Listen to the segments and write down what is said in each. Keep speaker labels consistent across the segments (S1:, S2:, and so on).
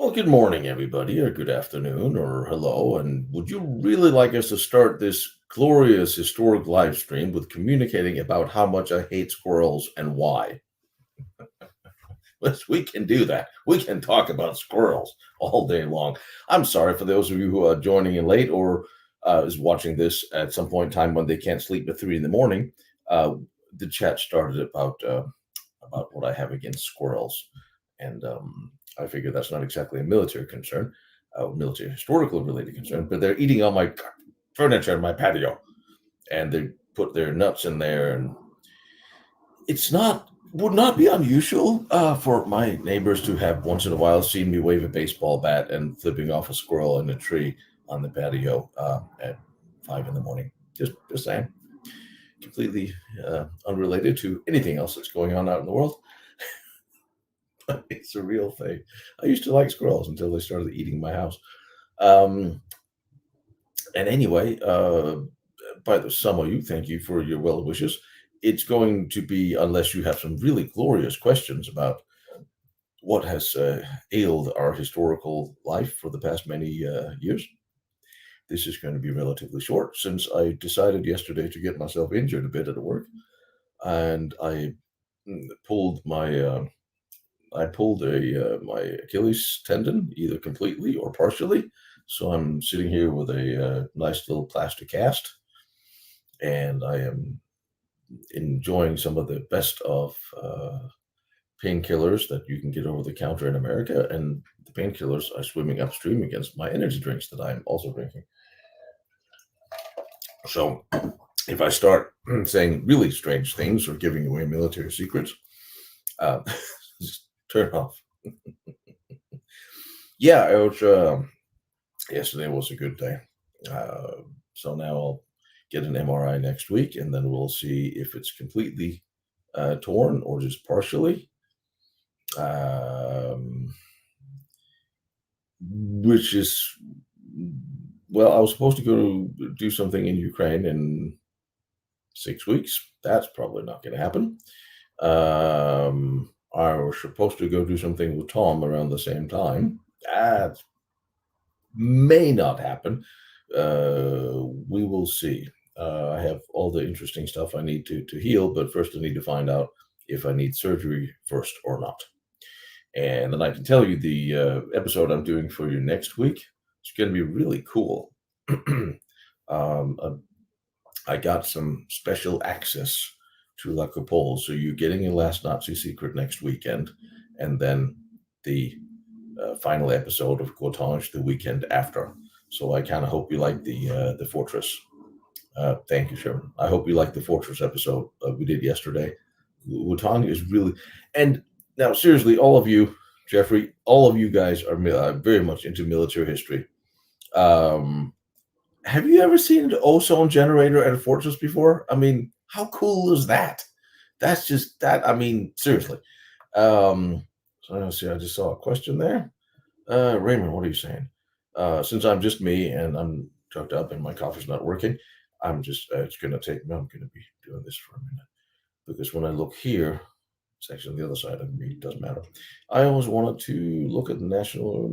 S1: Well, good morning, everybody, or good afternoon, or hello. And would you really like us to start this glorious historic live stream with communicating about how much I hate squirrels and why? Yes, we can do that. We can talk about squirrels all day long. I'm sorry for those of you who are joining in late or is watching this at some point in time when they can't sleep at 3 in the morning. Uh, the chat started about what I have against squirrels. And I figure that's not exactly a military concern, military historical related concern, but they're eating all my furniture in my patio and they put their nuts in there. And would not be unusual for my neighbors to have once in a while seen me wave a baseball bat and flipping off a squirrel in a tree on the patio at 5 in the morning. Just saying. Completely unrelated to anything else that's going on out in the world. It's a real thing. I used to like squirrels until they started eating my house. Um, and anyway, by the some of you, thank you for your well wishes. It's going to be, unless you have some really glorious questions about what has ailed our historical life for the past many years. This is going to be relatively short since I decided yesterday to get myself injured a bit at work, and I pulled my Achilles tendon either completely or partially. So I'm sitting here with a nice little plaster cast, and I am enjoying some of the best of painkillers that you can get over the counter in America. And the painkillers are swimming upstream against my energy drinks that I'm also drinking. So if I start saying really strange things or giving away military secrets, just turn off. Yeah, it was. Yesterday was a good day. So now I'll get an MRI next week, and then we'll see if it's completely torn or just partially. Which is, well, I was supposed to go do something in Ukraine in 6 weeks. That's probably not going to happen. I was supposed to go do something with Tom around the same time. That may not happen. We will see. I have all the interesting stuff I need to heal, but first I need to find out if I need surgery first or not. And then I can tell you the episode I'm doing for you next week. It's going to be really cool. I got some special access to La Coupole, so you're getting a Last Nazi Secret next weekend, and then the final episode of Gotange the weekend after. So I kind of hope you like the Fortress. Thank you, Sherman. I hope you like the Fortress episode we did yesterday. Wutong is really, and now seriously, all of you, Jeffrey, all of you guys are very much into military history. Have you ever seen an ozone generator at a fortress before? I mean, how cool is that? That's just that. I mean, seriously. So let's see. I just saw a question there. Raymond, what are you saying? Since I'm just me and I'm tucked up and my coffee's not working, I'm just it's gonna take me. I'm gonna be doing this for a minute because when I look here, it's actually on the other side of me. It doesn't matter. I always wanted to look at the national.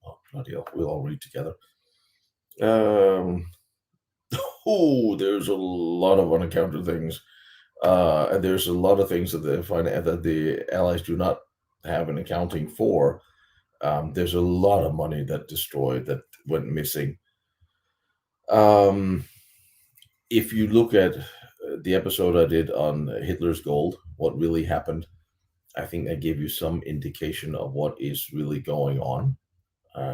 S1: Oh, bloody hell, we'll all read together. Oh, there's a lot of unaccounted things, and there's a lot of things that the Allies do not have an accounting for. There's a lot of money that went missing. If you look at the episode I did on Hitler's gold, what really happened, I think I gave you some indication of what is really going on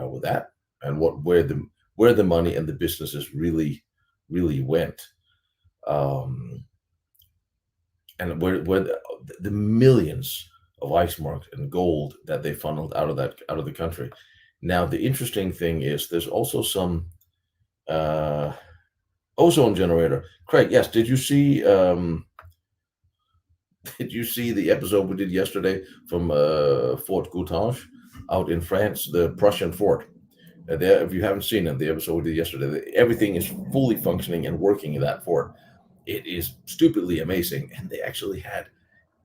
S1: with that, and where the money and the businesses really went, and where the millions of Weissmark and gold that they funneled out of the country. Now the interesting thing is there's also some ozone generator. Craig, yes, did you see the episode we did yesterday from Fort Goutange out in France, the Prussian fort? There, if you haven't seen it, the episode we did yesterday, everything is fully functioning and working in that fort. It is stupidly amazing, and they actually had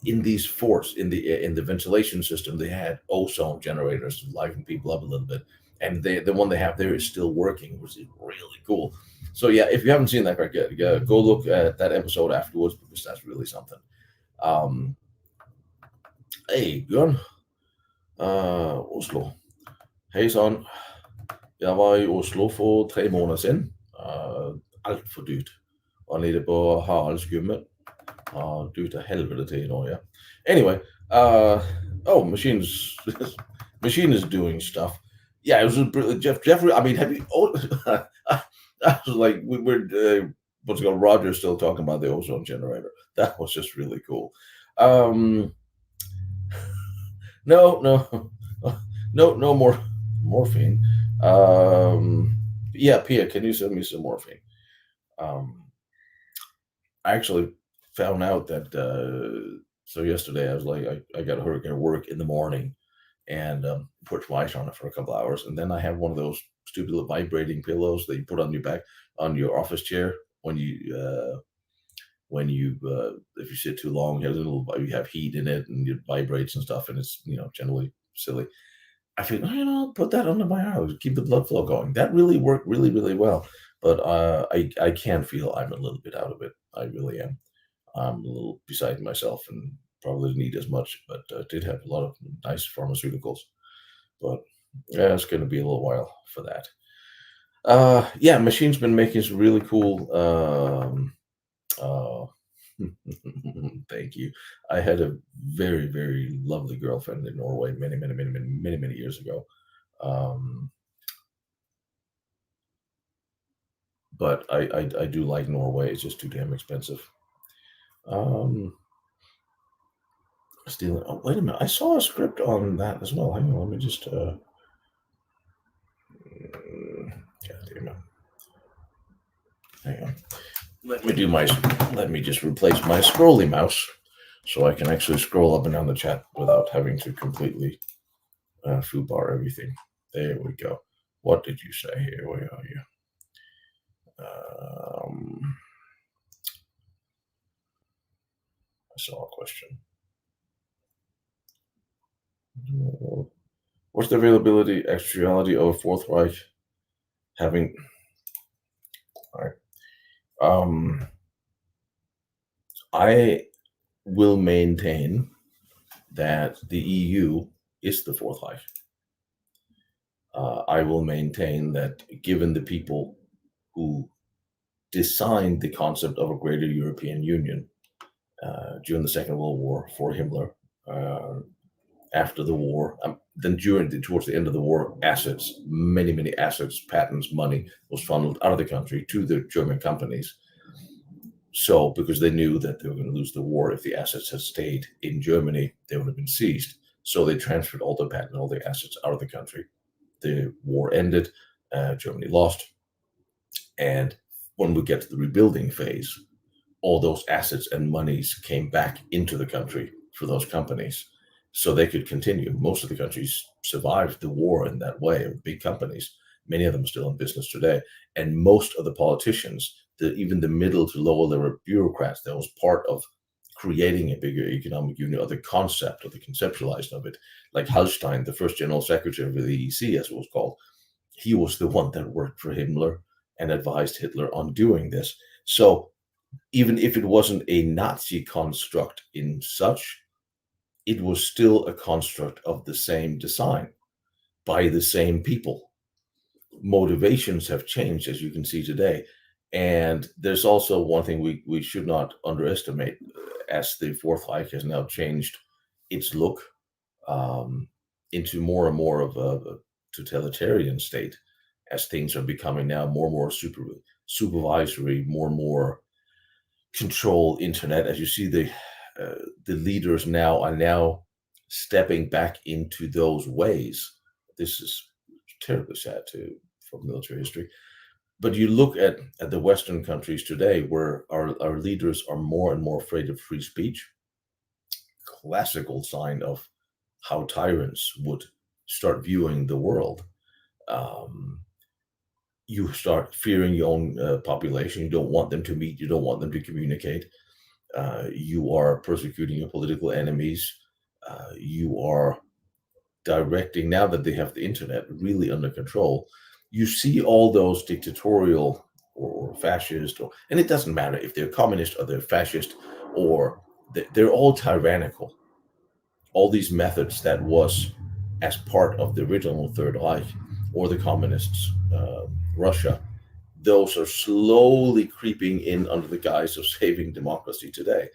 S1: in these forts in the ventilation system, they had ozone generators to liven people up a little bit, and the one they have there is still working, which is really cool. So yeah, if you haven't seen that, Greg, go look at that episode afterwards because that's really something. Um, hey, Bjørn, Oslo. Hej son. Jeg var i Oslo for 3 måneder siden. Alt for dyrt. Og nede på Haralds Gymmet. Dyrt af helvede til en år, ja. Anyway, oh, machine is doing stuff. Yeah, it was brilliant. Jeffrey. I mean, have you? Oh, I was like, we're what's it called? Roger still talking about the ozone generator. That was just really cool. Um, no, no, no more morphine. Yeah, Pia, can you send me some morphine? Um, I actually found out that so yesterday I was like I got to hurry to work in the morning and put twice on it for a couple hours, and then I have one of those stupid little vibrating pillows that you put on your back on your office chair when you if you sit too long, you have you have heat in it and it vibrates and stuff, and it's generally silly. I think, oh, put that under my arm, keep the blood flow going. That really worked really, really well. But I can feel I'm a little bit out of it. I really am. I'm a little beside myself and probably didn't eat as much, but did have a lot of nice pharmaceuticals. But yeah, it's going to be a little while for that. Yeah, Machine's been making some really cool. Uh, Thank you. I had a very, very lovely girlfriend in Norway many, many, many, many, many, many years ago. Um, but I do like Norway. It's just too damn expensive. Um, Stealing. Oh, wait a minute. I saw a script on that as well. Hang on. Let me just. God damn it. Hang on. Let me do my. Let me just replace my scrolly mouse so I can actually scroll up and down the chat without having to completely foobar everything. There we go. What did you say here? Where are you? I saw a question. What's the availability, actuality of Fourth Reich having? All right. I will maintain that the EU is the Fourth Reich. I will maintain that given the people who designed the concept of a greater European Union during the Second World War for Himmler, after the war, then towards the end of the war, many assets, patents, money was funneled out of the country to the German companies. So, because they knew that they were going to lose the war, if the assets had stayed in Germany, they would have been seized. So they transferred all the patent, all the assets out of the country. The war ended, Germany lost, and when we get to the rebuilding phase, all those assets and monies came back into the country for those companies, so they could continue. Most of the countries survived the war in that way, big companies. Many of them are still in business today, and most of the politicians, even the middle to lower level bureaucrats, that was part of creating a bigger economic union, or the concept, or the conceptualized of it. Like Hallstein, the first general secretary of the EEC, as it was called, he was the one that worked for Himmler and advised Hitler on doing this. So even if it wasn't a Nazi construct in such, it was still a construct of the same design by the same people. Motivations have changed, as you can see today. And there's also one thing we should not underestimate, as the Fourth Reich has now changed its look into more and more of a totalitarian state, as things are becoming now more and more supervisory, more and more control internet. As you see, the leaders now are stepping back into those ways. This is terribly sad for military history. But you look at the Western countries today, where our leaders are more and more afraid of free speech. Classical sign of how tyrants would start viewing the world. You start fearing your own population. You don't want them to meet. You don't want them to communicate. You are persecuting your political enemies. You are directing, now that they have the internet really under control, you see all those dictatorial or fascist, and it doesn't matter if they're communist or they're fascist, or they're all tyrannical. All these methods that was as part of the original Third Reich or the communists, Russia, those are slowly creeping in under the guise of saving democracy today.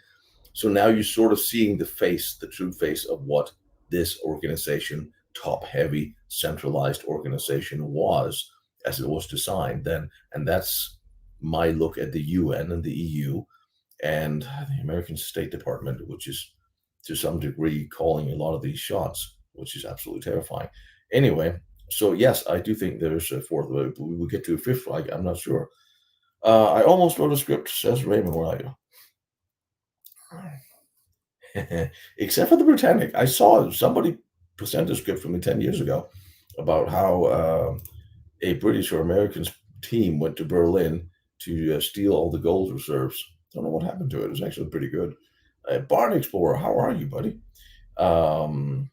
S1: So now you're sort of seeing the true face of what this organization, top heavy, centralized organization was as it was designed then. And that's my look at the UN and the EU and the American State Department, which is to some degree calling a lot of these shots, which is absolutely terrifying. Anyway, so yes, I do think there's a fourth way. We will get to a fifth flag. I'm not sure. I almost wrote a script, says Raymond. Where are you? Except for the Britannic. I saw somebody present a script for me 10 years ago about how a British or American team went to Berlin to steal all the gold reserves. Don't know what happened to it. It was actually pretty good. Barn Explorer, how are you, buddy? Um,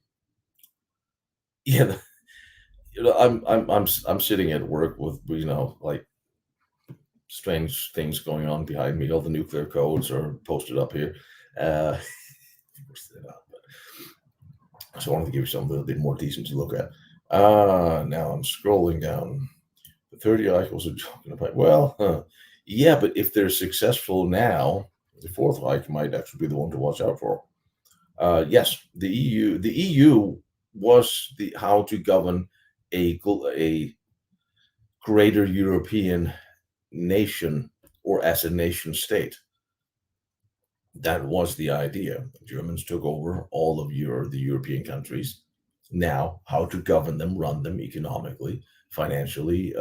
S1: yeah, I'm sitting at work with like strange things going on behind me. All the nuclear codes are posted up here. Uh, So I wanted to give you something a bit more decent to look at. Now I'm scrolling down. The 30 articles are talking about, yeah, but if they're successful now, the fourth Reich might actually be the one to watch out for. Yes, the EU was the how to govern a greater European nation or as a nation state. That was the idea. The Germans took over all of the European countries. Now, how to govern them, run them economically, financially,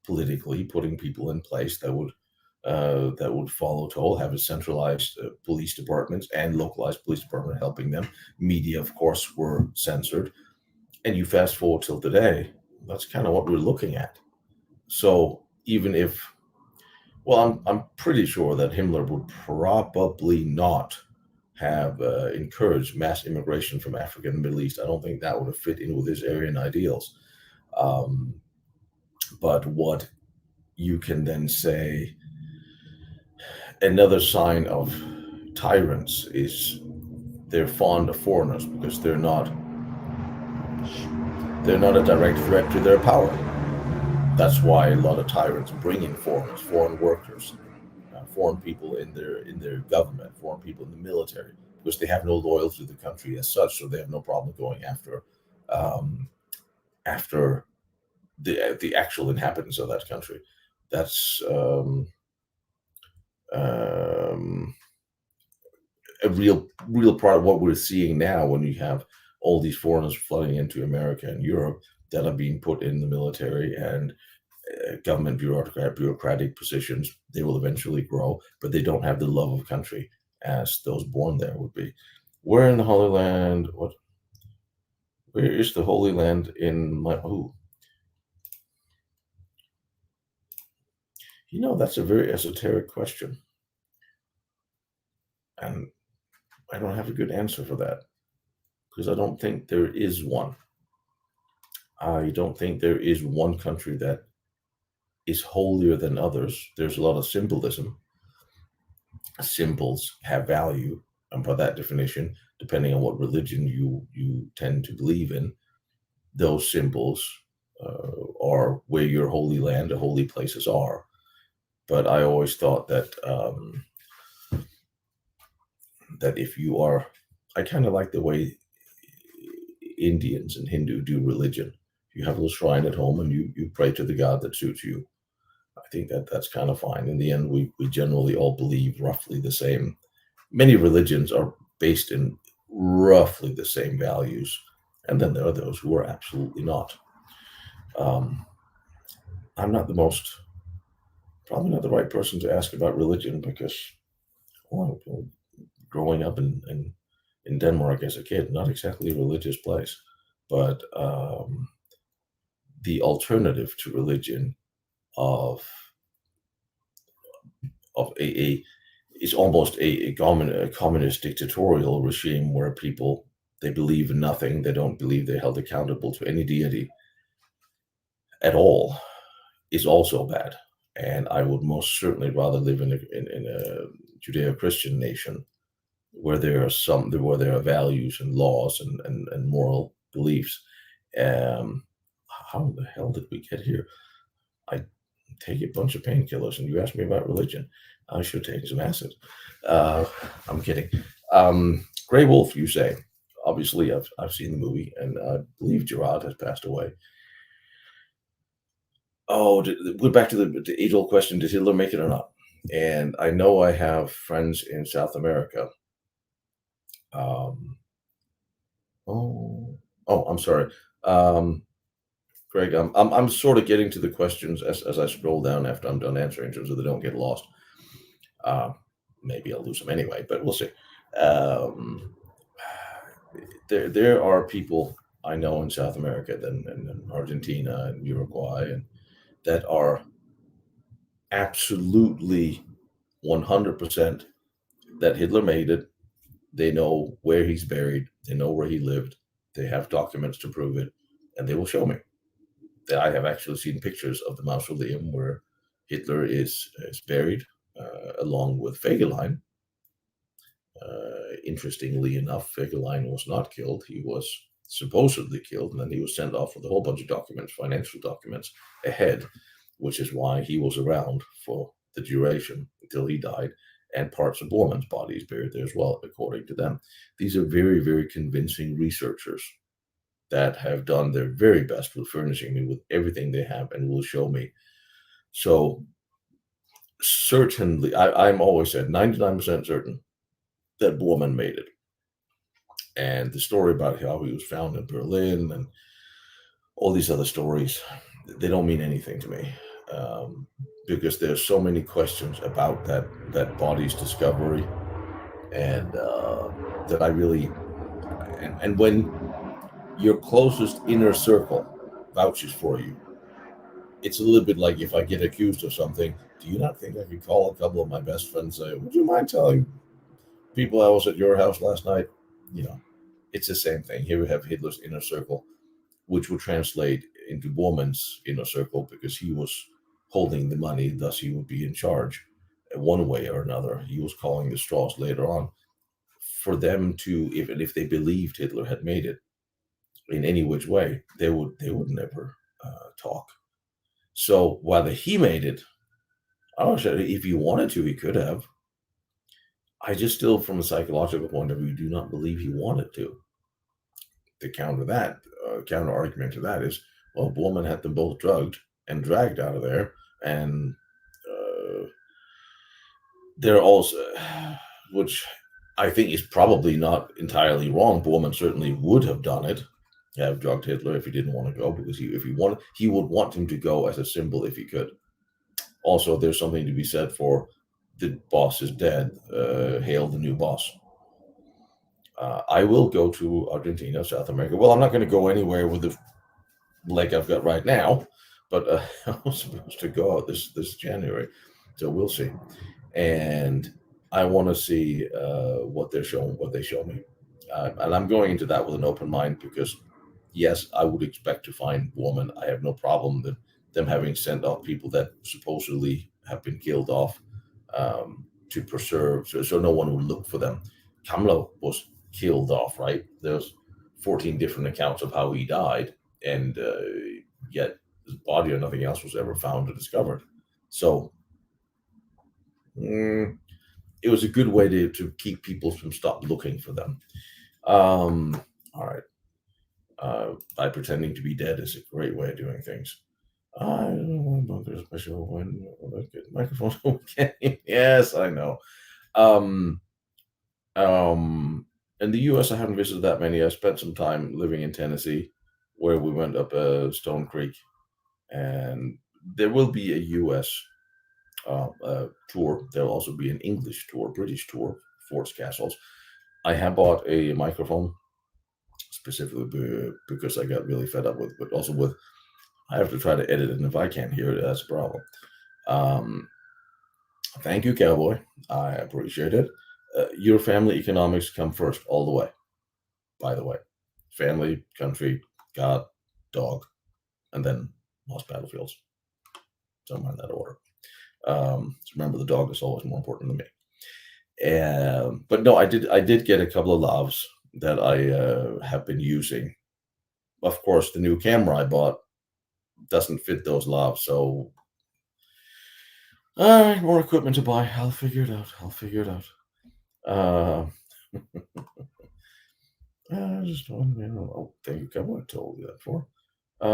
S1: politically, putting people in place that would follow toll, have a centralized police department and localized police department helping them. Media, of course, were censored. And you fast forward till today, that's kind of what we're looking at. So even if I'm pretty sure that Himmler would probably not have encouraged mass immigration from Africa and the Middle East. I don't think that would have fit in with his Aryan ideals. Um, but what you can then say, another sign of tyrants is they're fond of foreigners because they're not a direct threat to their power. That's why a lot of tyrants bring in foreigners, foreign workers, foreign people in their government, foreign people in the military, because they have no loyalty to the country as such, so they have no problem going um, after the actual inhabitants of that country. That's um, a real part of what we're seeing now when you have all these foreigners flooding into America and Europe that are being put in the military and government bureaucratic positions. They will eventually grow, but they don't have the love of country as those born there would be. Where in the Holy Land? Where is the Holy Land in my? Oh, that's a very esoteric question, and I don't have a good answer for that because I don't think there is one. I don't think there is one country that is holier than others. There's a lot of symbolism. Symbols have value, and by that definition, depending on what religion you tend to believe in, those symbols are where your holy land or holy places are. But I always thought that if you are, I kind of like the way Indians and Hindu do religion. You have a little shrine at home and you pray to the god that suits you. I think that's kind of fine. In the end, we generally all believe roughly the same. Many religions are based in roughly the same values, and then there are those who are absolutely not. Um, I'm probably not the right person to ask about religion because, well, growing up in Denmark as a kid, not exactly a religious place, but the alternative to religion of of is almost a communist dictatorial regime where people, they believe in nothing. They don't believe they're held accountable to any deity at all, is also bad. And I would most certainly rather live in a Judeo-Christian nation where there are values and laws and moral beliefs. Um, how the hell did we get here? I take a bunch of painkillers, and you asked me about religion. I should take some acid. Uh, I'm kidding. Grey Wolf, you say? Obviously, I've seen the movie, and I believe Gerard has passed away. Oh, we're back to the age-old question: did Hitler make it or not? And I know I have friends in South America. Um, oh, I'm sorry. Um, Greg, I'm sort of getting to the questions as I scroll down after I'm done answering, so they don't get lost. Uh, Maybe I'll lose them anyway, but we'll see. Um, there are people I know in South America, and Argentina and Uruguay, and that are absolutely 100% that Hitler made it. They know where he's buried. They know where he lived. They have documents to prove it, and they will show me. That I have actually seen pictures of the mausoleum where Hitler is buried, along with Fegelein. Interestingly enough, Fegelein was not killed. He was supposedly killed, and then he was sent off with a whole bunch of documents, financial documents, ahead, which is why he was around for the duration until he died. And parts of Bormann's body is buried there as well, according to them. These are very, very convincing researchers that have done their very best with furnishing me with everything they have and will show me. So certainly, I'm always said 99% certain that Bormann made it. And the story about how he was found in Berlin and all these other stories, they don't mean anything to me, because there's so many questions about that body's discovery, and that I really, and when your closest inner circle vouches for you, it's a little bit like if I get accused of something. Do you not think I could call a couple of my best friends and say, "Would you mind telling people I was at your house last night?" You know, it's the same thing. Here we have Hitler's inner circle, which would translate into Bormann's inner circle because he was holding the money, thus he would be in charge one way or another. He was calling the straws later on. For them to, if they believed Hitler had made it in any which way, they would never talk. So whether he made it, I don't know, if he wanted to, he could have. I just still, from a psychological point of view, do not believe he wanted to. The counter argument to that is, well, Bormann had them both drugged and dragged out of there, and they're also, which I think is probably not entirely wrong. Bormann certainly would have done it, have drugged Hitler if he didn't want to go, because if he wanted, he would want him to go as a symbol if he could. Also, there's something to be said for the boss is dead. Hail the new boss. I will go to Argentina, South America. Well, I'm not going to go anywhere with the leg I've got right now, but I was supposed to go out this January, so we'll see. And I want to see what they show me, and I'm going into that with an open mind because, yes, I would expect to find Bormann. I have no problem with them having sent off people that supposedly have been killed off, to preserve, so no one would look for them. Kamlo was killed off, right? There's 14 different accounts of how he died, and yet his body or nothing else was ever found or discovered. So it was a good way to keep people from stop looking for them. All right. By pretending to be dead is a great way of doing things. I don't want to bunker special when microphone. Okay. Yes, I know. Um, in the U.S., I haven't visited that many. I spent some time living in Tennessee, where we went up Stone Creek, and there will be a U.S. Tour. There'll also be an English tour, British tour, Forts Castles. I have bought a microphone specifically because I got really fed up with, but also with, I have to try to edit it, and if I can't hear it, that's a problem. Thank you, cowboy. I appreciate it. Your family economics come first, all the way. By the way, family, country, God, dog, and then lost battlefields. Somewhere in that order. So remember, the dog is always more important to me. But no, I did get a couple of lavs that I have been using. Of course, the new camera I bought doesn't fit those lavs, so all right, more equipment to buy. I'll figure it out. I'll figure it out. Uh, just one, oh, thank you, Kevin. I told you that before. So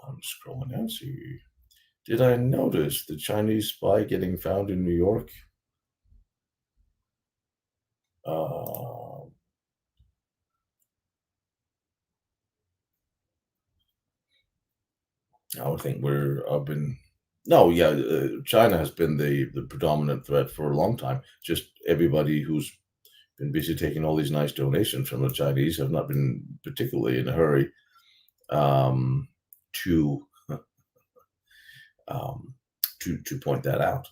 S1: I'm scrolling down. See, did I notice the Chinese spy getting found in New York? Uh, I would think we're up in. No, yeah, China has been the predominant threat for a long time. Just everybody who's been busy taking all these nice donations from the Chinese have not been particularly in a hurry um, to um, to point that out.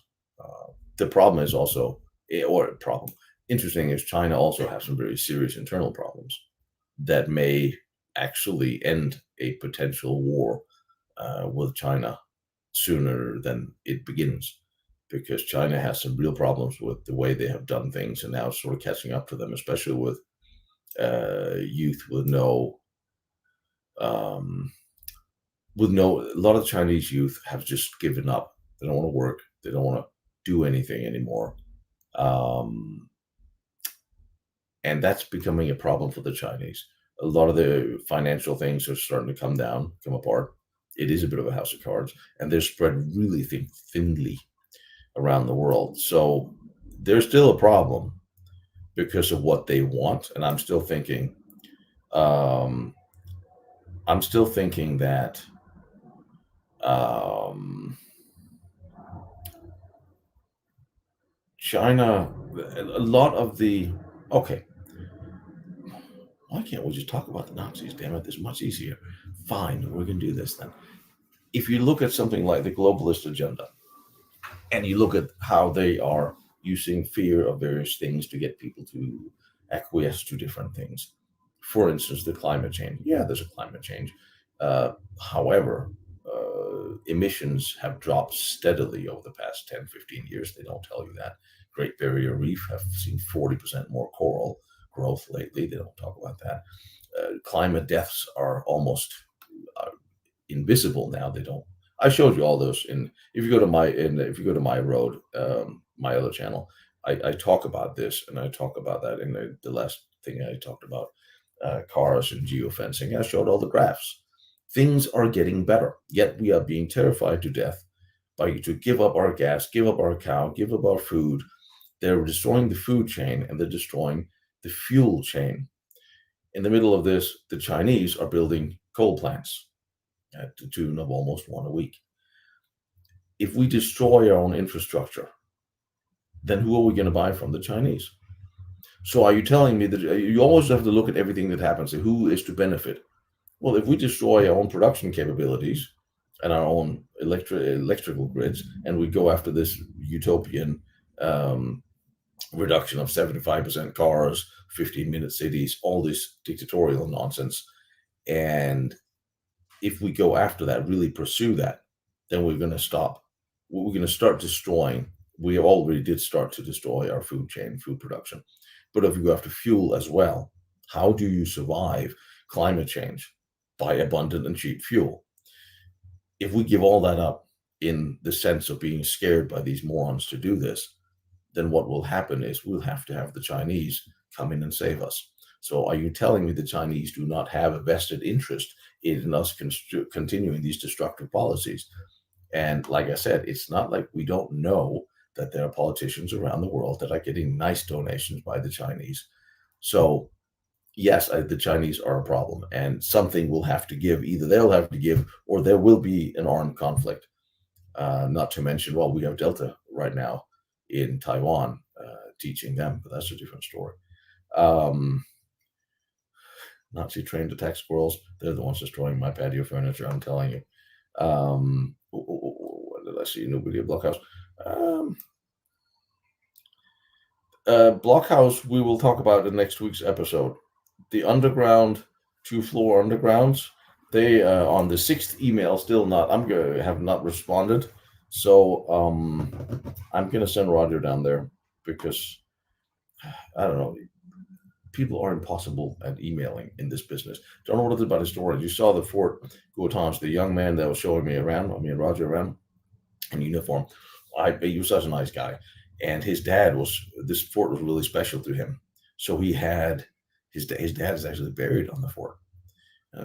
S1: The problem is also, or problem interesting is China also has some very serious internal problems that may actually end a potential war with China sooner than it begins, because China has some real problems with the way they have done things, and now it's sort of catching up to them, especially with youth um, with no. A lot of Chinese youth have just given up. They don't want to work. They don't want to do anything anymore, um, and that's becoming a problem for the Chinese. A lot of the financial things are starting to come down, come apart. It is a bit of a house of cards, and they're spread really thinly around the world. So there's still a problem because of what they want. And um, I'm still thinking that um, China, a lot of the, okay, why can't we just talk about the Nazis? Damn it, this is much easier. Fine, we're going to do this then. If you look at something like the globalist agenda, and you look at how they are using fear of various things to get people to acquiesce to different things. For instance, the climate change. Yeah, there's a climate change. However, emissions have dropped steadily over the past 10, 15 years. They don't tell you that. Great Barrier Reef have seen 40% more coral growth lately. They don't talk about that. Climate deaths are almost uh, invisible now. They don't. I showed you all those in. If you go to if you go to my road, my other channel, I talk about this, and I talk about that in the last thing I talked about, cars and geofencing. I showed all the graphs. Things are getting better, yet we are being terrified to death by to give up our gas, give up our cow, give up our food. They're destroying the food chain, and they're destroying the fuel chain. In the middle of this, the Chinese are building coal plants at the tune of almost one a week. If we destroy our own infrastructure, then who are we going to buy from? The Chinese. So are you telling me that you always have to look at everything that happens and who is to benefit? Well, if we destroy our own production capabilities and our own electrical grids, and we go after this utopian um, reduction of 75% cars, 15-minute cities, all this dictatorial nonsense, and if we go after that, really pursue that, then we're going to stop. We're going to start destroying. We already did start to destroy our food chain, food production. But if you go after fuel as well, how do you survive climate change? By abundant and cheap fuel. If we give all that up in the sense of being scared by these morons to do this, then what will happen is we'll have to have the Chinese come in and save us. So are you telling me the Chinese do not have a vested interest in us continuing these destructive policies? And like I said, it's not like we don't know that there are politicians around the world that are getting nice donations by the Chinese. So yes, the Chinese are a problem, and something will have to give. Either they'll have to give, or there will be an armed conflict. Not to mention, well, we have Delta right now in Taiwan, teaching them, but that's a different story. Um, Nazi trained attack squirrels. They're the ones destroying my patio furniture. I'm telling you. What did I see? New video Blockhouse. Um, Blockhouse, we will talk about in next week's episode. The underground, 2 floor undergrounds. They on the sixth email still not. I'm gonna have not responded. So I'm gonna send Roger down there because I don't know. People are impossible at emailing in this business. Don't know what it is about his stories. You saw the Fort Guatange, the young man that was showing me around, me and Roger around in uniform. He was such a nice guy. And his dad this fort was really special to him. So he had his dad is actually buried on the fort,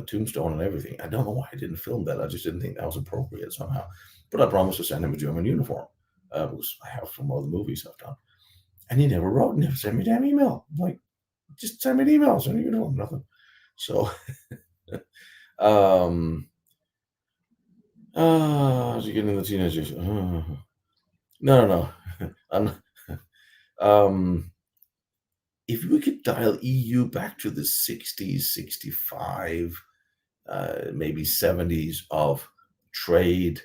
S1: tombstone and everything. I don't know why I didn't film that. I just didn't think that was appropriate somehow. But I promised to send him a German uniform, because I have from all the movies I've done. And he never wrote, never sent me a damn email. I'm like, just send me an email, send me a uniform, nothing. So, as you get into the teenagers, no. I'm, if we could dial EU back to the 60s, 65, maybe 70s of trade,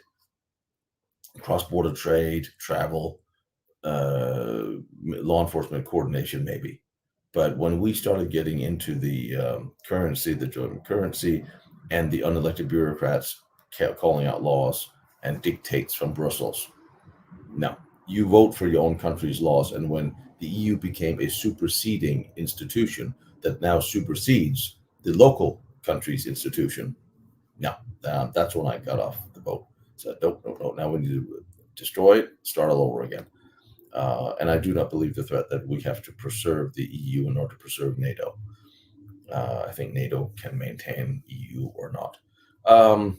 S1: cross-border trade, travel, law enforcement coordination, maybe. But when we started getting into the currency, the German currency, and the unelected bureaucrats kept calling out laws and dictates from Brussels, no, you vote for your own country's laws. And when the EU became a superseding institution that now supersedes the local country's institution, no, that's when I got off the boat. So no. Now we need to destroy it, start all over again. And I do not believe the threat that we have to preserve the EU in order to preserve NATO. I think NATO can maintain EU or not. I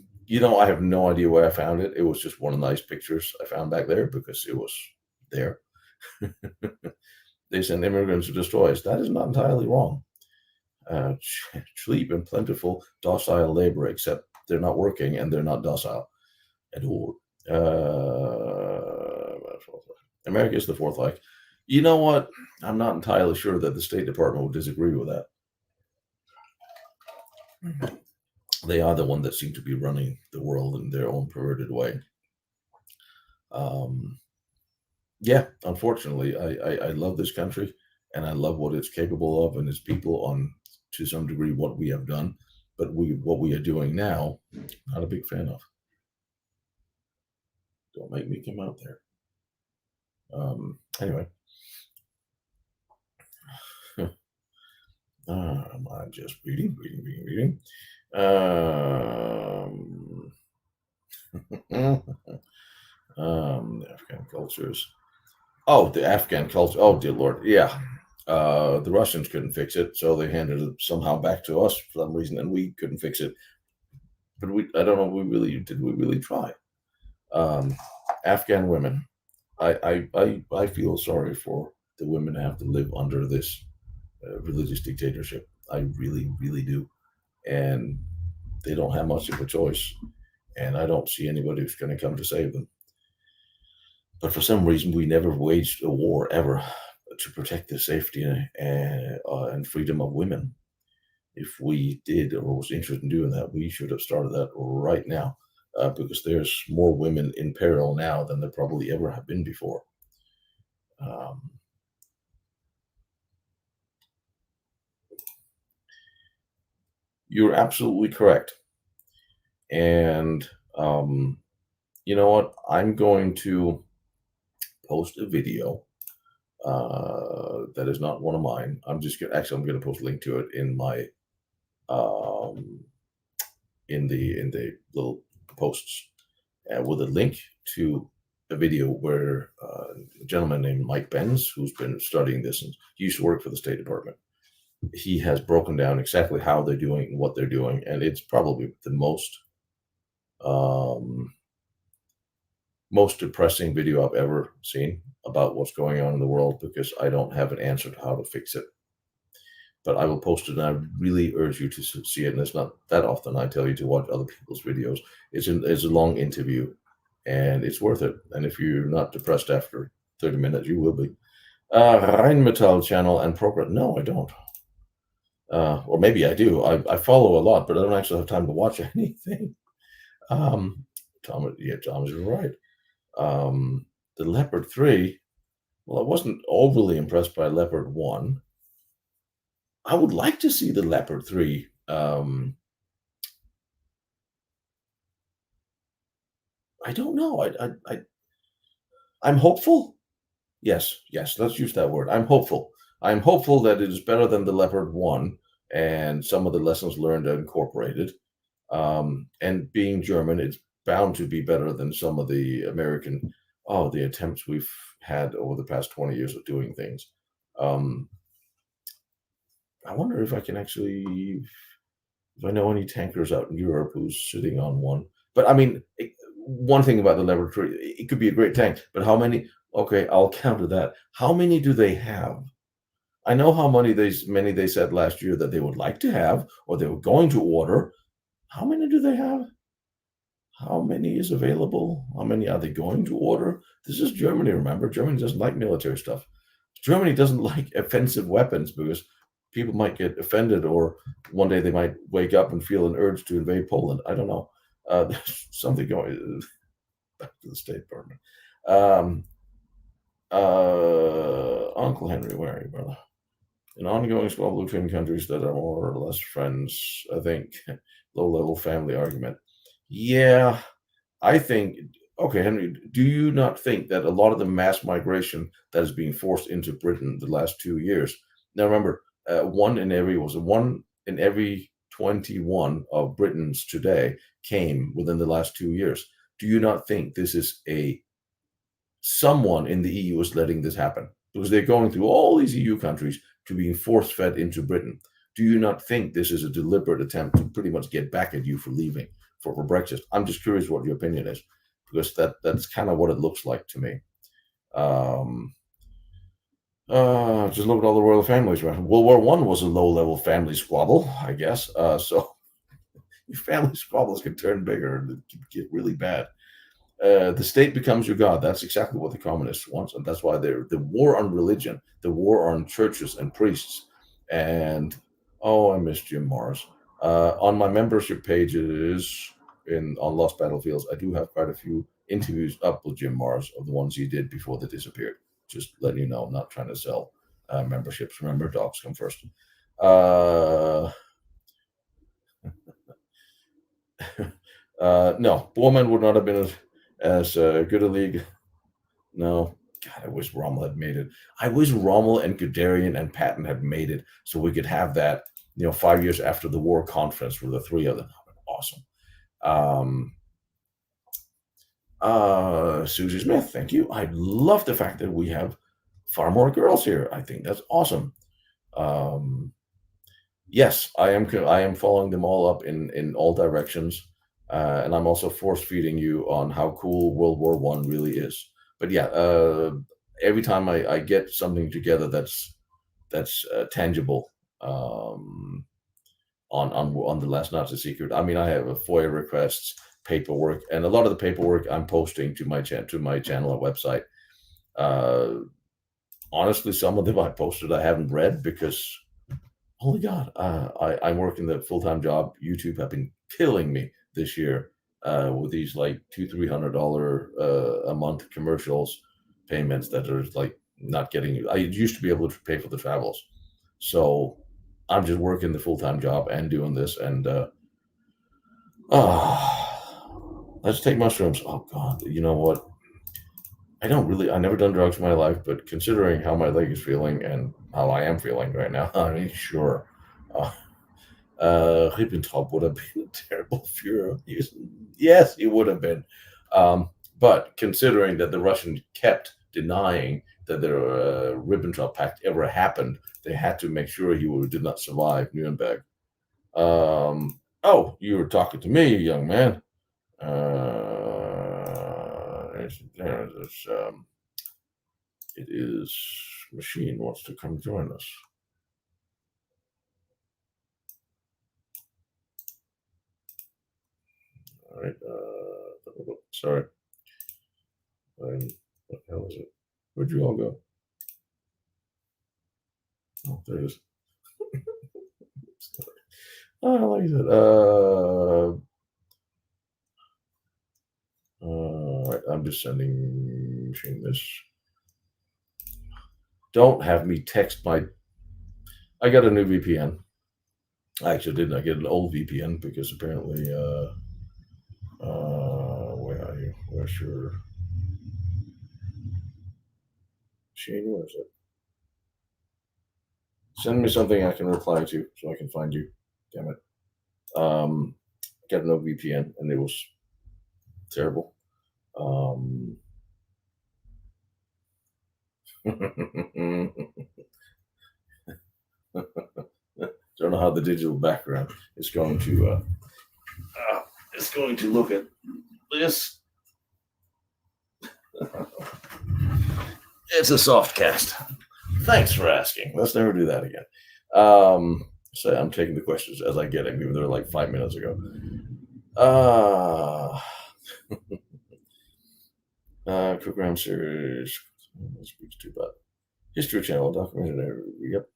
S1: have no idea where I found it. It was just one of the nice pictures I found back there because it was there. They send immigrants to destroy us. That is not entirely wrong. Cheap and plentiful, docile labor, except they're not working and they're not docile at all. America is the Fourth Reich. You know what? I'm not entirely sure that the State Department would disagree with that. They are the one that seem to be running the world in their own perverted way. Yeah, unfortunately, I love this country and I love what it's capable of and its people on to some degree what we have done, but what we are doing now, not a big fan of. Don't make me come out there. Anyway, I'm just reading. The Afghan cultures. Oh, the Afghan culture. Oh, dear Lord. Yeah. The Russians couldn't fix it, so they handed it somehow back to us for some reason, and we couldn't fix it. But I don't know. Did we really try? Afghan women. I feel sorry for the women who have to live under this religious dictatorship. I really, really do. And they don't have much of a choice. And I don't see anybody who's going to come to save them. But for some reason, we never waged a war ever to protect the safety and freedom of women. If we did or was interested in doing that, we should have started that right now, because there's more women in peril now than there probably ever have been before. You're absolutely correct. And you know what? I'm going to post a video that is not one of mine. I'm going to post a link to it in my in the little posts with a link to a video where a gentleman named Mike Benz, who's been studying this and used to work for the State Department, he has broken down exactly how they're doing and what they're doing, and it's probably the most depressing video I've ever seen about what's going on in the world, because I don't have an answer to how to fix it. But I will post it, and I really urge you to see it. And it's not that often I tell you to watch other people's videos. It's a long interview, and it's worth it. And if you're not depressed after 30 minutes, you will be. Rheinmetall channel and program. No, I don't. Or maybe I do. I follow a lot, but I don't actually have time to watch anything. Thomas, you're right. Um, the Leopard 3, well, I wasn't overly impressed by Leopard 1. I would like to see the Leopard 3. I don't know. I'm hopeful. Yes, yes, let's use that word. I'm hopeful. I'm hopeful that it is better than the Leopard 1 and some of the lessons learned are incorporated. And being German, it's bound to be better than some of the American, the attempts we've had over the past 20 years of doing things. Um, I wonder if I can actually, if I know any tankers out in Europe who's sitting on one. But I mean, one thing about the Leopard 3, it could be a great tank, but how many? Okay, I'll counter that. How many do they have? I know how many they said last year that they would like to have or they were going to order. How many do they have? How many is available? How many are they going to order? This is Germany, remember? Germany doesn't like military stuff. Germany doesn't like offensive weapons because people might get offended, or one day they might wake up and feel an urge to invade Poland. I don't know. There's something going back to the State Department. Um, Uncle Henry, where are you, brother? An ongoing squabble between countries that are more or less friends. I think low-level family argument. Yeah, I think, okay, Henry, do you not think that a lot of the mass migration that is being forced into Britain the last 2 years? Now, remember, one in every 21 of Britons today came within the last 2 years. Do you not think this is someone in the EU is letting this happen because they're going through all these EU countries to being force fed into Britain? Do you not think this is a deliberate attempt to pretty much get back at you for leaving for Brexit? I'm just curious what your opinion is because that's kind of what it looks like to me. Um, just look at all the royal families. Right? World War I was a low-level family squabble, I guess. So your family squabbles can turn bigger and get really bad. The state becomes your god. That's exactly what the communists want, and that's why they're the war on religion, the war on churches and priests. And oh, I miss Jim Mars. On my membership pages in on Lost Battlefields, I do have quite a few interviews up with Jim Mars of the ones he did before they disappeared. Just letting you know, I'm not trying to sell memberships. Remember, dogs come first. Uh, no, Borman would not have been as good a league. No. God, I wish Rommel had made it. I wish Rommel and Guderian and Patton had made it so we could have that, 5 years after the war conference with the three of them. Awesome. Susie Smith, thank you. I love the fact that we have far more girls here. I think that's awesome. Yes, I am following them all up in all directions, and I'm also force feeding you on how cool World War One really is. But yeah, every time I get something together that's tangible, on the last Nazi secret. I mean, I have a FOIA requests, paperwork, and a lot of the paperwork I'm posting to my channel or website. Honestly, some of them I posted I haven't read because, holy God, I'm working the full time job. YouTube have been killing me this year with these like $200-300 a month commercials payments that are like not getting. I used to be able to pay for the travels, so I'm just working the full time job and doing this. And let's take mushrooms. Oh God, you know what? I never done drugs in my life, but considering how my leg is feeling and how I am feeling right now, I mean, sure. Uh, Ribbentrop would have been a terrible Führer. Yes, he would have been. But considering that the Russians kept denying that the Ribbentrop Pact ever happened, they had to make sure did not survive Nuremberg. Oh, you were talking to me, young man. It is Machine wants to come join us. All right. Sorry. What the hell is it? Where'd you all go? Oh, there it is. Like I said, I'm just sending this. Don't have me text my. I got a new VPN. I actually didn't. I get an old VPN because apparently, where are you? Where's your machine? Where is it? Send me something I can reply to so I can find you. Damn it. Got no VPN and it was terrible. Don't know how the digital background is going to look at this. It's a soft cast. Thanks for asking. Let's never do that again. So I'm taking the questions as I get them, even though they're like 5 minutes ago. Program series. Speaks to about History Channel documentary. Yep.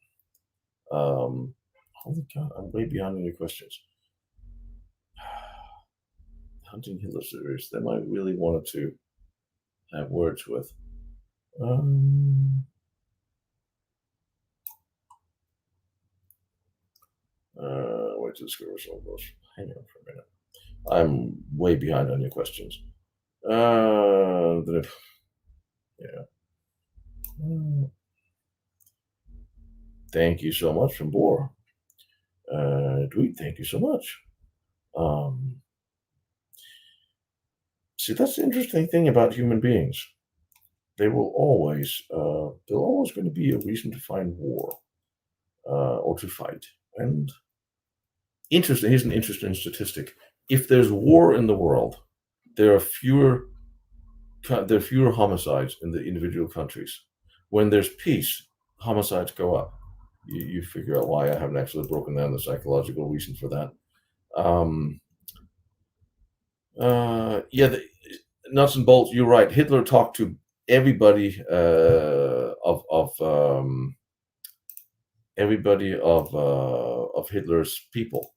S1: Holy God, I'm way behind on your questions. Hunting Hitler series. Them I really wanted to have words with. Wait till the script goes. Hang on for a minute. I'm way behind on your questions. Yeah. Thank you so much from Boar. Tweet, thank you so much. See, that's the interesting thing about human beings. They will always, there's always going to be a reason to find war or to fight. And interesting, here's an interesting statistic. If there's war in the world, there are fewer homicides in the individual countries. When there's peace, homicides go up. You figure out why. I haven't actually broken down the psychological reason for that. The nuts and bolts. You're right. Hitler talked to everybody of Hitler's people.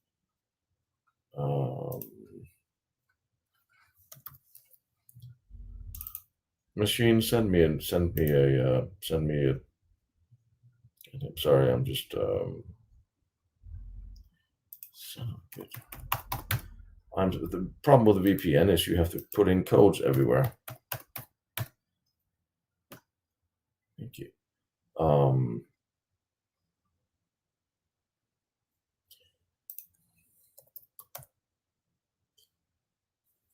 S1: Machine, send me a. I'm sorry, I'm just. The problem with the VPN is you have to put in codes everywhere. Thank you.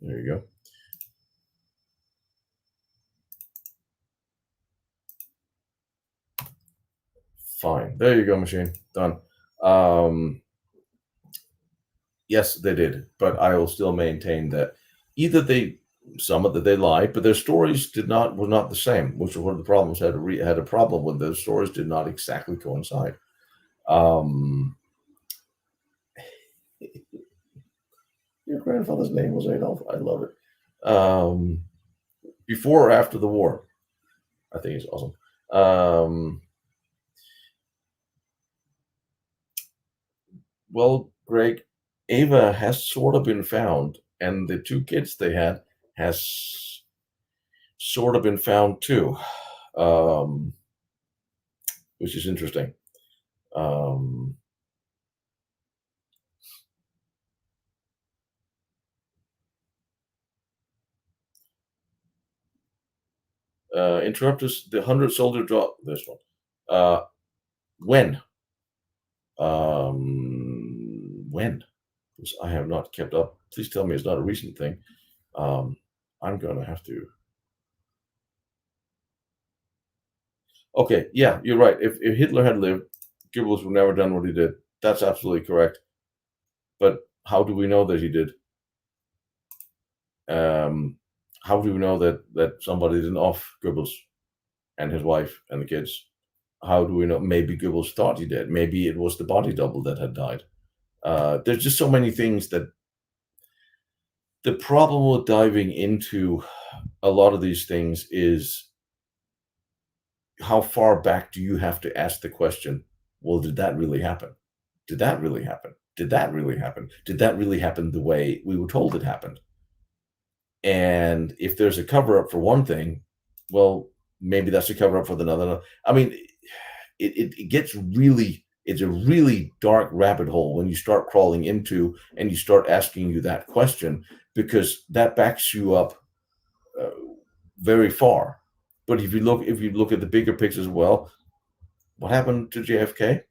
S1: There you go. Fine. There you go, machine. Done. Yes, they did, but I will still maintain that either some of that they lied, but their stories were not the same, which was one of the problems. Had a problem with those stories did not exactly coincide. Your grandfather's name was Adolf. I love it. Before or after the war? I think it's awesome. Well, Greg, Ava has sort of been found, and the 2 kids they had has sort of been found too, which is interesting. Interruptus, the 100 soldier drop. This one. When? When? Because I have not kept up. Please tell me it's not a recent thing. I'm going to have to. Okay, yeah, you're right. If Hitler had lived, Goebbels would never done what he did. That's absolutely correct. But how do we know that he did? How do we know that somebody didn't off Goebbels and his wife and the kids? How do we know? Maybe Goebbels thought he did. Maybe it was the body double that had died. There's just so many things that the problem with diving into a lot of these things is how far back do you have to ask the question, well, did that really happen? Did that really happen? Did that really happen? Did that really happen the way we were told it happened? And if there's a cover up for one thing, well, maybe that's a cover up for another. I mean, it gets really, it's a really dark rabbit hole when you start crawling into and you start asking you that question, because that backs you up uh, very far. But if you look at the bigger picture as well, what happened to JFK?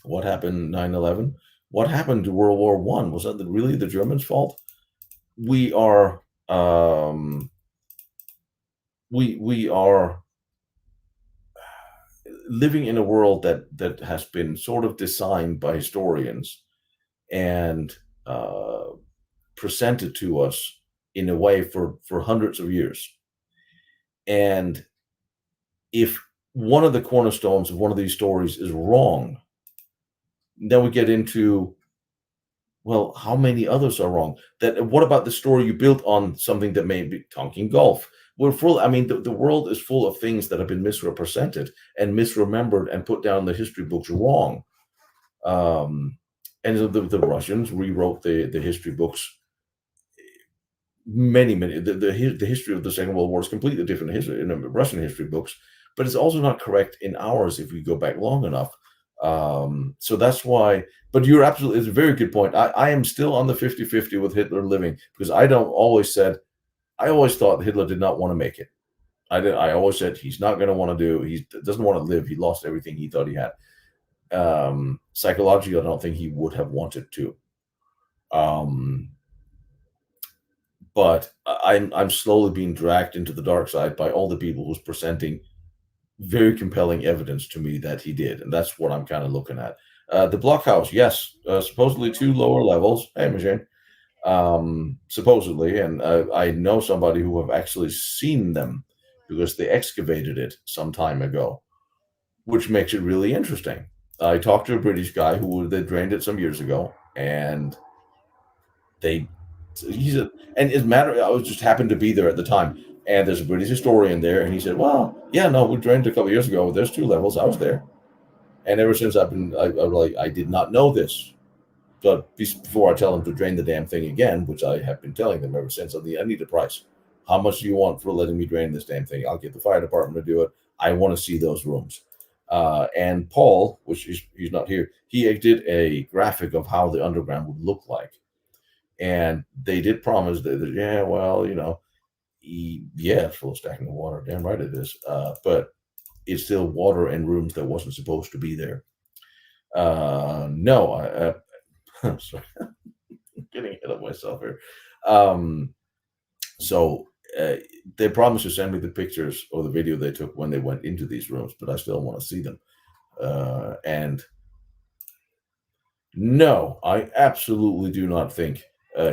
S1: What happened 9/11? What happened to World War One? Was that really the Germans' fault? We are we are living in a world that has been sort of designed by historians and uh, presented to us in a way for hundreds of years. And if one of the cornerstones of one of these stories is wrong, then we get into, well, how many others are wrong? That what about the story you built on something that may be Tonkin Gulf? We're full. I mean, the world is full of things that have been misrepresented and misremembered and put down in the history books wrong. Um, and the Russians rewrote the history books many the history of the Second World War is completely different history in the Russian history books, but it's also not correct in ours if we go back long enough. So that's why. But you're absolutely, it's a very good point. I am still on the 50-50 with Hitler living, because I always thought Hitler did not want to make it. I always said he's not going to want to do. He doesn't want to live. He lost everything he thought he had. Psychologically, I don't think he would have wanted to. Um, but I'm slowly being dragged into the dark side by all the people who's presenting very compelling evidence to me that he did, and that's what I'm kind of looking at. The blockhouse, yes, supposedly two lower levels. Hey, machine. Supposedly, and I know somebody who have actually seen them because they excavated it some time ago, which makes it really interesting. I talked to a British guy who they drained it some years ago, and they he's a and as a matter, I was just happened to be there at the time, and there's a British historian there, and he said, "Well, yeah, no, we drained it a couple of years ago. There's two levels. I was there." And ever since I did not know this. But before I tell them to drain the damn thing again, which I have been telling them ever since, I need a price. How much do you want for letting me drain this damn thing? I'll get the fire department to do it. I want to see those rooms. And Paul, which he's not here, he did a graphic of how the underground would look like. And they did promise that yeah, well, yeah, it's full of stacking water. Damn right it is. But it's still water and rooms that wasn't supposed to be there. No, sorry, getting ahead of myself here. Um, so they promised to send me the pictures or the video they took when they went into these rooms, but I still want to see them. And no, I absolutely do not think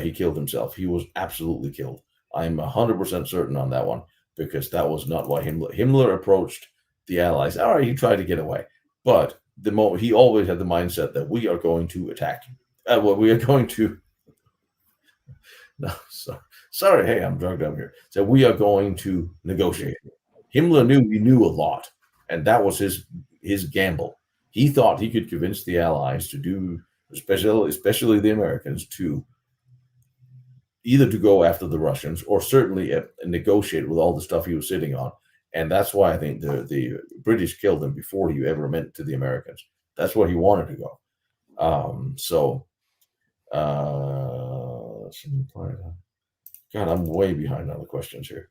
S1: he killed himself. He was absolutely killed. I'm 100% certain on that one, because that was not why Himmler approached the Allies. All right, he tried to get away, but the moment he always had the mindset that we are going to attack. Well, we are going to. No, sorry. Hey, I'm drugged up here. So we are going to negotiate. Himmler knew he knew a lot, and that was his gamble. He thought he could convince the Allies to do, especially the Americans, to either to go after the Russians or certainly negotiate with all the stuff he was sitting on. And that's why I think the British killed him before he ever meant to the Americans. That's where he wanted to go. God, I'm way behind on the questions here.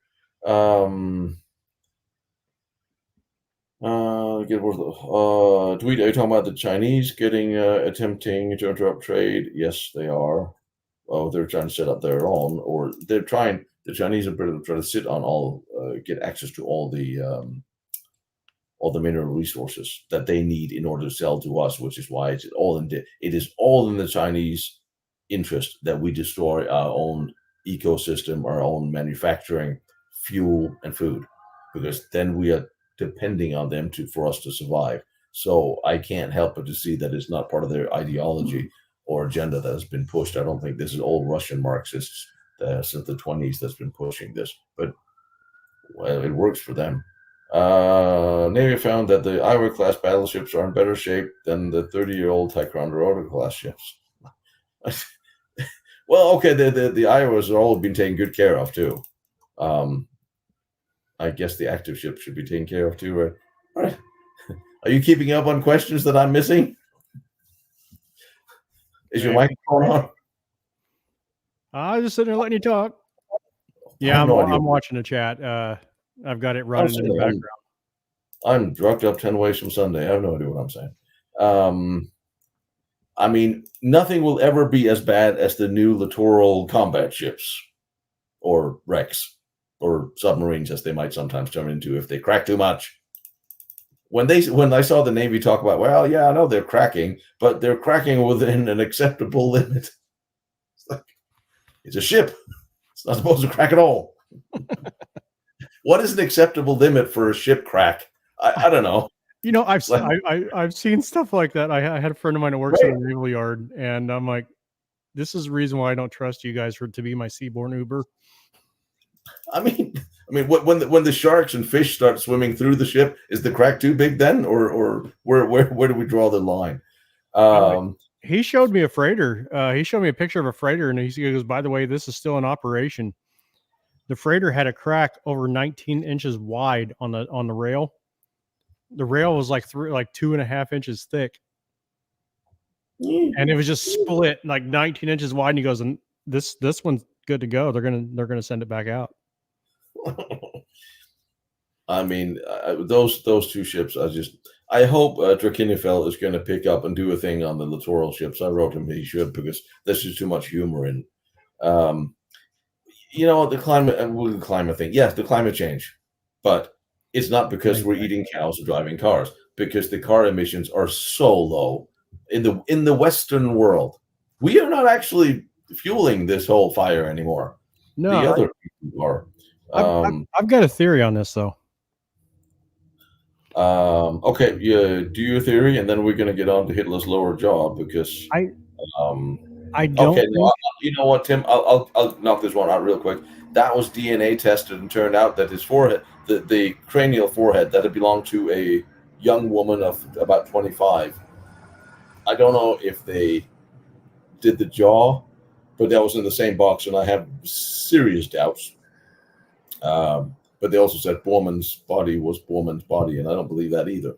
S1: Tweet, are you talking about the Chinese attempting to interrupt trade? Yes, they are. Oh, they're trying to set up their own, or the Chinese are trying to sit on get access to all the mineral resources that they need in order to sell to us, which is why it is all in the Chinese interest that we destroy our own ecosystem, our own manufacturing, fuel, and food, because then we are depending on them for us to survive. So I can't help but to see that it's not part of their ideology or agenda that has been pushed. I don't think this is old Russian Marxists since the 1920s that's been pushing this, but well, it works for them. Navy found that the Iowa class battleships are in better shape than the 30-year-old Ticonderoga class ships. Well, okay, the Iowas are all being taken good care of too. I guess the active ship should be taken care of too, right? All right. Are you keeping up on questions that I'm missing? Is your microphone on?
S2: I was just sitting there letting you talk.
S1: I
S2: Yeah,
S1: have no idea.
S2: I'm watching the chat. I've got it running in the background.
S1: I'm drugged up 10 ways from Sunday. I have no idea what I'm saying. I mean, nothing will ever be as bad as the new littoral combat ships or wrecks or submarines, as they might sometimes turn into if they crack too much. When I saw the Navy talk about, well, yeah, I know they're cracking, but they're cracking within an acceptable limit. It's like, it's a ship. It's not supposed to crack at all. What is an acceptable limit for a ship crack? I don't know.
S2: You know, I've seen stuff like that. I had a friend of mine who works in a naval yard, and I'm like, this is the reason why I don't trust you guys to be my seaborne Uber.
S1: I mean, when the sharks and fish start swimming through the ship, is the crack too big then, or where do we draw the line?
S2: He showed me a freighter. He showed me a picture of a freighter, and he goes, "By the way, this is still in operation." The freighter had a crack over 19 inches wide on the rail. The rail was like 2.5 inches thick, and it was just split like 19 inches wide. And he goes, "And this one's good to go. They're gonna send it back out."
S1: I mean, those two ships. I hope Drakenifel is going to pick up and do a thing on the littoral ships. I wrote him he should, because there's just too much humor in. You know, the climate thing. Yes, the climate change, but it's not because we're eating cows or driving cars. Because the car emissions are so low in the Western world. We are not actually fueling this whole fire anymore.
S2: No,
S1: the other people are.
S2: I've got a theory on this though.
S1: Okay, yeah, do your theory, and then we're going to get on to Hitler's lower jaw, because
S2: I don't.
S1: Okay, no, you know what, Tim? I'll knock this one out real quick. That was DNA tested, and turned out that his forehead, the cranial forehead, that had belonged to a young woman of about 25. I don't know if they did the jaw, but that was in the same box, and I have serious doubts. But they also said Borman's body was Borman's body, and I don't believe that either.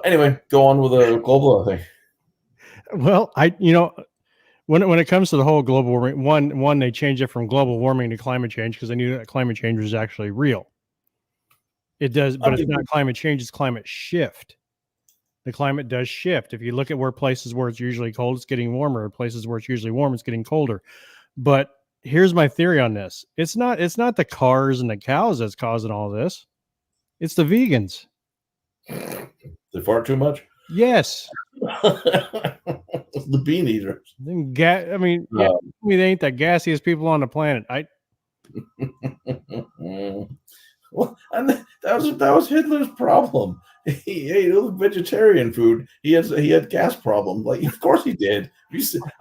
S1: Anyway, go on with the global thing.
S2: Well, when it comes to the whole global warming, one they changed it from global warming to climate change because they knew that climate change was actually real. It does, but it's not climate change; it's climate shift. The climate does shift. If you look at places where it's usually cold, it's getting warmer. Places where it's usually warm, it's getting colder. But here's my theory on this: it's not the cars and the cows that's causing all this. It's the vegans.
S1: They fart too much?
S2: Yes.
S1: The bean eaters.
S2: I mean, they ain't the gassiest people on the planet.
S1: Well, and that was Hitler's problem. He ate vegetarian food. He had gas problem. Like, of course he did.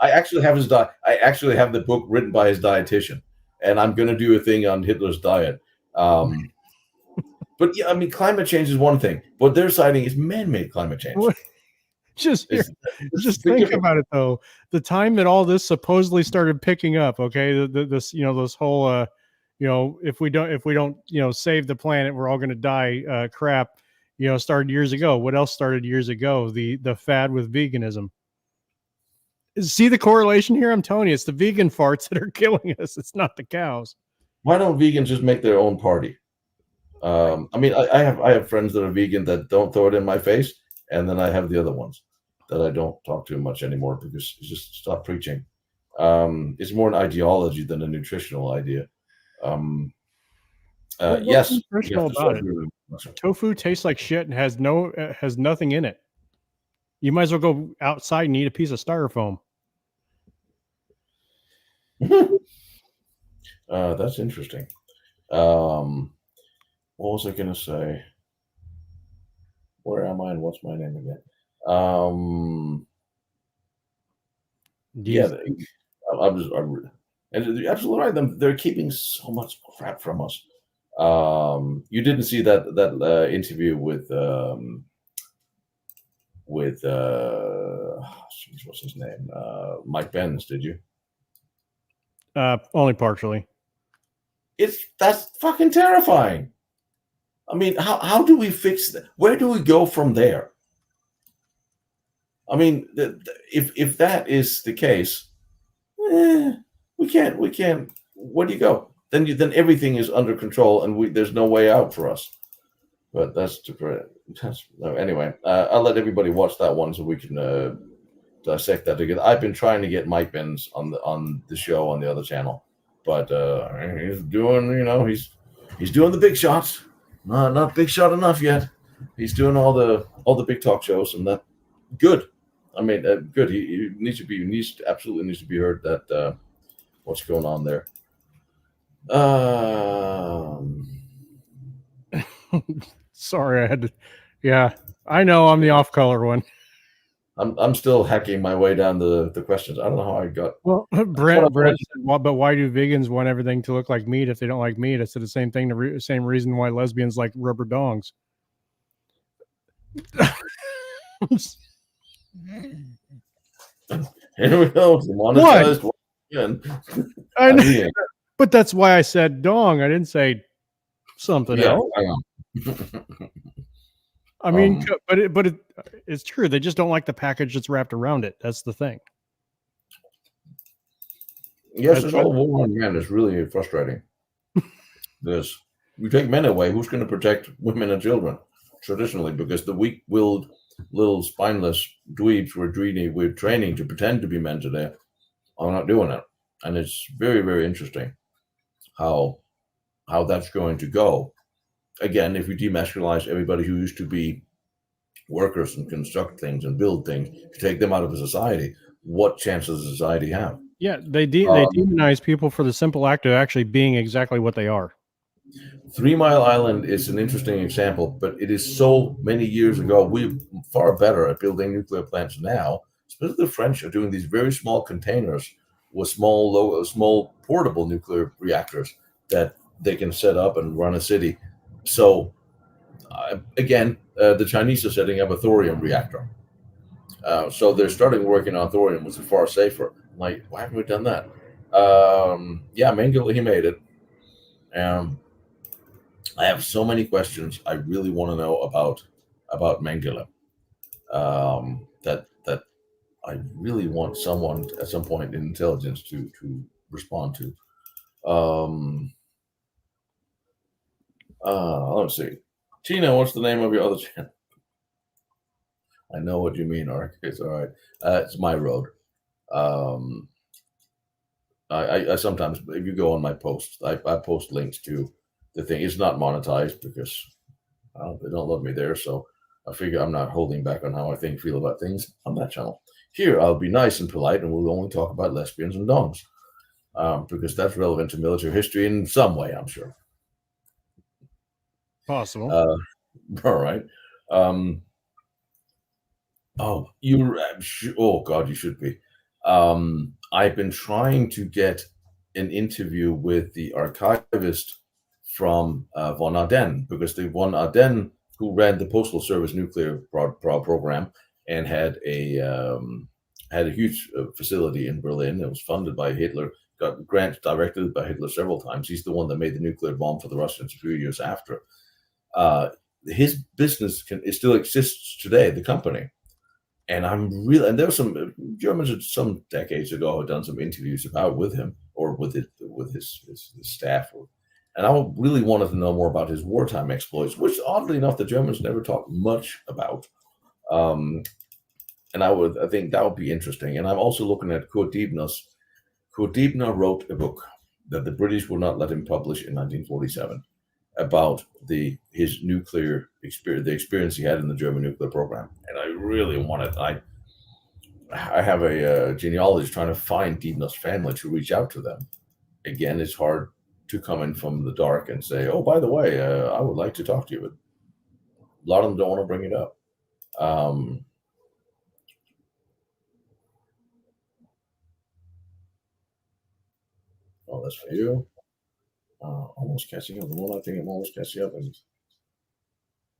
S1: I actually have his diet. I actually have the book written by his dietitian, and I'm going to do a thing on Hitler's diet. But yeah, I mean, climate change is one thing. What they're citing is man-made climate change.
S2: Just think about it though. The time that all this supposedly started picking up, okay, this whole if we don't save the planet, we're all going to die. Crap, started years ago. What else started years ago? The fad with veganism. See the correlation here? I'm telling you, it's the vegan farts that are killing us. It's not the cows.
S1: Why don't vegans just make their own party? I mean, I have friends that are vegan that don't throw it in my face, and then I have the other ones that I don't talk to much anymore because it's just stop preaching. It's more an ideology than a nutritional idea. Yes,
S2: nutritional about it. Tofu tastes like shit and has nothing in it. You might as well go outside and eat a piece of styrofoam.
S1: That's interesting. What was I going to say? Where am I and what's my name again? Yeah, and you're absolutely right. They're keeping so much crap from us. You didn't see that interview with what's his name? Mike Benz, did you?
S2: Only partially.
S1: That's fucking terrifying. I mean, how do we fix that? Where do we go from there? I mean, if that is the case, we can't. Where do you go? Then everything is under control, and there's no way out for us. But anyway. I'll let everybody watch that one so we can dissect that together. I've been trying to get Mike Benz on the show on the other channel, but he's doing he's doing the big shots. Not big shot enough yet. He's doing all the big talk shows, and that good. I mean, good. He absolutely needs to be heard. That what's going on there.
S2: Sorry, I had to. Yeah, I know I'm the off-color one.
S1: I'm still hacking my way down the questions. I don't know how I got.
S2: Well, Brent said, but why do vegans want everything to look like meat if they don't like meat? I said the same thing. The same reason why lesbians like rubber dongs.
S1: Here we go. Monetized.
S2: What? I know, but that's why I said dong. I didn't say something else. I mean, but it's true. They just don't like the package that's wrapped around it. That's the thing.
S1: Yes, this whole war on men is really frustrating. This, you take men away, who's going to protect women and children? Traditionally, because the weak-willed, little spineless dweebs we're training to pretend to be men today are not doing it, and it's very, very interesting how that's going to go. Again, if we demasculinize everybody who used to be workers and construct things and build things, to take them out of a society, what chance does society have?
S2: Yeah, they demonize people for the simple act of actually being exactly what they are.
S1: 3 Mile Island is an interesting example, but it is so many years ago. We're far better at building nuclear plants now. Especially the French are doing these very small containers with small portable nuclear reactors that they can set up and run a city. So again, the Chinese are setting up a thorium reactor. So they're starting working on thorium, which is far safer. Like, why haven't we done that? Yeah, Mengele, he made it. I have so many questions I really want to know about Mengele. That I really want someone at some point in intelligence to respond to. Let's see. Tina, what's the name of your other channel? I know what you mean, Ark. It's all right. It's My Road. I sometimes, if you go on my posts, I post links to the thing. It's not monetized because they don't love me there. So I figure I'm not holding back on how I feel about things on that channel. Here, I'll be nice and polite, and we'll only talk about lesbians and dongs because that's relevant to military history in some way, I'm sure.
S2: Possible.
S1: All right. Oh, God, you should be. I've been trying to get an interview with the archivist from von Ardenne, because the von Ardenne, who ran the Postal Service nuclear program and had a huge facility in Berlin that was funded by Hitler, got grants directed by Hitler several times. He's the one that made the nuclear bomb for the Russians a few years after. His business still exists today, the company. And and there were some Germans some decades ago had done some interviews with him or with his staff, and I really wanted to know more about his wartime exploits, which oddly enough the Germans never talked much about. And I think that would be interesting. And I'm also looking at Kurt Diebner's. Kurt Diebner wrote a book that the British would not let him publish in 1947 about his nuclear experience, the experience he had in the German nuclear program. And I really wanted, I have a genealogist trying to find Diebner's family to reach out to them. Again, it's hard to come in from the dark and say, oh, by the way, I would like to talk to you. But a lot of them don't want to bring it up. Oh, that's for you. Almost catching up. The one I think I'm almost catching up. And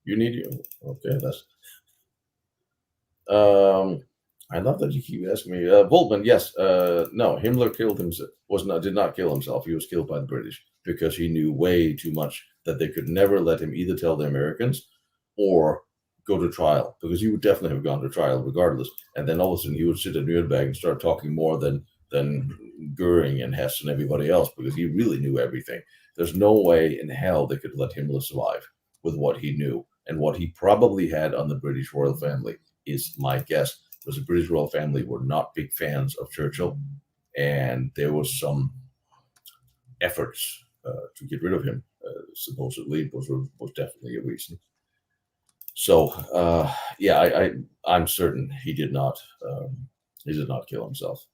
S1: you need you. Okay, that's. I love that you keep asking me. Voltman, yes. No, Himmler killed himself. Did not kill himself. He was killed by the British because he knew way too much that they could never let him either tell the Americans or go to trial, because he would definitely have gone to trial regardless. And then all of a sudden he would sit at Nuremberg and start talking more than Goering and Hess and everybody else, because he really knew everything. There's no way in hell they could let Himmler survive with what he knew and what he probably had on the British royal family, is my guess, because the British royal family were not big fans of Churchill, and there was some efforts to get rid of him. Supposedly was definitely a reason. So yeah, I'm certain he did not kill himself.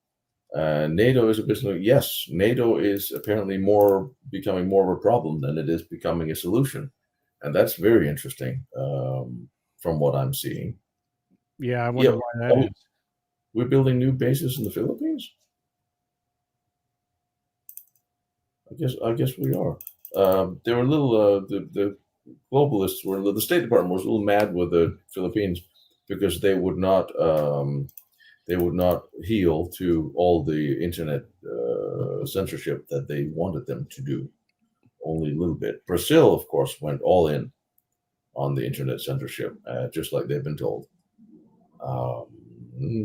S1: NATO is a business. Yes, NATO is apparently becoming more of a problem than it is becoming a solution, and that's very interesting from what I'm seeing.
S2: Yeah, I wonder why that is.
S1: We're building new bases in the Philippines. I guess we are. They were a little. The globalists were. The State Department was a little mad with the Philippines because they would not. They would not heal to all the internet censorship that they wanted them to do. Only a little bit. Brazil, of course, went all in on the internet censorship, just like they've been told.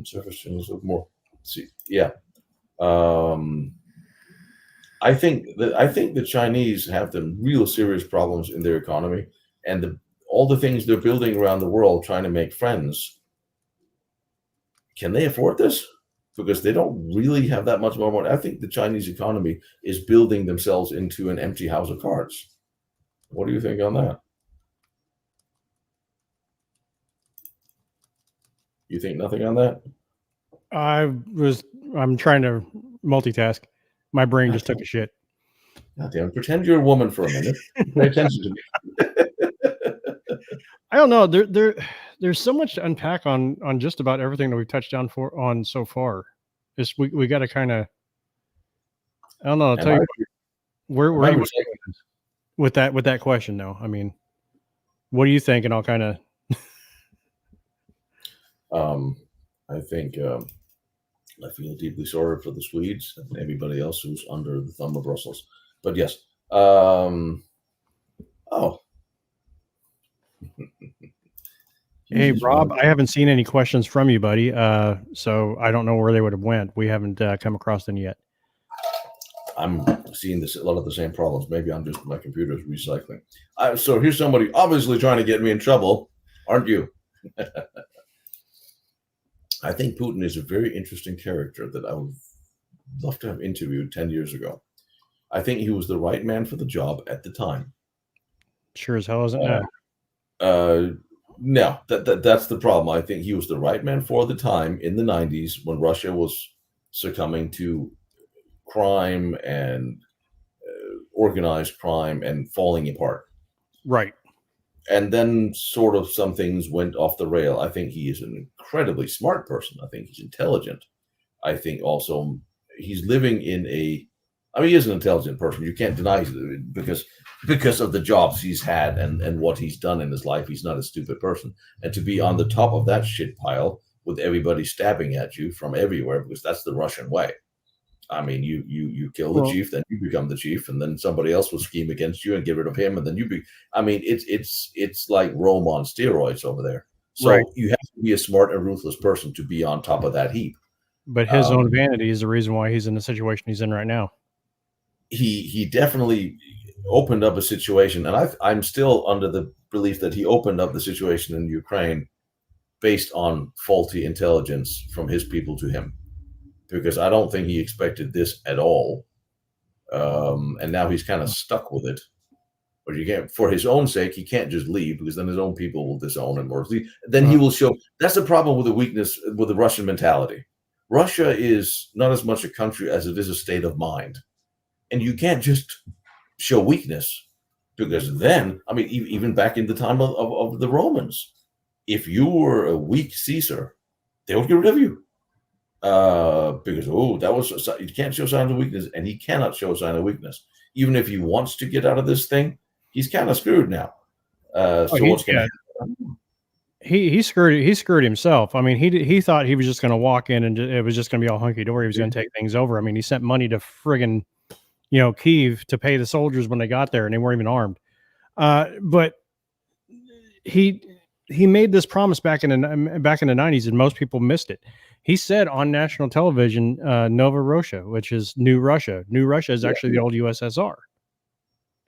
S1: Surface more. See, yeah. I think the Chinese have the real serious problems in their economy, and all the things they're building around the world, trying to make friends. Can they afford this? Because they don't really have that much more money. I think the Chinese economy is building themselves into an empty house of cards. What do you think on that? You think nothing on that?
S2: I'm trying to multitask. My brain just took a shit.
S1: God damn, pretend you're a woman for a minute. Pay attention to me.
S2: I don't know. There's so much to unpack on just about everything that we've touched on so far. We got to kind of, I don't know. I'll tell you where you with that question though. I mean, what do you think? And I'll kind of.
S1: I think I feel deeply sorry for the Swedes and everybody else who's under the thumb of Brussels. But yes. Oh.
S2: Hey, Rob, I haven't seen any questions from you, buddy. So I don't know where they would have went. We haven't come across them yet.
S1: I'm seeing a lot of the same problems. Maybe I'm just my computer's recycling. So here's somebody obviously trying to get me in trouble, aren't you? I think Putin is a very interesting character that I would love to have interviewed 10 years ago. I think he was the right man for the job at the time.
S2: Sure as hell isn't now.
S1: No, that's the problem. I think he was the right man for the time in the 90s when Russia was succumbing to crime and organized crime and falling apart.
S2: Right.
S1: And then sort of some things went off the rail. I think he is an incredibly smart person. I think he's intelligent. I think also he's living in he is an intelligent person. You can't deny it because of the jobs he's had and what he's done in his life. He's not a stupid person. And to be on the top of that shit pile with everybody stabbing at you from everywhere, because that's the Russian way. I mean, you kill the chief, then you become the chief, and then somebody else will scheme against you and get rid of him, and then it's like Rome on steroids over there. So right. You have to be a smart and ruthless person to be on top of that heap.
S2: But his own vanity is the reason why he's in the situation he's in right now.
S1: He definitely opened up a situation, and I'm still under the belief that he opened up the situation in Ukraine based on faulty intelligence from his people to him. Because I don't think he expected this at all. And now he's kind of stuck with it. But you can't, for his own sake, he can't just leave, because then his own people will disown him. Or then he will show. That's the problem with the weakness with the Russian mentality. Russia is not as much a country as it is a state of mind. And you can't just show weakness, because then, I mean, even back in the time of the Romans, if you were a weak Caesar, they would get rid of you. Because you can't show signs of weakness, and he cannot show sign of weakness. Even if he wants to get out of this thing, he's kind of screwed now. So what's going to happen?
S2: he screwed himself. I mean, he thought he was just going to walk in and it was just going to be all hunky dory. He was going to take things over. I mean, he sent money to friggin', Kyiv to pay the soldiers when they got there, and they weren't even armed. But he made this promise back in the 90s, and most people missed it. He said on national television, Nova Russia, which is New Russia. New Russia is actually the old USSR.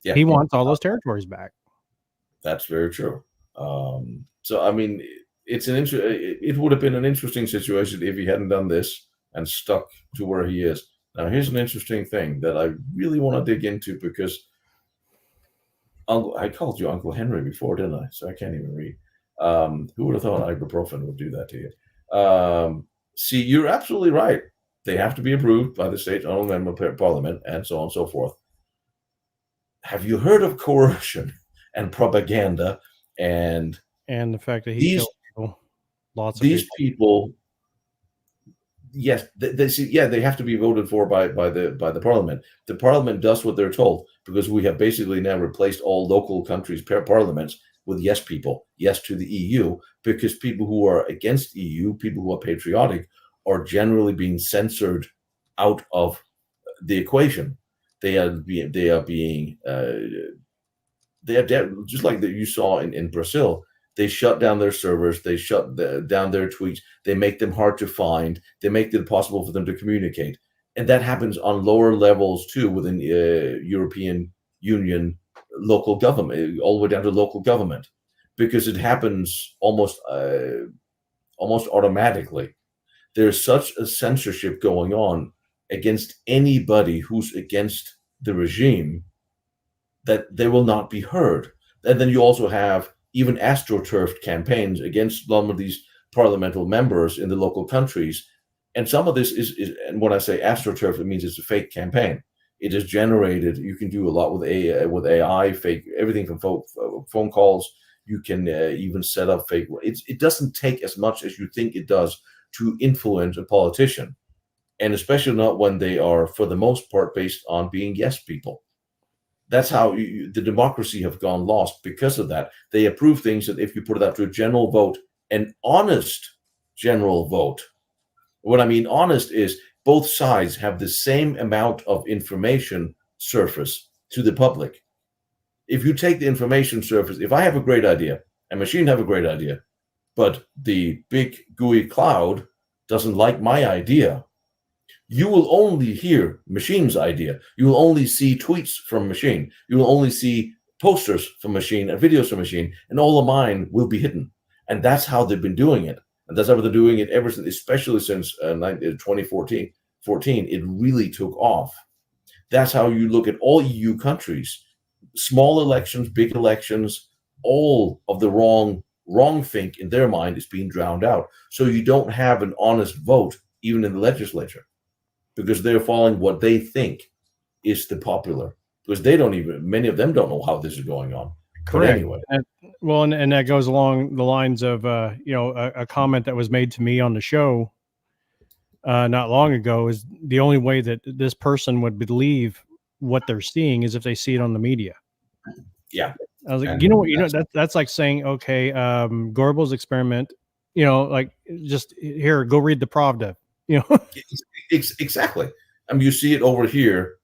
S2: Yeah. He wants all those territories back.
S1: That's very true. So, I mean, it would have been an interesting situation if he hadn't done this and stuck to where he is. Now, here's an interesting thing that I really want to dig into, because I called you Uncle Henry before, didn't I? So I can't even read. Who would have thought ibuprofen would do that to you? See, you're absolutely right. They have to be approved by the state honorable member parliament and so on and so forth. Have you heard of coercion and propaganda and
S2: the fact that he killed people? Lots of
S1: these people. Yes, they have to be voted for by the parliament. The parliament does what they're told, because we have basically now replaced all local countries' parliaments with yes people, yes to the EU, because people who are against EU, people who are patriotic, are generally being censored out of the equation. They are just like that you saw in Brazil. They shut down their servers. They shut down their tweets. They make them hard to find. They make it impossible for them to communicate. And that happens on lower levels too, within European Union local government, all the way down to local government, because it happens almost automatically. There's such a censorship going on against anybody who's against the regime that they will not be heard. And then you also have even astroturfed campaigns against some of these parliamentary members in the local countries. And some of this is and when I say astroturf, it means it's a fake campaign. It is generated. You can do a lot with AI, fake everything from phone calls. You can even set up fake. It doesn't take as much as you think it does to influence a politician, and especially not when they are, for the most part, based on being yes people. That's how the democracy have gone lost because of that. They approve things that if you put it out to a general vote, an honest general vote. What I mean honest is both sides have the same amount of information surface to the public. If you take the information surface, if I have a great idea, and machine have a great idea, but the big gooey cloud doesn't like my idea, you will only hear machine's idea. You will only see tweets from machine. You will only see posters from machine and videos from machine, and all of mine will be hidden. And that's how they've been doing it. And that's how they're doing it ever since, especially since 2014. It really took off. That's how you look at all EU countries. Small elections, big elections, all of the wrong think in their mind is being drowned out. So you don't have an honest vote, even in the legislature, because they're following what they think is the popular, because many of them don't know how this is going on.
S2: Correct. But anyway. And that goes along the lines of, a comment that was made to me on the show not long ago, is the only way that this person would believe what they're seeing is if they see it on the media.
S1: Yeah.
S2: I was like, that's like saying, okay, Goebbels experiment, like just here, go read the Pravda,
S1: Exactly. I mean, you see it over here,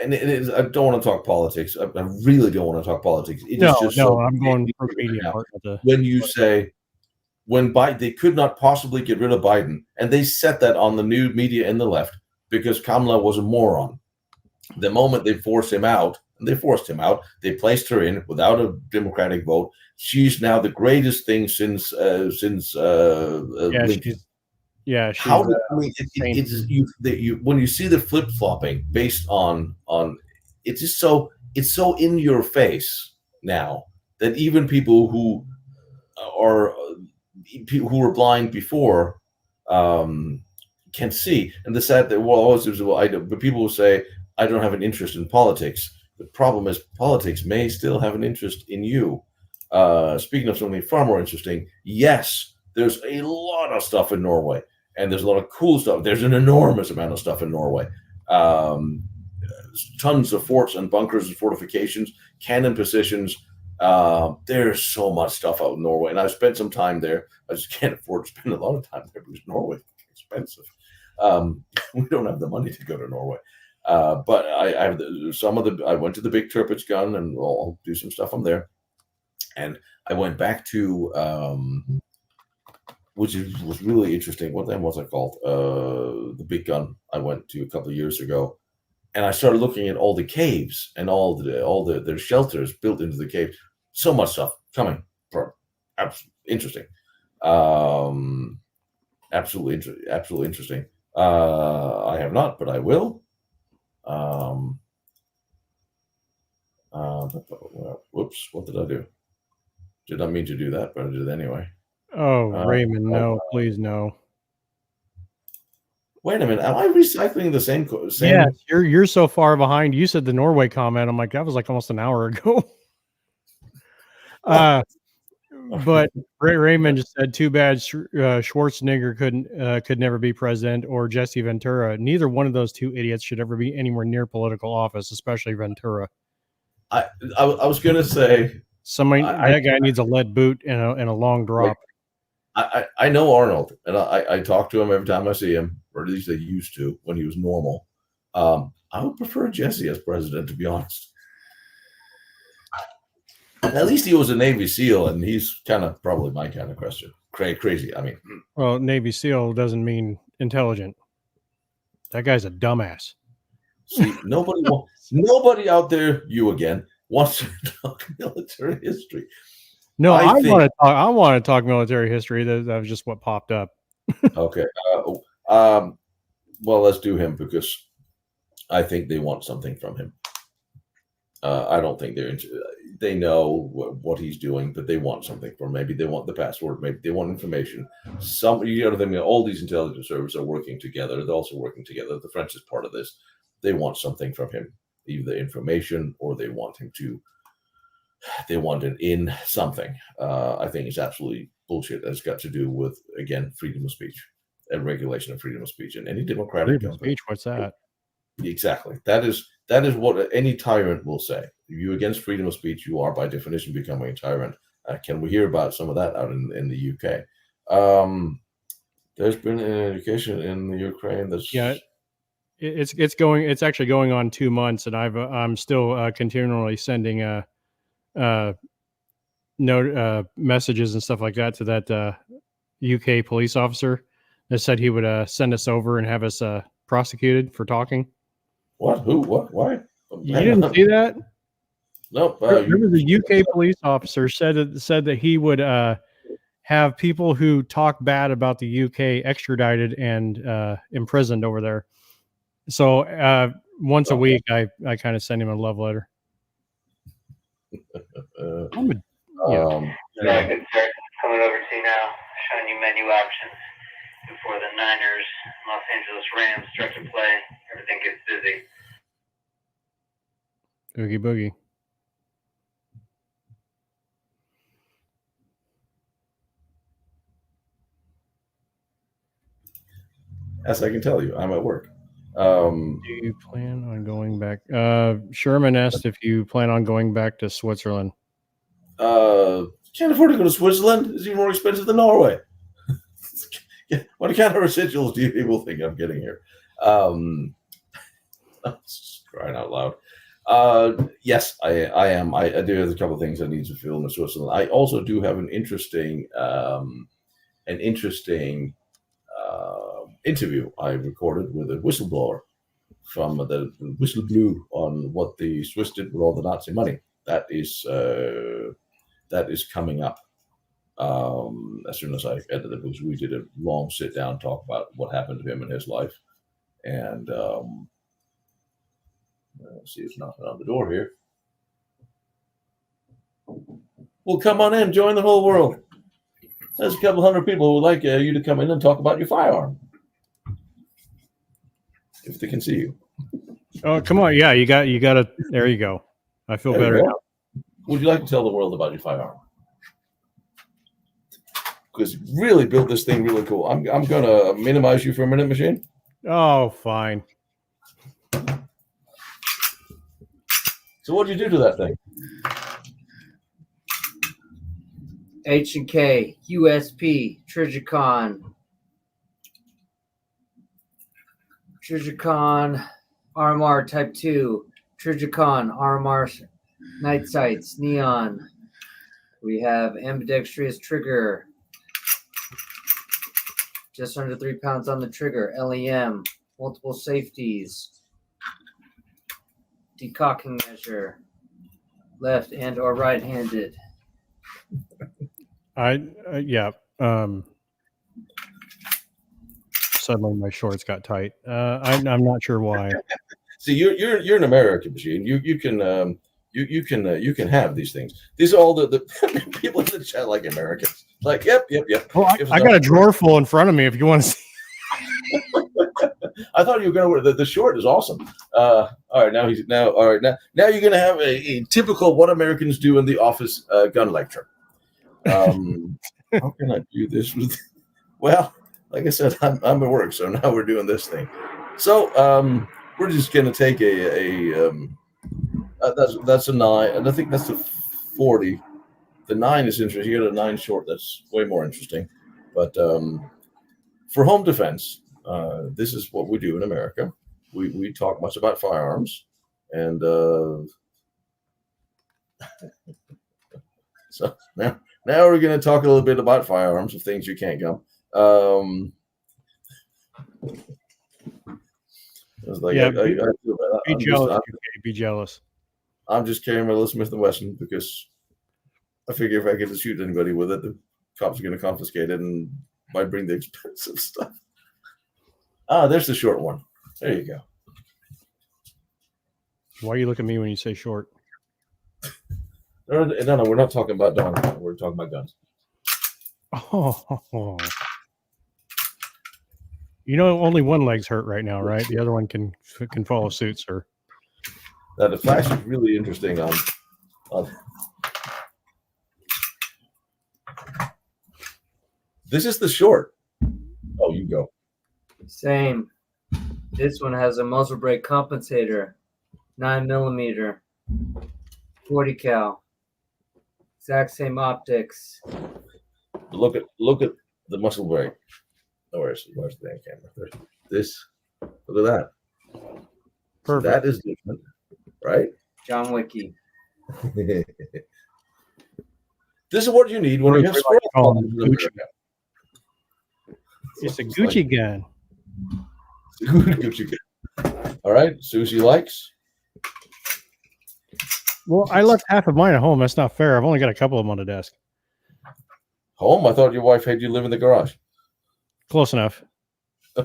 S1: and it is. I don't want to talk politics. I really don't want to talk politics.
S2: I'm going for media.
S1: When you say, when Biden, they could not possibly get rid of Biden, and they set that on the new media and the left because Kamala was a moron. The moment they forced him out, they placed her in without a Democratic vote. She's now the greatest thing since Lincoln. How do when you see the flip flopping based on it's just it's so in your face now that even people who were blind before can see. And the sad that but people will say, I don't have an interest in politics. The problem is politics may still have an interest in you. Speaking of something far more interesting, yes, there's a lot of stuff in Norway. And there's a lot of cool stuff. There's an enormous amount of stuff in Norway. Tons of forts and bunkers and fortifications, cannon positions, There's so much stuff out in Norway, and I've spent some time there. I just can't afford to spend a lot of time there because Norway is expensive. We don't have the money to go to Norway. But I have I went to the big Tirpitz gun, and I'll do some stuff from there. And I went back to which was really interesting. What then was it called? The big gun I went to a couple of years ago, and I started looking at all the caves and all the shelters built into the cave. So much stuff coming from interesting, absolutely interesting. I have not, but I will. Whoops! What did I do? Did not mean to do that, but I did it anyway.
S2: Oh, Raymond, no, please no.
S1: Wait a minute. Am I recycling the same?
S2: Yeah, you're so far behind. You said the Norway comment. I'm like, that was like almost an hour ago. But Raymond just said, too bad Schwarzenegger could never be president, or Jesse Ventura. Neither one of those two idiots should ever be anywhere near political office, especially Ventura.
S1: I was going to say
S2: that guy needs a lead boot and a long drop.
S1: I know Arnold, and I talk to him every time I see him, or at least I used to when he was normal. I would prefer Jesse as president, to be honest. At least he was a Navy SEAL, and he's kind of probably my kind of question. Crazy. I mean,
S2: well, Navy SEAL doesn't mean intelligent. That guy's a dumbass.
S1: See, nobody out there, you again, wants to talk military history.
S2: No, I want to talk military history. That was just what popped up.
S1: Okay. Well, let's do him, because I think they want something from him. I don't think they know what he's doing, but they want something from him. Maybe they want the password. Maybe they want information. All these intelligence services are working together. They're also working together. The French is part of this. They want something from him, either information, or they want it in something. I think it's absolutely bullshit. That's got to do with, again, freedom of speech and regulation of freedom of speech. And any democratic
S2: freedom of speech, what's that?
S1: Exactly. That is what any tyrant will say. If you're against freedom of speech, you are by definition becoming a tyrant. Can we hear about some of that out in the UK? There's been an education in the Ukraine that's
S2: it's actually going on 2 months, and I'm still continually sending messages and stuff like that to that UK police officer that said he would send us over and have us prosecuted for talking.
S1: What? Who? What? Why?
S2: You didn't see that?
S1: Nope.
S2: There was a UK police officer said that he would have people who talk bad about the UK extradited and imprisoned over there. So once a week, I kind of send him a love letter.
S3: Coming over to you now, showing you menu options before the Niners, Los Angeles Rams start to play. Everything gets busy.
S2: Oogie boogie.
S1: As I can tell you, I'm at work.
S2: Do you plan on going back? Sherman asked if you plan on going back to Switzerland.
S1: Can't afford to go to Switzerland. It's even more expensive than Norway. What kind of residuals do you people think I'm getting here? Crying out loud. Yes, I am. I do have a couple of things I need to film in Switzerland. I also do have an interesting interview I recorded with a whistleblower from the Whistle Blue on what the Swiss did with all the Nazi money. That is coming up as soon as I edit it, because we did a long sit down talk about what happened to him in his life. And let's see, it's knocking on the door here. Well, come on in, join the whole world. There's a couple hundred people who would like you to come in and talk about your firearm, if they can see you.
S2: Oh, come on. Yeah, you got to, there you go. I feel better now.
S1: Would you like to tell the world about your firearm? Because you really built this thing really cool. I'm going to minimize you for a minute, Machine.
S2: Oh, fine.
S1: So what did you do to that thing?
S4: H&K, USP, Trijicon, RMR Type 2, Trijicon, RMR Night Sights, Neon. We have ambidextrous trigger, just under 3 pounds on the trigger, LEM, multiple safeties, decocking measure, left and or right-handed.
S2: Yeah. Suddenly my shorts got tight. I'm not sure why.
S1: See, you're an American machine. You can have these things. These are all the people in the chat like Americans. Like, yep.
S2: Well, I got a drawer full in front of me if you want to see.
S1: I thought you were going to wear the short is awesome. All right, now you're going to have a typical what Americans do in the office gun lecture. How can I do this with? Well, like I said, I'm at work, so now we're doing this thing. So we're just going to take that's a 9, and I think that's a 40. The 9 is interesting. You got a 9 short. That's way more interesting. But for home defense, this is what we do in America. We talk much about firearms, and so now we're going to talk a little bit about firearms of things you can't gun. Like,
S2: yeah,
S1: be
S2: jealous.
S1: I'm just carrying my little Smith & Wesson because I figure if I get to shoot anybody with it, the cops are going to confiscate it and might bring the expensive stuff. There's the short one. There you go.
S2: Why you look at me when you say short?
S1: No, we're not talking about Don. We're talking about guns.
S2: Oh. You know, only one leg's hurt right now, right? The other one can follow suit, sir.
S1: Now, the flash is really interesting on this is the short. Oh, you go.
S4: Same. This one has a muzzle brake compensator, 9mm, 40 cal. Exact same optics.
S1: Look at the muzzle brake. Oh, where's the damn camera? There's this. Look at that.
S2: Perfect.
S1: That is different, right?
S4: John Wiki.
S1: This is what you need when you have scroll problems.
S2: It's a Gucci gun.
S1: Gucci gun. All right, Susie likes.
S2: Well, I left half of mine at home. That's not fair. I've only got a couple of them on the desk.
S1: Home? I thought your wife had you live in the garage.
S2: Close enough.
S1: You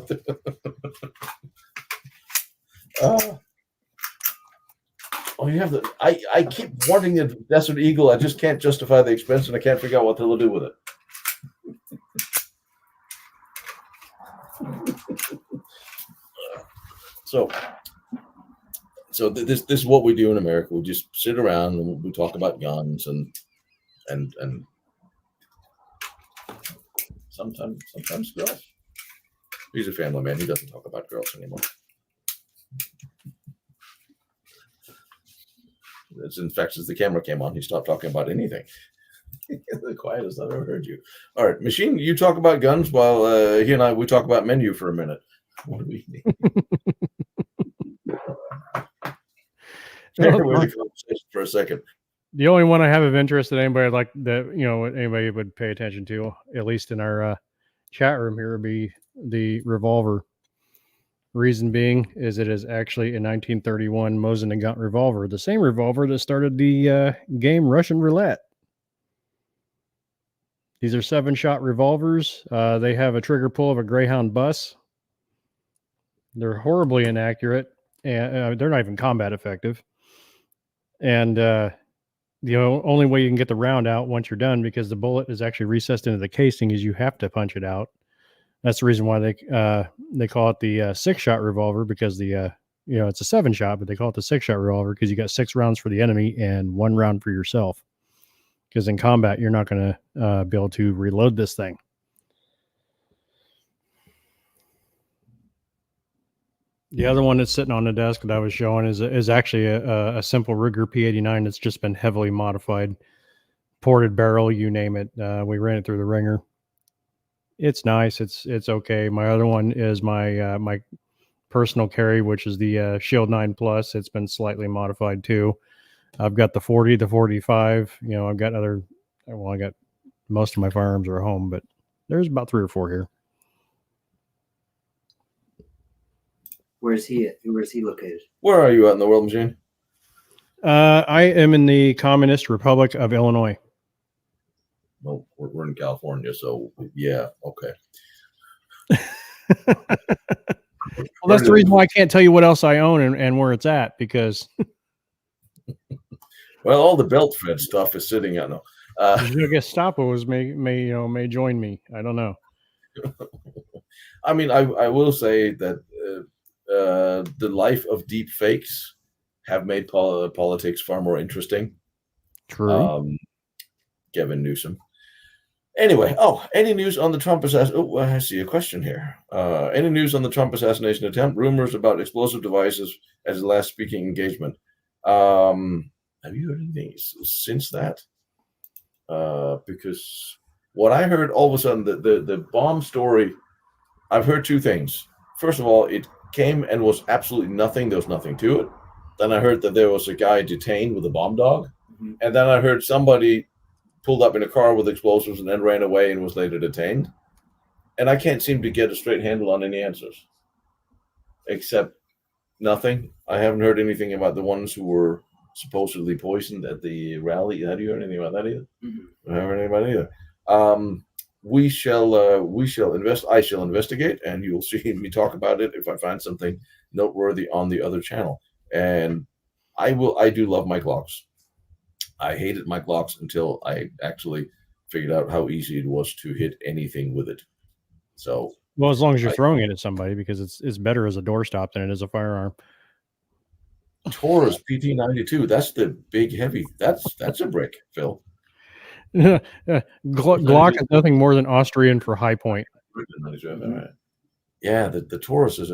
S1: have the. I keep wanting the Desert Eagle. I just can't justify the expense, and I can't figure out what to do with it. So this is what we do in America. We just sit around and we talk about guns and sometimes girls. He's a family man. He doesn't talk about girls anymore. It's in fact, as the camera came on, he stopped talking about anything. The quietest I've ever heard you. All right, Machine, you talk about guns while he and we talk about menu for a minute. What do we need? For a second.
S2: The only one I have of interest that anybody anybody would pay attention to, at least in our chat room here, would be the revolver. Reason being is it is actually a 1931 Mosin and Gun revolver, the same revolver that started the game Russian Roulette. These are 7-shot revolvers. They have a trigger pull of a Greyhound bus. They're horribly inaccurate, and they're not even combat effective. And the only way you can get the round out once you're done, because the bullet is actually recessed into the casing, is you have to punch it out. That's the reason why they call it the 6-shot revolver, because the it's a 7-shot, but they call it the 6-shot revolver because you got 6 rounds for the enemy and 1 round for yourself. Because in combat, you're not going to be able to reload this thing. The other one that's sitting on the desk that I was showing is actually a simple Ruger P89 that's just been heavily modified. ported barrel, you name it. We ran it through the ringer. It's nice. It's okay. My other one is my my personal carry, which is the Shield 9 Plus. It's been slightly modified too. I've got the 40, the 45. You know, I've got other. Well, I got most of my firearms are at home, but there's about 3 or 4 here.
S4: Where's he located?
S1: Where are you at in the world, Machine?
S2: I am in the Communist Republic of Illinois.
S1: No, we're in California, so yeah, okay.
S2: Well, that's the reason why I can't tell you what else I own and where it's at, because
S1: well, all the belt fed stuff is sitting on.
S2: Gestapo's may join me. I don't know.
S1: I mean, I will say that the life of deep fakes have made politics far more interesting.
S2: True.
S1: Gavin Newsom. Anyway, any news on the Trump assassination? Oh, I see a question here. Any news on the Trump assassination attempt? Rumors about explosive devices as the last speaking engagement. Have you heard anything since that? Because what I heard all of a sudden, the bomb story, I've heard 2 things. First of all, it came and was absolutely nothing. There was nothing to it. Then I heard that there was a guy detained with a bomb dog. Mm-hmm. And then I heard somebody pulled up in a car with explosives and then ran away and was later detained. And I can't seem to get a straight handle on any answers. Except nothing. I haven't heard anything about the ones who were supposedly poisoned at the rally. Have you heard anything about that either? Mm-hmm. I haven't heard anything about it either. We shall invest. I shall investigate, and you'll see me talk about it if I find something noteworthy on the other channel. And I do love my Glocks. I hated my Glocks until I actually figured out how easy it was to hit anything with it. So,
S2: well, as long as you're throwing it at somebody, because it's better as a doorstop than it is a firearm.
S1: Taurus PT92. That's the big heavy. That's a brick, Phil.
S2: Glock is nothing more than Austrian for high point.
S1: Yeah, the Taurus is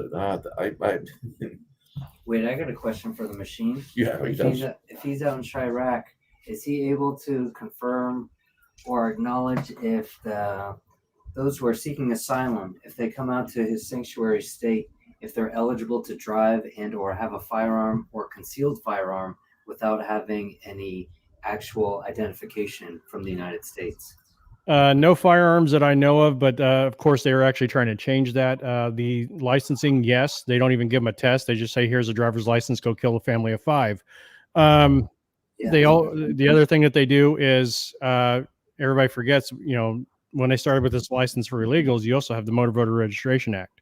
S4: Wait, I got a question for the Machine.
S1: Yeah,
S4: if he's out in Chirac, is he able to confirm or acknowledge if those who are seeking asylum, if they come out to his sanctuary state, if they're eligible to drive and or have a firearm or concealed firearm without having any actual identification from the United States?
S2: No firearms that I know of, but of course they are actually trying to change that. The licensing, yes, they don't even give them a test. They just say, "Here's a driver's license. Go kill a family of 5." The other thing that they do is everybody forgets. You know, when they started with this license for illegals, you also have the Motor Voter Registration Act.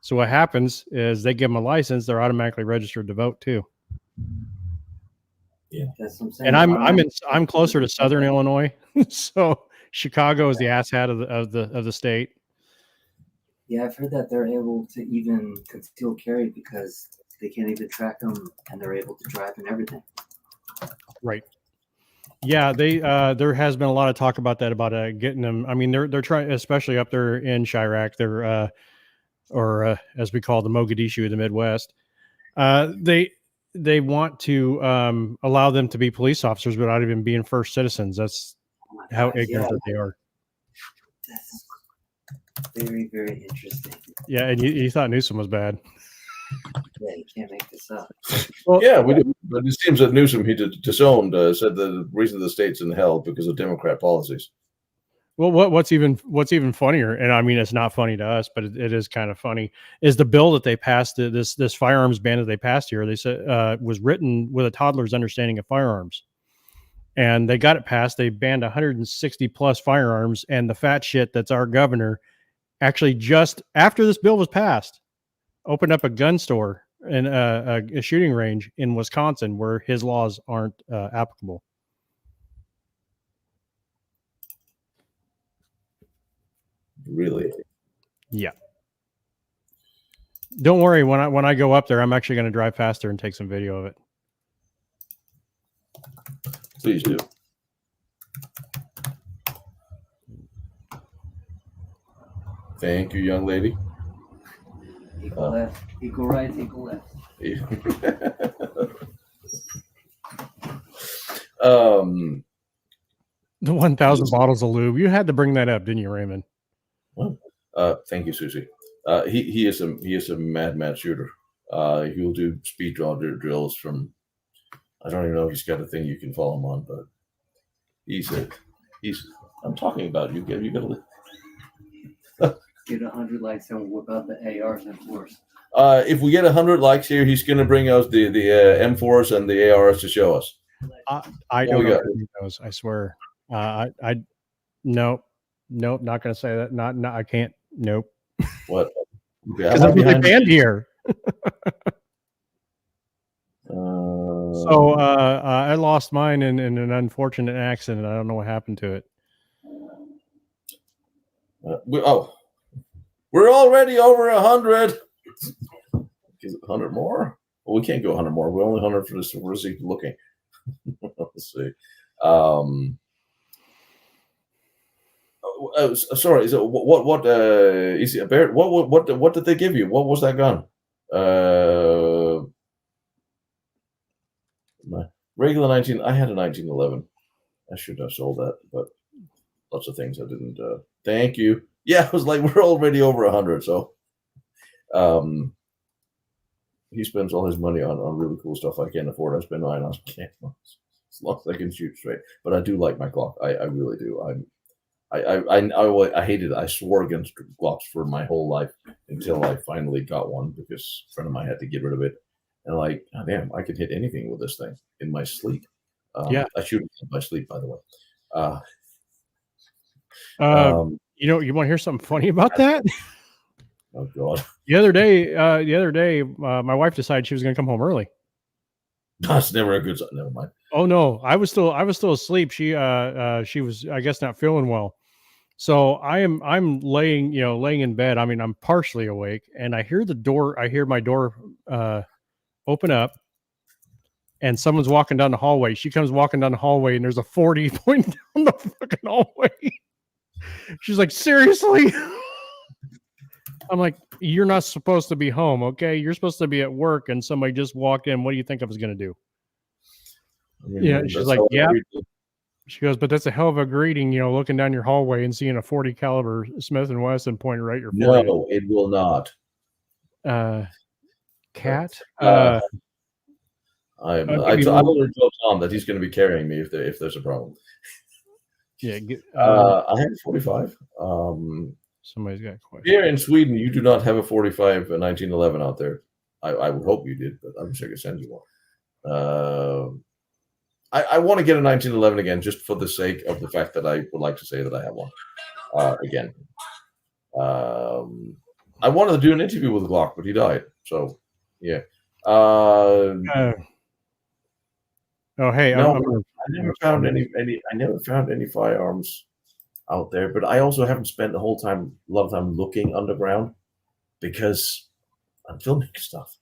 S2: So what happens is they give them a license; they're automatically registered to vote too.
S1: Yeah,
S4: that's what I'm saying.
S2: And I'm closer to Southern Illinois, so Chicago is the asshat of the state.
S4: Yeah, I've heard that they're able to even conceal carry because they can't even track them, and they're able to drive and everything.
S2: Right. Yeah, there has been a lot of talk about that, about getting them. I mean, they're trying, especially up there in Chirac. They're or as we call the Mogadishu of the Midwest. They want to allow them to be police officers without even being first citizens. That's how ignorant that they are.
S4: That's very, very interesting.
S2: Yeah, and you thought Newsom was bad.
S4: Yeah, you can't make this up.
S1: Well, yeah, we do. But it seems that Newsom, he disowned, said the reason the state's in hell because of Democrat policies.
S2: Well, what's even funnier, and I mean it's not funny to us, but it is kind of funny, is the bill that they passed, this firearms ban that they passed here. They said was written with a toddler's understanding of firearms, and they got it passed. They banned 160 plus firearms, and the fat shit that's our governor actually just after this bill was passed opened up a gun store and a shooting range in Wisconsin where his laws aren't applicable.
S1: Really?
S2: Yeah. Don't worry. When I go up there, I'm actually going to drive past there and take some video of it.
S1: Please do. Thank you, young lady.
S4: Equal left, equal right, equal left.
S2: The 1,000 bottles of lube. You had to bring that up, didn't you, Raymond?
S1: Well, thank you, Susie. He is a mad shooter. He'll do speed draw drills from. I don't even know if he's got a thing you can follow him on, but he's. I'm talking about you. You got to
S4: Get 100 likes and whip out the ARs and force.
S1: if we get 100 likes here, he's going to bring us the M4s and the ARs to show us.
S2: I don't know those. I swear. Nope, not going to say that. Not. I can't. Nope.
S1: What?
S2: Because I'm really banned here. So I lost mine in an unfortunate accident. I don't know what happened to it.
S1: We're already over 100. Is it 100 more? Well, we can't go 100 more. We're only 100 for this. Where's he looking? Let's see. Sorry. So what is it? What did they give you? What was that gun? My regular 19. I had a 1911. I should have sold that, but lots of things I didn't. Thank you. Yeah, I was like, we're already over 100. So, he spends all his money on really cool stuff I can't afford. I spend mine on as long as I can shoot straight. But I do like my Glock. I really do. I hated it. I swore against Glocks for my whole life until I finally got one because a friend of mine had to get rid of it. And like, oh, damn, I could hit anything with this thing in my sleep. I shoot in my sleep, by the way.
S2: You want to hear something funny about that?
S1: Oh God!
S2: The other day, my wife decided she was going to come home early.
S1: That's never a good sign. Never mind.
S2: Oh no, I was still asleep. She was, I guess, not feeling well. So I'm laying in bed. I mean, I'm partially awake, and I hear my door open up, and someone's walking down the hallway. She comes walking down the hallway, and there's a 40 pointing down the fucking hallway. She's like, seriously? I'm like, you're not supposed to be home, okay? You're supposed to be at work, and somebody just walked in. What do you think I was going to do? Yeah, she's like, yeah. She goes, but that's a hell of a greeting, looking down your hallway and seeing a 40 caliber Smith & Wesson pointing right at your forehead.
S1: No, it will not.
S2: Cat?
S1: I already told Tom that he's going to be carrying me if there's a problem.
S2: Yeah.
S1: I have a 45.
S2: Somebody's got a question.
S1: Here in Sweden, you do not have a 45 1911 out there. I would hope you did, but I'm sure I could send you one. I want to get a 1911 again, just for the sake of the fact that I would like to say that I have one again. I wanted to do an interview with Glock, but he died. So, yeah.
S2: Oh, hey,
S1: no, I never found any firearms out there, but I also haven't spent a lot of time looking underground because I'm filming stuff.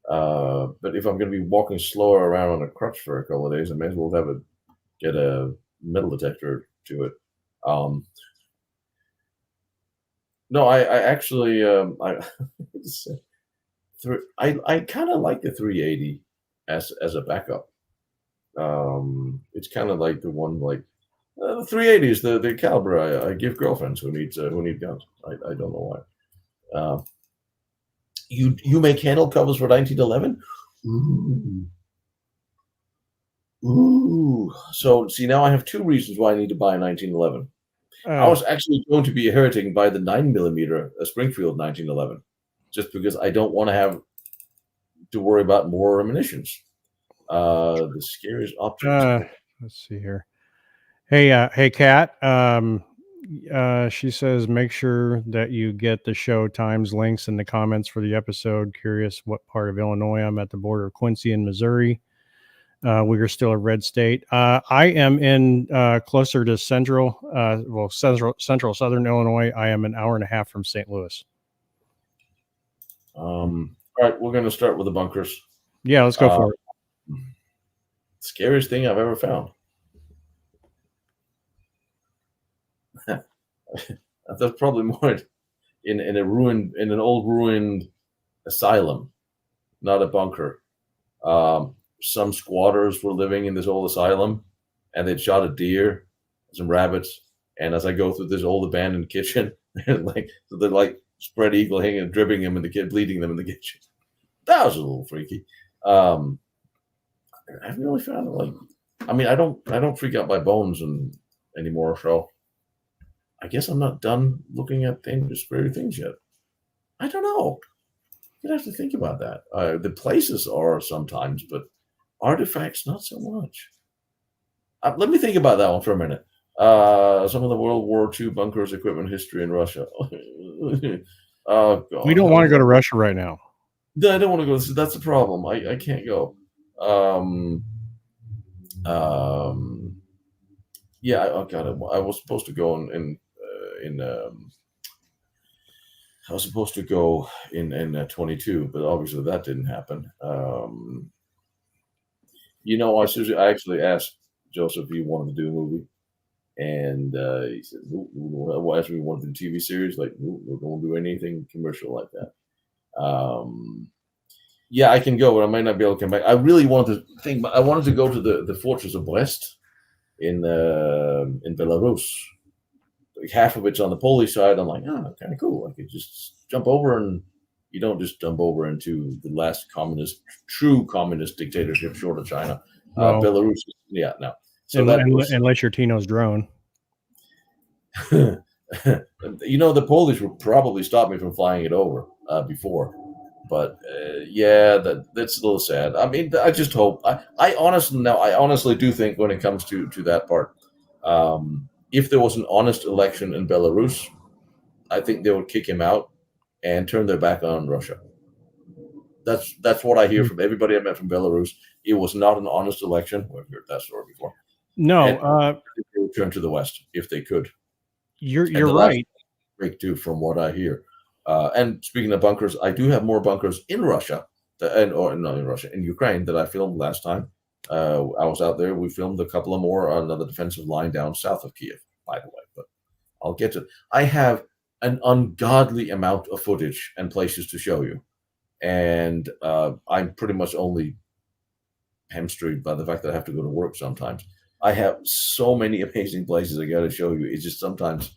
S1: But if I'm going to be walking slower around on a crutch for a couple of days, I may as well get a metal detector to it. No, I actually I kind of like the 380 as a backup. It's kind of like the one the 380 is the caliber I give girlfriends who need guns. I don't know why. You make handle covers for 1911? Ooh. So see, now I have two reasons why I need to buy a 1911. I was actually going to be a heretic and buy the 9mm Springfield 1911, just because I don't want to have to worry about more ammunitions. The scariest option.
S2: Let's see here. Hey, Kat. She says, make sure that you get the show times links in the comments for the episode. Curious what part of Illinois. I'm at the border of Quincy and Missouri. We are still a red state. I am in closer to central southern Illinois. I am an hour and a half from St. Louis.
S1: All right, we're going to start with the bunkers.
S2: Yeah, let's go for it.
S1: Scariest thing I've ever found. That's probably more in an old ruined asylum, not a bunker. Some squatters were living in this old asylum, and they'd shot a deer, some rabbits. And as I go through this old abandoned kitchen, like so they're like spread eagle hanging, dripping them in the kid, bleeding them in the kitchen. That was a little freaky. I really found it like, I mean, I don't freak out by bones anymore. So I guess I'm not done looking at scary things yet. I don't know. You'd have to think about that. The places are sometimes, but artifacts not so much. Let me think about that one for a minute. Some of the World War II bunkers, equipment, history in Russia. Oh, God.
S2: We don't want to go to Russia right now.
S1: I don't want to go. That's the problem. I can't go. Yeah. I was supposed to go I was supposed to go in 22, but obviously that didn't happen. I actually asked Joseph if he wanted to do a movie, and he said, "Well, asked me if he wanted to do a TV series. Like, we're going to do anything commercial like that." Yeah, I can go, but I might not be able to come back. I really wanted to go to the fortress of Brest in Belarus. Like half of it's on the Polish side. I'm like, oh, kind of cool. I could just jump over, and you don't just jump over into the last true communist dictatorship short of China.
S2: No.
S1: Belarus, yeah, no. So
S2: unless your Tino's drone.
S1: The Polish would probably stop me from flying it over before. But yeah, that's a little sad. I mean, I just hope. I honestly do think when it comes to that part, if there was an honest election in Belarus, I think they would kick him out and turn their back on Russia. That's what I hear from everybody I met from Belarus. It was not an honest election. I've heard that story before.
S2: No,
S1: they would turn to the West if they could.
S2: You're right.
S1: Break too, from what I hear. And speaking of bunkers, I do have more bunkers in Russia, in Ukraine that I filmed last time. I was out there. We filmed a couple of more on the defensive line down south of Kiev, by the way. But I'll get to it. I have an ungodly amount of footage and places to show you. And I'm pretty much only hamstrung by the fact that I have to go to work sometimes. I have so many amazing places I got to show you. It's just sometimes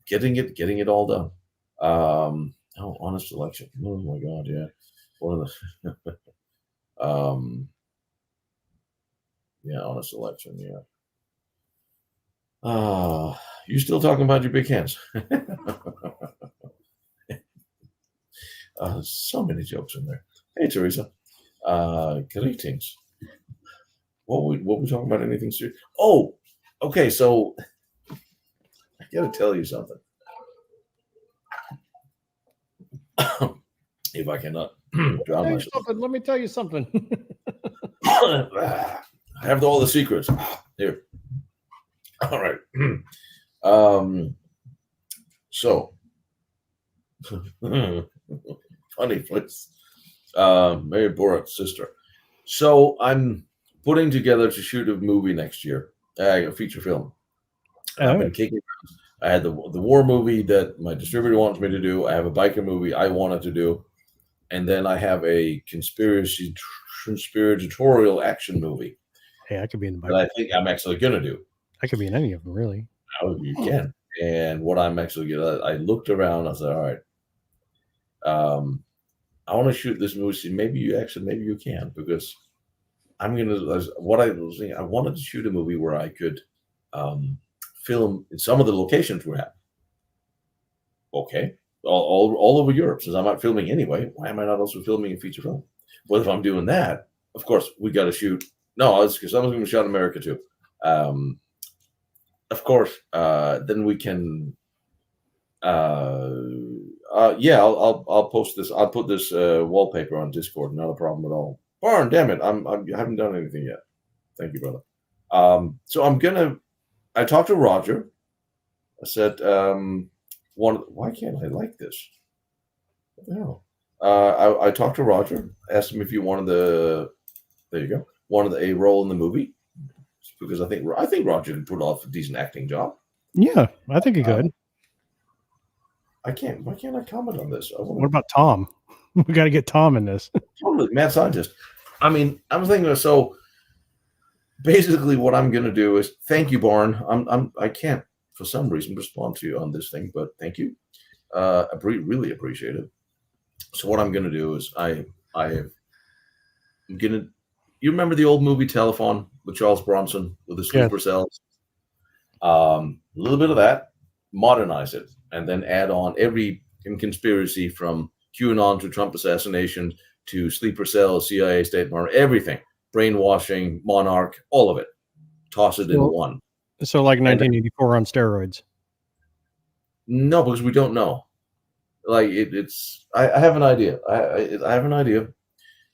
S1: getting it all done. Honest election. Oh my God, yeah. One of the yeah, honest election, yeah. You still talking about your big hands? So many jokes in there. Hey, Teresa. Greetings. What we talking about? Anything serious? Oh, okay. So I got to tell you something. If I cannot drown myself.
S2: Let me tell you something.
S1: I have all the secrets here. All right. So funny place. Mary Borat's sister. So I'm putting together to shoot a movie next year, a feature film. I've been kicking around. I had the war movie that my distributor wants me to do. I have a biker movie I wanted to do. And then I have a conspiratorial action movie.
S2: Hey, I could be in the biker.
S1: That I think I'm actually going to do.
S2: I could be in any of them, really.
S1: Oh, you can. And what I'm actually going to, I looked around. I said, all right, I want to shoot this movie. Maybe you can, because I'm going to, what I was thinking, I wanted to shoot a movie where I could film in some of the locations we're at. Okay. All over Europe, since I'm not filming anyway, why am I not also filming a feature film? Well, if I'm doing that, of course, we got to shoot. No, it's because someone's going to shot in America too. Of course, then we can. Yeah, I'll post this. I'll put this wallpaper on Discord. Not a problem at all. Barn, damn it, I haven't done anything yet. Thank you, brother. So I talked to Roger. I said, why can't I like this? What the hell? I talked to Roger, asked him if he wanted a role in the movie, because I think Roger can put off a decent acting job.
S2: Yeah, I think he could.
S1: Why can't I comment on this?
S2: What about Tom? We got to get Tom in this.
S1: Totally, mad scientist. I mean, I'm thinking, so basically what I'm going to do is thank you, Barn. I can't for some reason respond to you on this thing, but thank you. I really appreciate it. So what I'm going to do is I'm going to. You remember the old movie Telephone with Charles Bronson with the sleeper cells? A little bit of that, modernize it, and then add on every conspiracy from QAnon to Trump assassination to sleeper cells, CIA, State Department, everything, brainwashing, Monarch, all of it. Toss it in one.
S2: So like 1984 on steroids.
S1: No, because we don't know. Like I have an idea. I have an idea,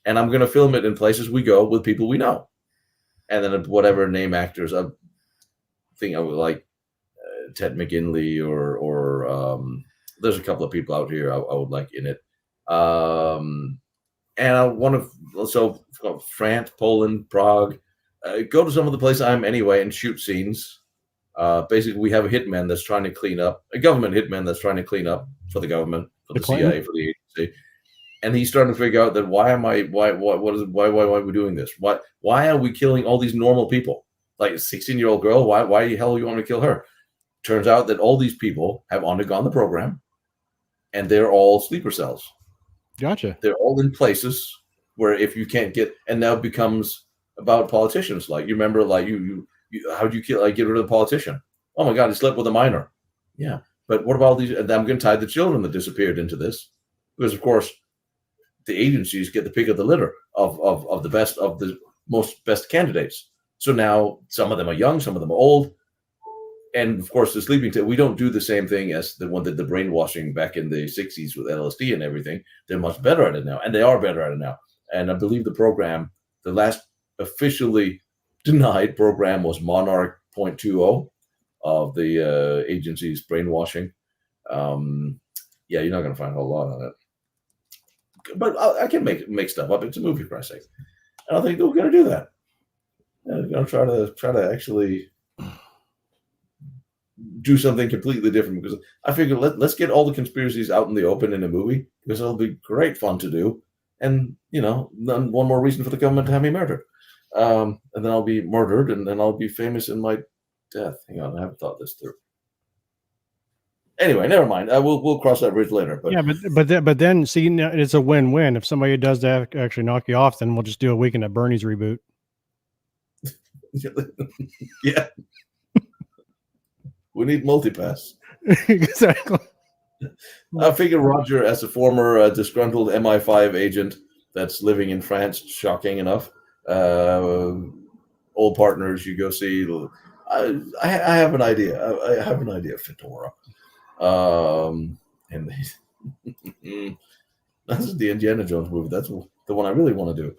S1: and I'm going to film it in places we go with people we know, and then whatever name actors. I think I would like Ted McGinley or there's a couple of people out here I would like in it. And I want to France, Poland, Prague, go to some of the places I'm anyway and shoot scenes. Basically, we have a hitman that's trying to clean up, a government hitman that's trying to clean up for the government, for the CIA, for the agency, and he's starting to figure out that why are we doing this? Why are we killing all these normal people? Like a 16-year-old girl, why the hell do you want to kill her? Turns out that all these people have undergone the program, and they're all sleeper cells.
S2: Gotcha.
S1: They're all in places where if you can't get, and now it becomes about politicians. Like you remember, like you how'd you kill? Like get rid of the politician? Oh my God, he slept with a minor. Yeah, but what about these? And I'm going to tie the children that disappeared into this, because of course, the agencies get the pick of the litter of the best of the most best candidates. So now some of them are young, some of them are old. And of course, the sleeping we don't do the same thing as the one that the brainwashing back in the 60s with LSD and everything. They're much better at it now, and they are better at it now. And I believe the program, the last officially denied program was Monarch 0.20 of the agency's brainwashing. Yeah, you're not going to find a whole lot on it. But I can make stuff up. It's a movie, for Christ's sake. I don't think they're going to do that. They're going to try to actually do something completely different, because I figure let's get all the conspiracies out in the open in a movie, because it'll be great fun to do, and one more reason for the government to have me murdered, and then I'll be murdered, and then I'll be famous in my death. Hang on, I haven't thought this through. Anyway, never mind. We'll cross that bridge later. But
S2: yeah, but then see, it's a win-win. If somebody does that actually knock you off, then we'll just do a Weekend at Bernie's reboot.
S1: Yeah. We need multipass.
S2: Exactly.
S1: I figure Roger, as a former disgruntled MI5 agent that's living in France, shocking enough, old partners you go see. I have an idea. I have an idea, Fedora. And that's the Indiana Jones movie. That's the one I really want to do.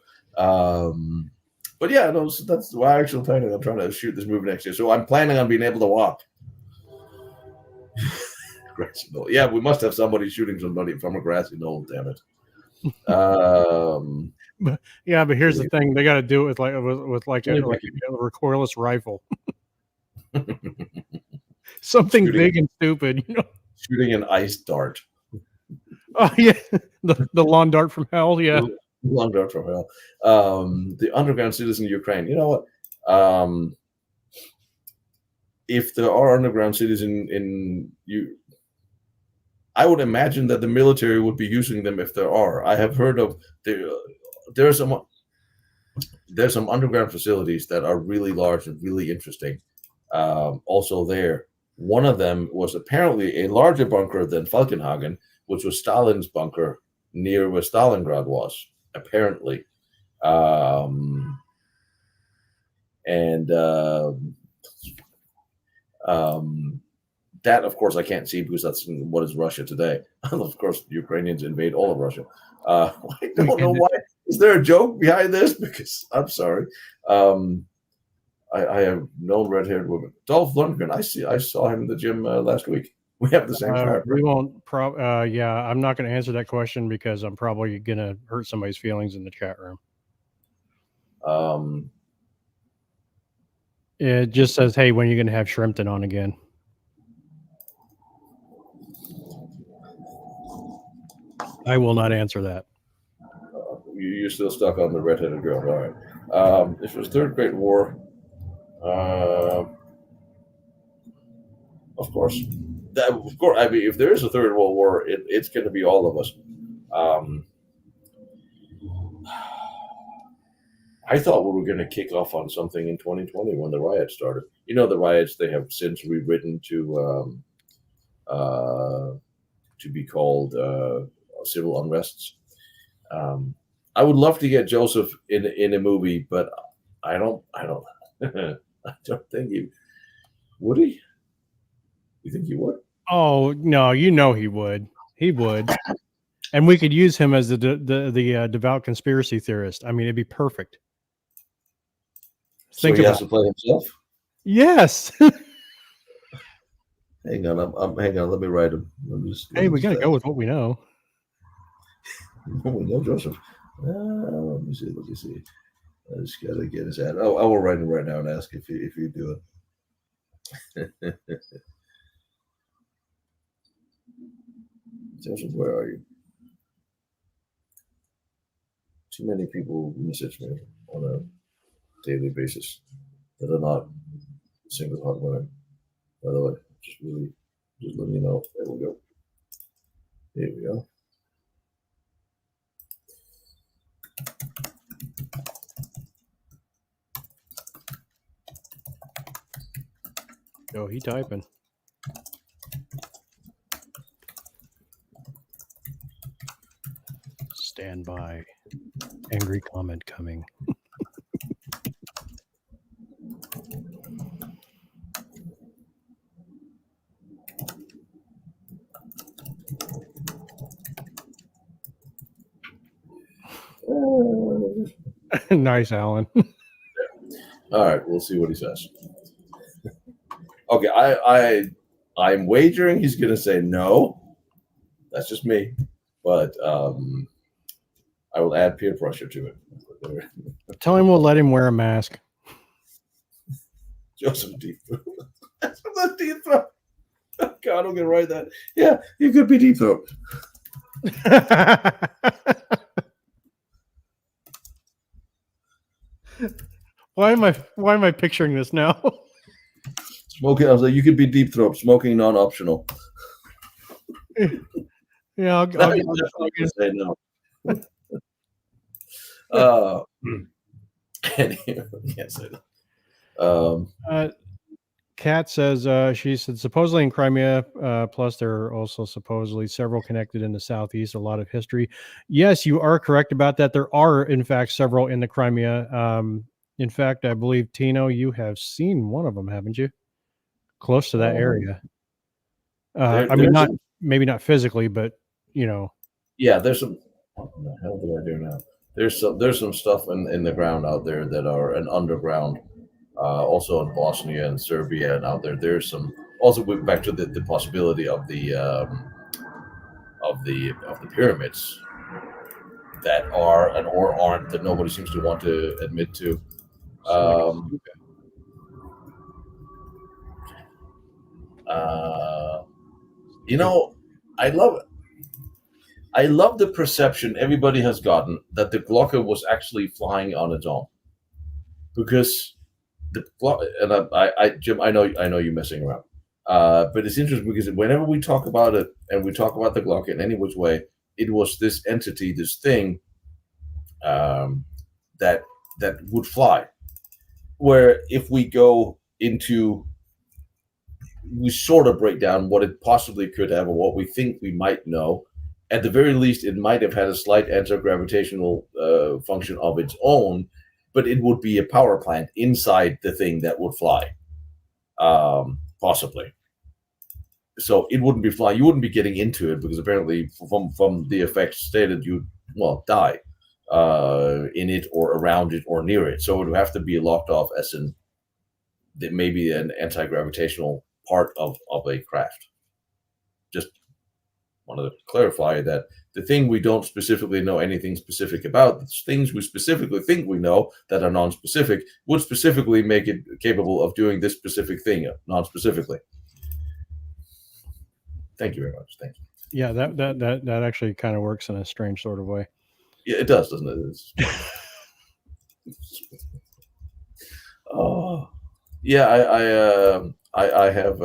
S1: But yeah, that's why I actually planning on trying to shoot this movie next year. So I'm planning on being able to walk. Grassy knoll. Yeah, we must have somebody shooting somebody from a grassy knoll. Damn it.
S2: Yeah, but here's the thing: they got to do it with like a recoilless rifle, something shooting, big and stupid.
S1: Shooting an ice dart.
S2: Oh yeah, the lawn dart from hell. Yeah,
S1: lawn dart from hell. The underground cities in Ukraine. You know what? If there are underground cities in you, I would imagine that the military would be using them if there are. I have heard of there's some underground facilities that are really large and really interesting. Also there, one of them was apparently a larger bunker than Falkenhagen, which was Stalin's bunker near where Stalingrad was, apparently. That, of course, I can't see because that's what is Russia today. Of course, the Ukrainians invade all of Russia. I don't know why. Is there a joke behind this? Because I'm sorry. I have known red-haired women. Dolph Lundgren. I saw him in the gym last week. We have the same character.
S2: We won't. Yeah, I'm not going to answer that question because I'm probably going to hurt somebody's feelings in the chat room. It just says, "Hey, when are you going to have Shrimpton on again?" I will not answer that.
S1: You're still stuck on the red-headed girl. All right. This was Third Great War. Of course. Of course. I mean, if there is a third world war, it's going to be all of us. I thought we were going to kick off on something in 2020 when the riots started. You know, the riots they have since rewritten to be called civil unrests. I would love to get Joseph in a movie, but I don't I don't think he would. He? You think he would?
S2: Oh no, you know he would. He would, and we could use him as the devout conspiracy theorist. I mean, it'd be perfect.
S1: So he has to play himself.
S2: Yes.
S1: Hang on, hang on. Let me write him.
S2: Hey, we gotta go with what we know.
S1: We know Joseph. Let me see. I just gotta get his ad. Oh, I will write him right now and ask if you do it. Joseph, where are you? Too many people message me on a daily basis that are not single hot women. By the way, just let me know. There we go. Here we go.
S2: Oh, he typing. Stand by. Angry comment coming. Nice, Alan.
S1: All right, we'll see what he says. Okay, I'm wagering he's going to say no. That's just me, but I will add peer pressure to it.
S2: Tell him we'll let him wear a mask.
S1: Joseph Deep Throat. That's not Deep Throat. God, I'm going to write that. Yeah, you could be Deep Throat.
S2: Why am I picturing this now?
S1: Smoking. I was like, you could be Deep Throat. Smoking non-optional.
S2: Yeah, I'll
S1: say no. Can't say that.
S2: Kat says she said supposedly in Crimea, plus there are also supposedly several connected in the southeast. A lot of history. Yes, you are correct about that. There are in fact several in the Crimea. In fact, I believe Tino, you have seen one of them, haven't you? Close to that area. I mean, maybe not physically, but you know.
S1: Yeah, there's some. What the hell did I do now? There's some stuff in the ground out there that are an underground. Also in Bosnia and Serbia and out there. There's some. Also, back to the possibility of the pyramids that are and or aren't that nobody seems to want to admit to. You know, I love it. I love the perception everybody has gotten that the Glocke was actually flying on its own, because the Glocke, and Jim, I know you're messing around, but it's interesting because whenever we talk about it and we talk about the Glocke in any which way, it was this entity, this thing, that would fly. Where if we go into, we sort of break down what it possibly could have or what we think we might know. At the very least, it might have had a slight anti-gravitational function of its own, but it would be a power plant inside the thing that would fly, possibly. So it wouldn't be flying. You wouldn't be getting into it because apparently, from the effects stated, you'd die in it or around it or near it. So it would have to be locked off as in that maybe an anti-gravitational part of a craft. Just wanted to clarify that the thing we don't specifically know anything specific about, the things we specifically think we know that are non-specific, would specifically make it capable of doing this specific thing non-specifically. Thank you very much. Thank you.
S2: Yeah, that actually kind of works in a strange sort of way.
S1: Yeah, it does, doesn't it? Oh, Yeah, I have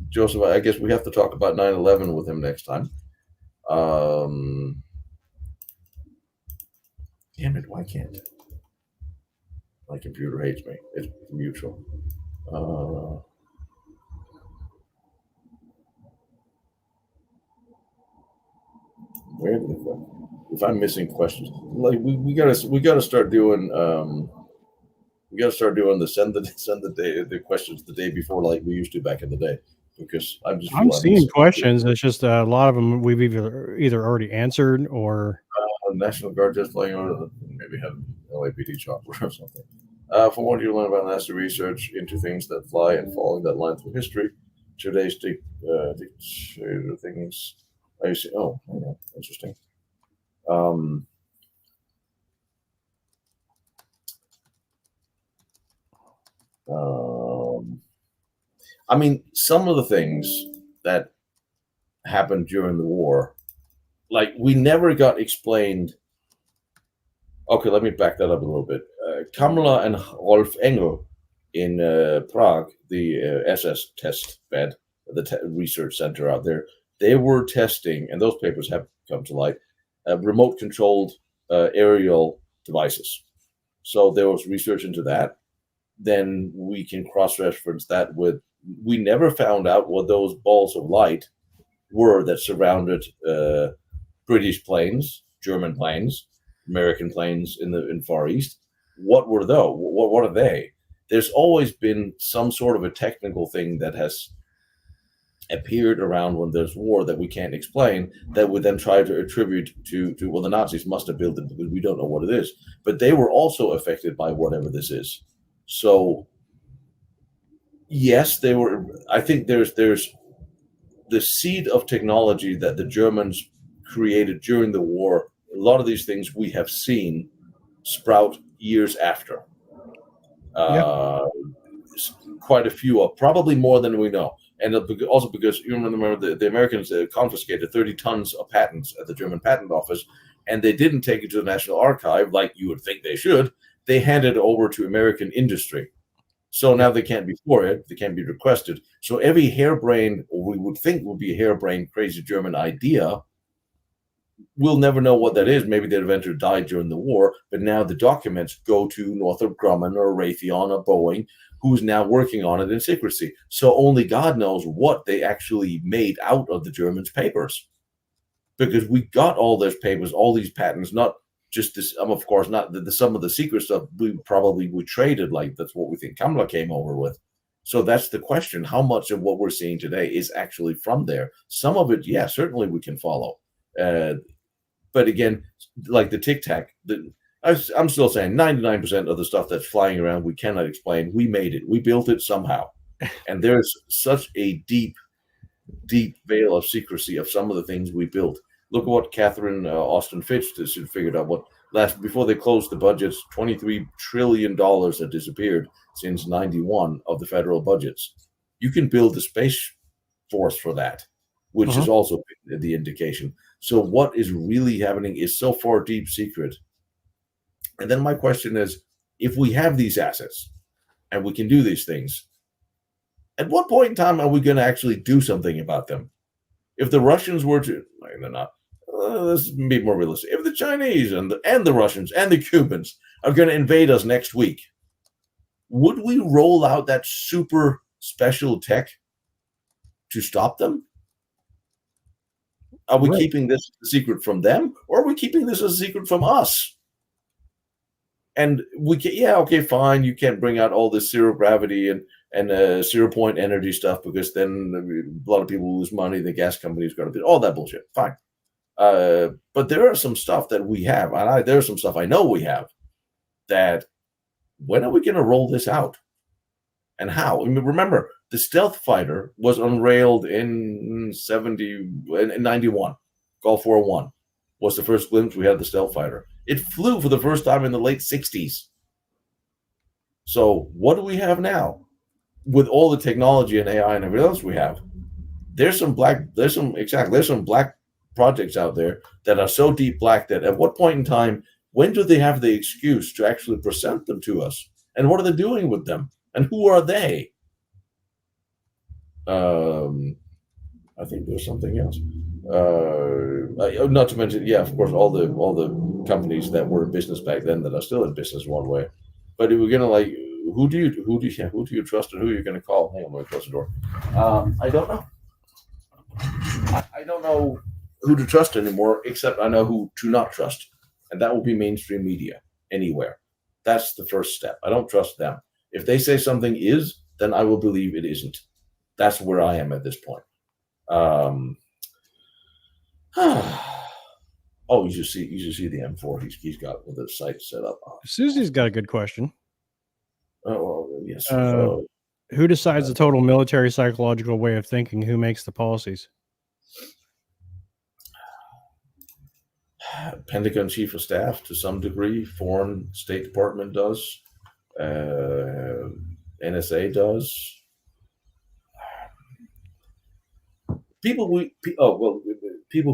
S1: Joseph. I guess we have to talk about 9/11 with him next time. Damn it! Why can't my computer hates me? It's mutual. Where the fuck? If I'm missing questions, like we gotta start doing we gotta start doing the send the questions the day before like we used to back in the day, because
S2: I'm seeing questions. It's just a lot of them we've either already answered or
S1: National Guard just flying over, maybe have LAPD chopper or something. From what you learn about NASA research into things that fly and following that line through history, today's things. I see. Oh, yeah, interesting. I mean, some of the things that happened during the war, like we never got explained. Okay, let me back that up a little bit. Kamala and Rolf Engel in Prague, the SS test bed, the research center out there, they were testing, and those papers have come to light, remote-controlled aerial devices. So there was research into that. Then we can cross-reference that with, we never found out what those balls of light were that surrounded British planes, German planes, American planes in Far East. What were those? What are they? There's always been some sort of a technical thing that has appeared around when there's war that we can't explain, that we then try to attribute to well, the Nazis must have built it because we don't know what it is. But they were also affected by whatever this is. So yes, they were. I think there's the seed of technology that the Germans created during the war. A lot of these things we have seen sprout years after. Quite a few, probably more than we know. And also because you remember the Americans confiscated 30 tons of patents at the German Patent Office, and they didn't take it to the National Archive like you would think they should. They handed it over to American industry. So now they can't be for it. They can't be requested. So every harebrained, or we would think would be a harebrained, crazy German idea, we'll never know what that is. Maybe the inventor died during the war, but now the documents go to Northrop Grumman or Raytheon or Boeing, who's now working on it in secrecy. So only God knows what they actually made out of the Germans' papers. Because we got all those papers, all these patents, not just this, of course, not some of the secret stuff we traded, like that's what we think Kamala came over with. So that's the question. How much of what we're seeing today is actually from there? Some of it, yeah, certainly we can follow. But again, like the Tic Tac, I'm still saying 99% of the stuff that's flying around we cannot explain. We made it. We built it somehow. And there's such a deep, deep veil of secrecy of some of the things we built. Look at what Catherine Austin Fitch figured out. Before they closed the budgets, $23 trillion had disappeared since 91 of the federal budgets. You can build the space force for that, which is also the indication. So what is really happening is so far deep secret. And then my question is, if we have these assets and we can do these things, at what point in time are we going to actually do something about them? If the Russians were to, they're not, let's be more realistic. If the Chinese and the Russians and the Cubans are going to invade us next week, would we roll out that super special tech to stop them? Are we keeping this a secret from them, or are we keeping this a secret from us? And we can, okay, fine. You can't bring out all this zero gravity and 0-point energy stuff because then a lot of people lose money. The gas company's got to do all that bullshit. Fine. But there are some stuff that we have, and there's some stuff I know we have, that when are we going to roll this out? And how? I mean, remember, the stealth fighter was unrailed in 91. Gulf War I was the first glimpse we had of the stealth fighter. It flew for the first time in the late 60s. So what do we have now? With all the technology and AI and everything else we have, there's some black projects out there that are so deep black that at what point in time, when do they have the excuse to actually present them to us? And what are they doing with them? And who are they? I think there's something else. Not to mention, yeah, of course, all the companies that were in business back then that are still in business one way. But if we're gonna like, who do you trust and who you're gonna call? Hang on, let me close the door. I don't know. I don't know who to trust anymore, except I know who to not trust, and that will be mainstream media anywhere. That's the first step. I don't trust them. If they say something is, then I will believe it isn't. That's where I am at this point. Oh, you should see the M4 he's got with the site set up.
S2: Susie's got a good question.
S1: Oh, well, yes.
S2: Who decides the total military psychological way of thinking? Who makes the policies?
S1: Pentagon Chief of Staff to some degree. Foreign State Department does. NSA does. People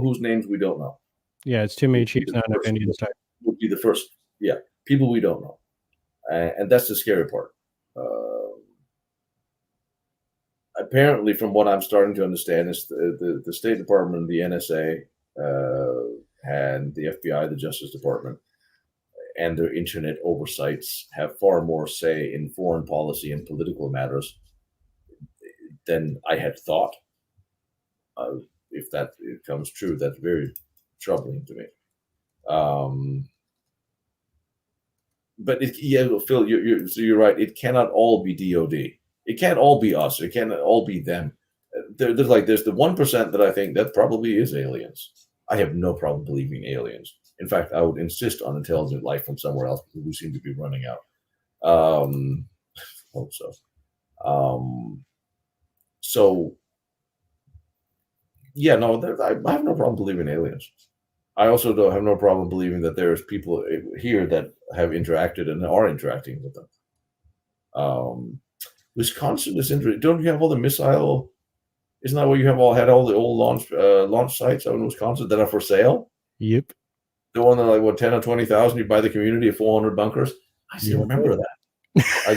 S1: whose names we don't know.
S2: Yeah, it's too many chiefs, not enough Indians type.
S1: Would be the first. Yeah, people we don't know, and that's the scary part. Apparently, from what I'm starting to understand, is the State Department, the NSA, and the FBI, the Justice Department, and their internet oversights have far more say in foreign policy and political matters than I had thought. If that comes true, that's very troubling to me. But Phil, you're right. It cannot all be DOD. It can't all be us. It can't all be them. There's the 1% that I think that probably is aliens. I have no problem believing aliens. In fact, I would insist on intelligent life from somewhere else because we seem to be running out. Hope so. So, yeah, no, I have no problem believing aliens. I also don't have no problem believing that there's people here that have interacted and are interacting with them. Wisconsin is interesting. Don't you have all the missile? Isn't that where you had all the old launch sites out in Wisconsin that are for sale?
S2: Yep.
S1: The one that like 10 or 20,000, you buy the community of 400 bunkers. I still remember that. I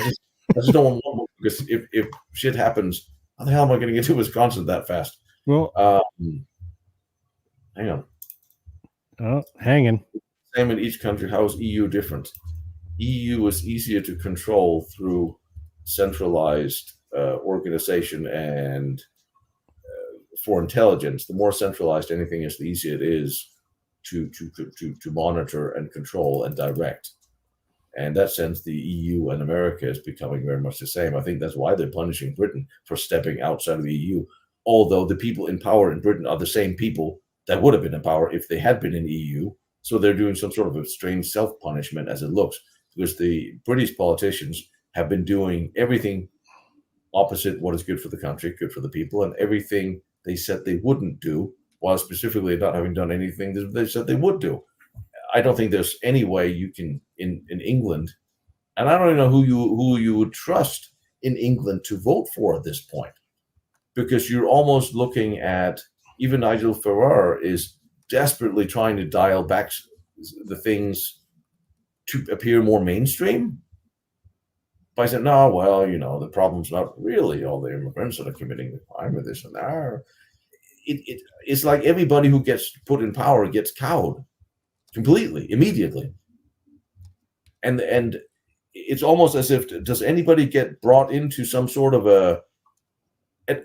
S1: just don't want one because if shit happens, how the hell am I going to get to Wisconsin that fast?
S2: Well,
S1: hang on.
S2: Oh, hanging.
S1: Same in each country. How is EU different? EU is easier to control through centralized organization and for intelligence. The more centralized anything is, the easier it is to monitor and control and direct. And in that sense, the EU and America is becoming very much the same. I think that's why they're punishing Britain for stepping outside of the EU. Although the people in power in Britain are the same people that would have been in power if they had been in the EU. So they're doing some sort of a strange self-punishment as it looks, because the British politicians have been doing everything opposite what is good for the country, good for the people, and everything they said they wouldn't do, while specifically not having done anything that they said they would do. I don't think there's any way you can in England, and I don't even know who you would trust in England to vote for at this point, because you're almost looking at even Nigel Farage is desperately trying to dial back the things to appear more mainstream by saying, no, well, the problem's not really all the immigrants that are committing the crime with this and that. It's like everybody who gets put in power gets cowed completely, immediately. And it's almost as if, does anybody get brought into some sort of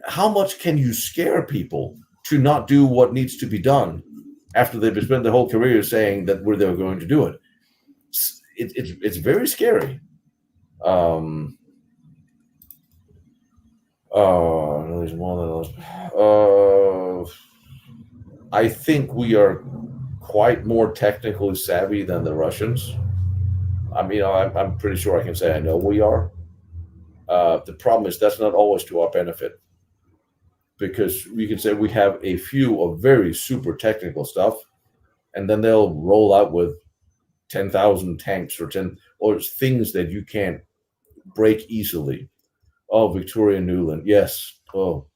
S1: how much can you scare people to not do what needs to be done after they've spent their whole career saying that they're going to do it? It's very scary. There's more than those. I think we are quite more technically savvy than the Russians. I mean, I'm pretty sure I can say I know we are. The problem is that's not always to our benefit, because we can say we have a few of very super technical stuff, and then they'll roll out with 10,000 tanks or things that you can't break easily. Oh, Victoria Nuland, yes. Oh,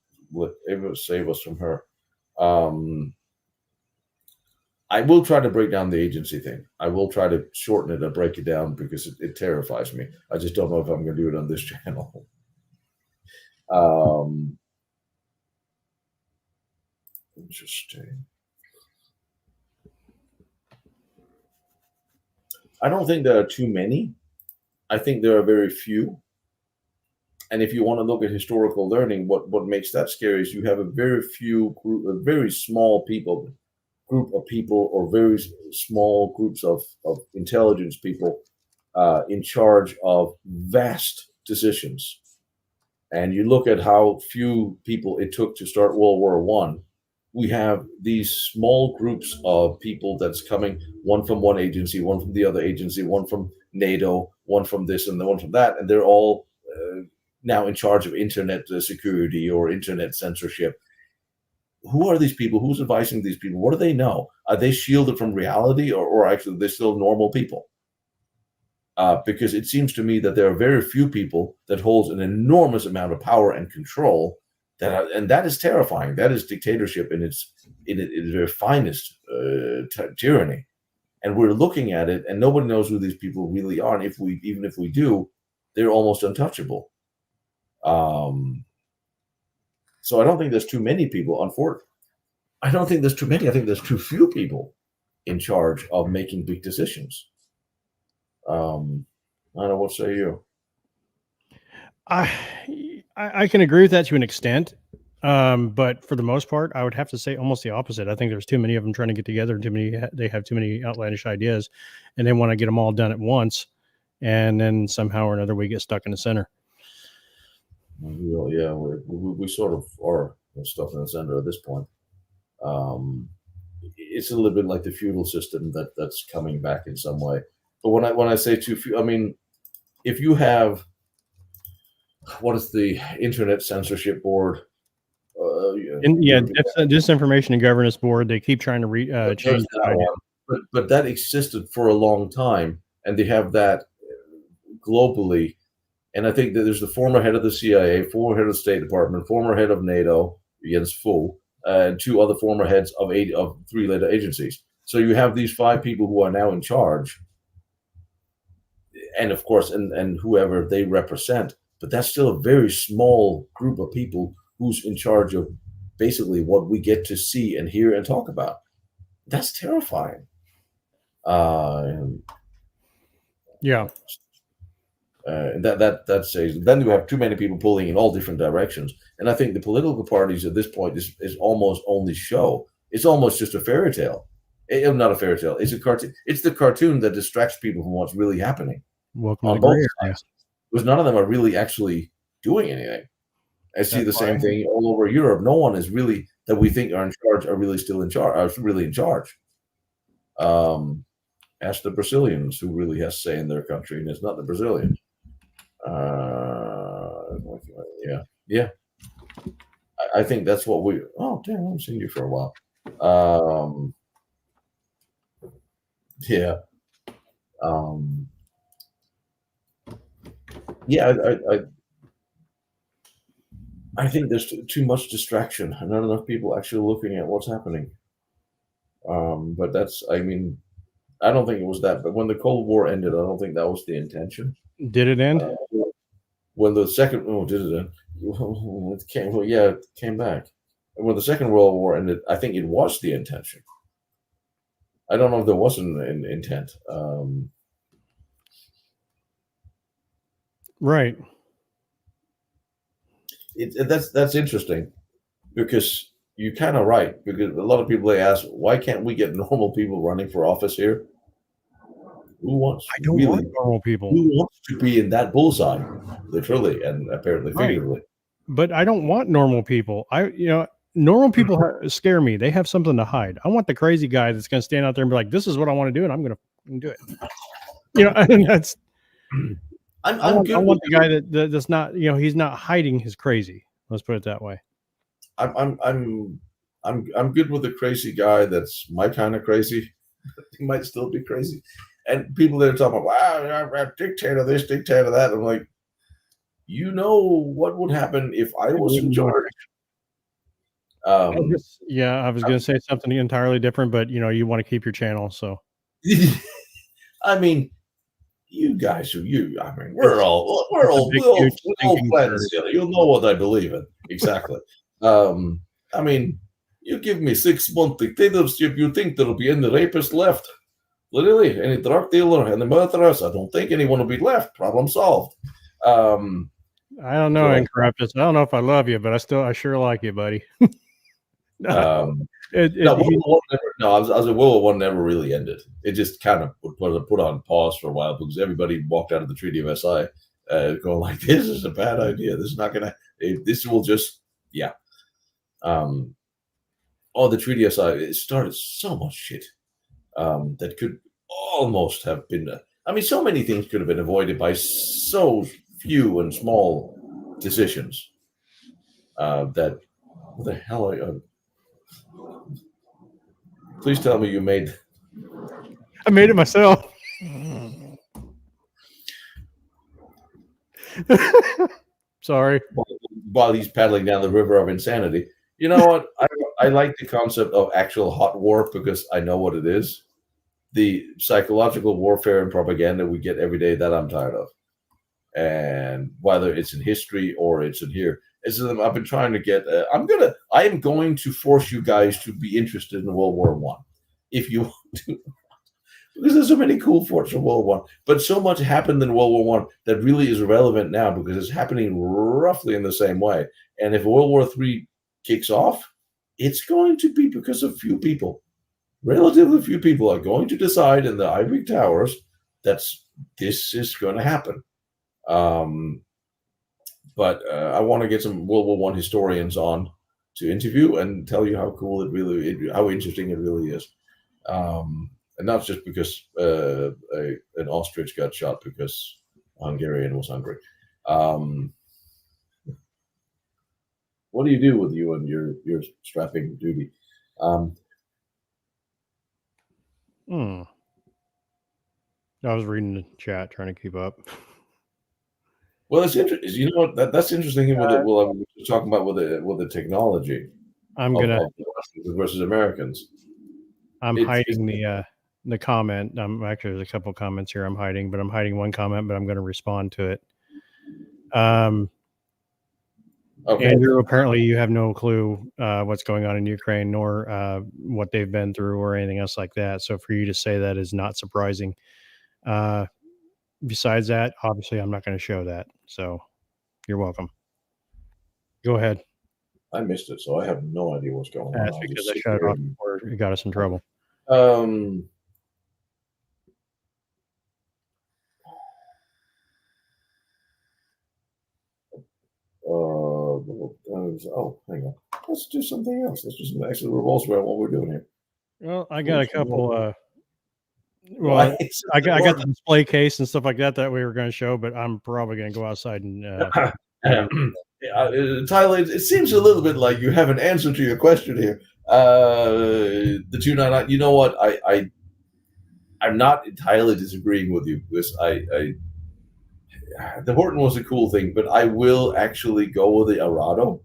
S1: it will save us from her. I will try to break down the agency thing. I will try to shorten it and break it down because it terrifies me. I just don't know if I'm going to do it on this channel. Interesting. I don't think there are too many. I think there are very few. And if you want to look at historical learning, what makes that scary is you have a very few group, a very small group of people, or very small groups of intelligence people in charge of vast decisions. And you look at how few people it took to start World War I. We have these small groups of people that's coming, one from one agency, one from the other agency, one from NATO, one from this and the one from that, and they're all now in charge of internet security or internet censorship. Who are these people? Who's advising these people? What do they know? Are they shielded from reality, or actually they're still normal people? Because it seems to me that there are very few people that holds an enormous amount of power and control, and that is terrifying. That is dictatorship in its very finest tyranny. And we're looking at it, and nobody knows who these people really are. And even if we do, they're almost untouchable. So I don't think there's too many people. Unfortunately, I don't think there's too many. I think there's too few people in charge of making big decisions. I don't know. What say you?
S2: I can agree with that to an extent, but for the most part, I would have to say almost the opposite. I think there's too many of them trying to get together. They have too many outlandish ideas, and they want to get them all done at once, and then somehow or another we get stuck in the center.
S1: Well, yeah, we sort of are stuck in the center at this point. It's a little bit like the feudal system that's coming back in some way. But when I say too few, I mean, if you have, what is the Internet Censorship Board?
S2: Disinformation and Governance Board. They keep trying to change that.
S1: But that existed for a long time, and they have that globally. And I think that there's the former head of the CIA, former head of the State Department, former head of NATO, Jens Fu, and two other former heads of three later agencies. So you have these 5 people who are now in charge, and of course, and whoever they represent. But that's still a very small group of people who's in charge of basically what we get to see and hear and talk about. That's terrifying.
S2: Yeah.
S1: That says then you have too many people pulling in all different directions, and I think the political parties at this point is almost only show. It's almost just a fairy tale. Not a fairy tale. It's a cartoon. It's the cartoon that distracts people from what's really happening.
S2: Welcome
S1: on both sides, because none of them are really actually doing anything. I see the same thing all over Europe. No one is really that we think are in charge are really still in charge. Are really in charge. Ask the Brazilians, who really has say in their country, and it's not the Brazilians. Yeah. I think that's what we. Oh damn! I haven't seen you for a while. Yeah. I think there's too much distraction and not enough people actually looking at what's happening. But that's. I mean, I don't think it was that. But when the Cold War ended, I don't think that was the intention.
S2: Did it end?
S1: When the second, did it end? It came, it came back. And when the Second World War ended, I think it was the intention. I don't know if there was an intent.
S2: Right.
S1: That's interesting, because you're kind of right. Because a lot of people, they ask, why can't we get normal people running for office here? Who wants?
S2: I don't want normal people.
S1: Who wants to be in that bullseye, literally and apparently figuratively?
S2: But I don't want normal people. Normal people scare me. They have something to hide. I want the crazy guy that's going to stand out there and be like, "This is what I want to do, and I'm going to do it." And that's. I want the guy that's not. He's not hiding his crazy. Let's put it that way.
S1: I'm good with the crazy guy that's my kind of crazy. He might still be crazy. And people that are talking about, wow, dictator this, dictator that. I'm like, what would happen if I was in charge?
S2: I was going to say something entirely different, but you want to keep your channel, so.
S1: I mean, you guys, we're all friends together. You'll know what I believe in exactly. I mean, you give me 6 month dictatorship, you think there'll be any rapist left? Literally, any drug dealer and the murderers? I don't think anyone will be left. Problem solved.
S2: I don't know, Incorruptus. I don't know if I love you, but I sure like you, buddy.
S1: World War One never really ended. It just kind of put on pause for a while because everybody walked out of the Treaty of Versailles going like, "This is a bad idea. This is not gonna. This will just the Treaty of Versailles. It started so much shit that could almost have been. So many things could have been avoided by so few and small decisions. That what the hell are you? Please tell me you made.
S2: I made it myself. Sorry.
S1: While he's paddling down the river of insanity. You know what? I like the concept of actual hot war because I know what it is. The psychological warfare and propaganda we get every day, that I'm tired of. And whether it's in history or it's in here. I've been trying to get. I am going to force you guys to be interested in World War One, if you want to, because there's so many cool forts from World War One. But so much happened in World War One that really is relevant now because it's happening roughly in the same way. And if World War III kicks off, it's going to be because of few people, relatively few people, are going to decide in the ivory towers that this is going to happen. But I want to get some World War I historians on to interview and tell you how cool how interesting it really is. And not just because an ostrich got shot because a Hungarian was hungry. What do you do with you and your strapping duty?
S2: I was reading the chat, trying to keep up.
S1: Well, it's interesting. You know what? That's interesting. We're talking about with the technology.
S2: I'm gonna
S1: versus Americans.
S2: I'm hiding the comment. Actually, there's a couple comments here I'm hiding, but I'm hiding one comment, but I'm going to respond to it. Okay. Andrew, apparently you have no clue what's going on in Ukraine, nor what they've been through, or anything else like that. So for you to say that is not surprising. Besides that, obviously, I'm not going to show that. So you're welcome. Go ahead.
S1: I missed it, so I have no idea what's going on.
S2: That's because I shut it off before it got us in trouble. Hang on. Let's do something else. Let's do some actually revolves around what we're doing here. Well, I got a couple. I got the display case and stuff like that we were going to show, but I'm probably going to go outside and. Tyler, it seems a little bit like you have an answer to your question here. The 299. You know what? I'm not entirely disagreeing with you because the Horton was a cool thing, but I will actually go with the Arado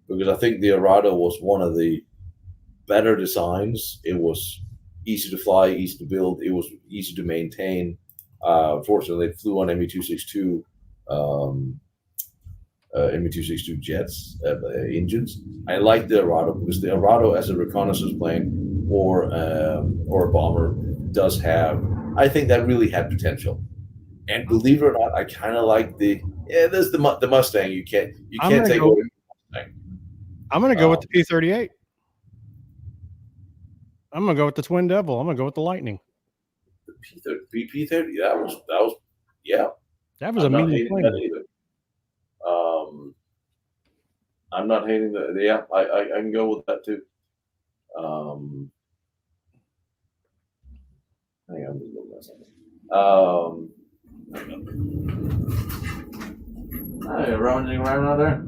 S2: because I think the Arado was one of the better designs. It was easy to fly, easy to build. It was easy to maintain. Fortunately, it flew on ME-262 ME-262 jets engines. I like the Arado because the Arado as a reconnaissance plane or a bomber does have. I think that really had potential. And believe it or not, I kind of like there's the Mustang. You can't take away the Mustang. I'm going to go with the P-38. I'm going to go with the Twin Devil. I'm going to go with the Lightning. The P-30. That was yeah. That was a mean plane. I'm not hating that. Yeah, I can go with that too. Hang on, just rummaging around out there.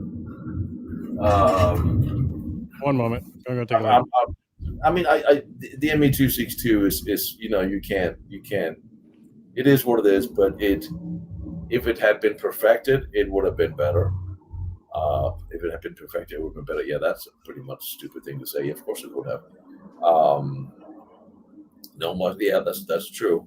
S2: One moment. I'm going to take a look. The ME-262 is you can't. It is what it is, but if it had been perfected, it would have been better.
S1: If it had been perfect, it would have been better. Yeah, that's a pretty much stupid thing to say. Yeah, of course it would have. No more. Yeah, that's true.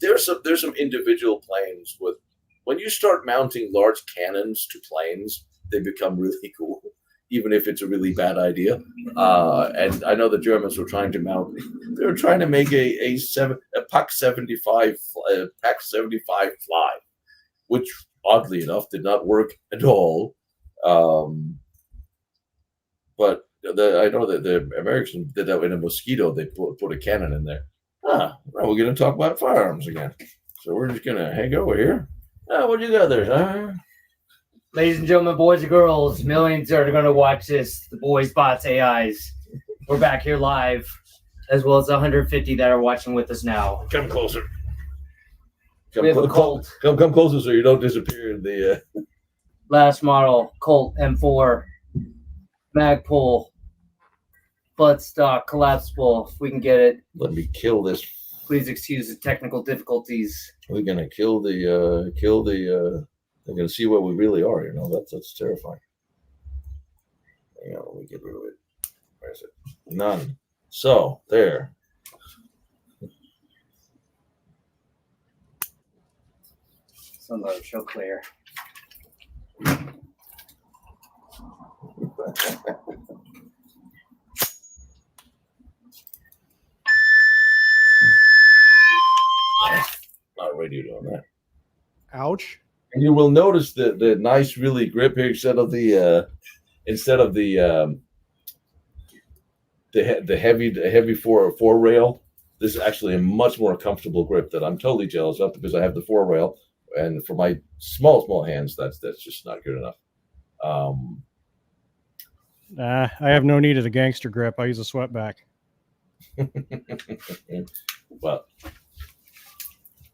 S1: There's some individual planes with when you start mounting large cannons to planes, they become really cool, even if it's a really bad idea. And I know the Germans were trying to mount. They were trying to make a Pak 75 fly, which oddly enough did not work at all. But I know that the Americans did that in a Mosquito. They put a cannon in there. Now we're going to talk about firearms again. So we're just going to hang over here. What you got there, sir?
S5: Ladies and gentlemen, boys and girls, millions are going to watch this. The boys, bots, AIs. We're back here live, as well as 150 that are watching with us now.
S1: Come closer.
S5: We have a Colt.
S1: Come closer so you don't disappear in the...
S5: Last model, Colt M4, Magpul, buttstock, collapsible. If we can get it.
S1: Let me kill this.
S5: Please excuse the technical difficulties.
S1: We're gonna kill the. They're gonna see where we really are. You know that's terrifying. Hang on, let me get rid of it. Where is it? None. So there.
S5: Some of show clear.
S1: Not radio doing that.
S2: Ouch.
S1: And you will notice the nice, really grip here instead of the heavy four rail. This is actually a much more comfortable grip that I'm totally jealous of because I have the four rail, and for my small hands, that's just not good enough.
S2: I have no need of the gangster grip. I use a sweatback.
S1: Well,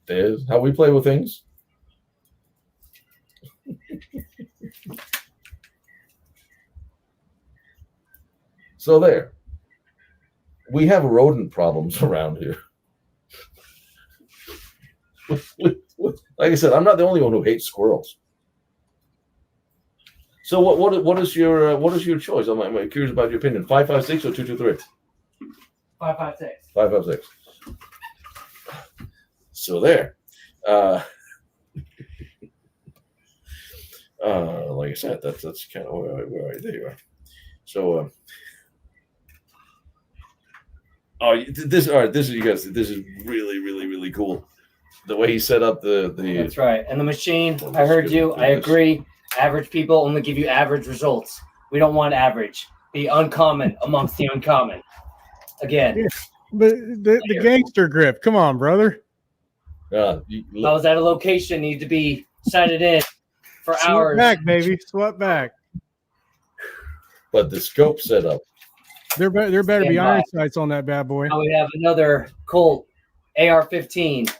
S1: there's how we play with things. So there. We have rodent problems around here. Like I said, I'm not the only one who hates squirrels. So what is your choice? I'm curious about your opinion. 5.56 or 2.23?
S5: 5.56.
S1: 5.56. So there. Like I said, that's kind of where there you are. So this is you guys. This is really cool. The way he set up the.
S5: That's right. And the machine. I heard you. I agree. Average people only give you average results. We don't want average. Be uncommon amongst the uncommon. Again.
S2: Yeah, but the gangster grip. Come on, brother.
S5: I was at a location, need to be sighted in for hours.
S2: Sweat back, baby. Sweat back.
S1: But the scope setup.
S2: There better be iron sights on that bad boy.
S5: Now we have another Colt AR-15,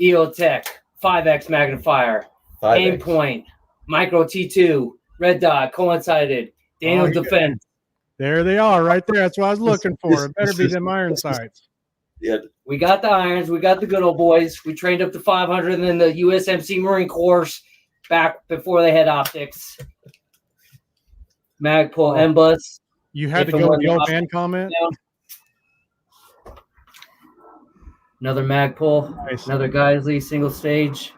S5: EOTech, 5X magnifier,
S1: 5X.
S5: aim point, micro T2, red dot, coincided, Daniel Defense.
S2: There they are, right there. That's what I was looking for. It better be them iron sights.
S1: Yeah.
S5: We got the irons. We got the good old boys. We trained up to 500 and then the USMC Marine Corps back before they had optics. Magpul, M-Bus.
S2: You had to go with the old man comment?
S5: Another Magpul.
S2: Nice.
S5: Another Geisley, single stage.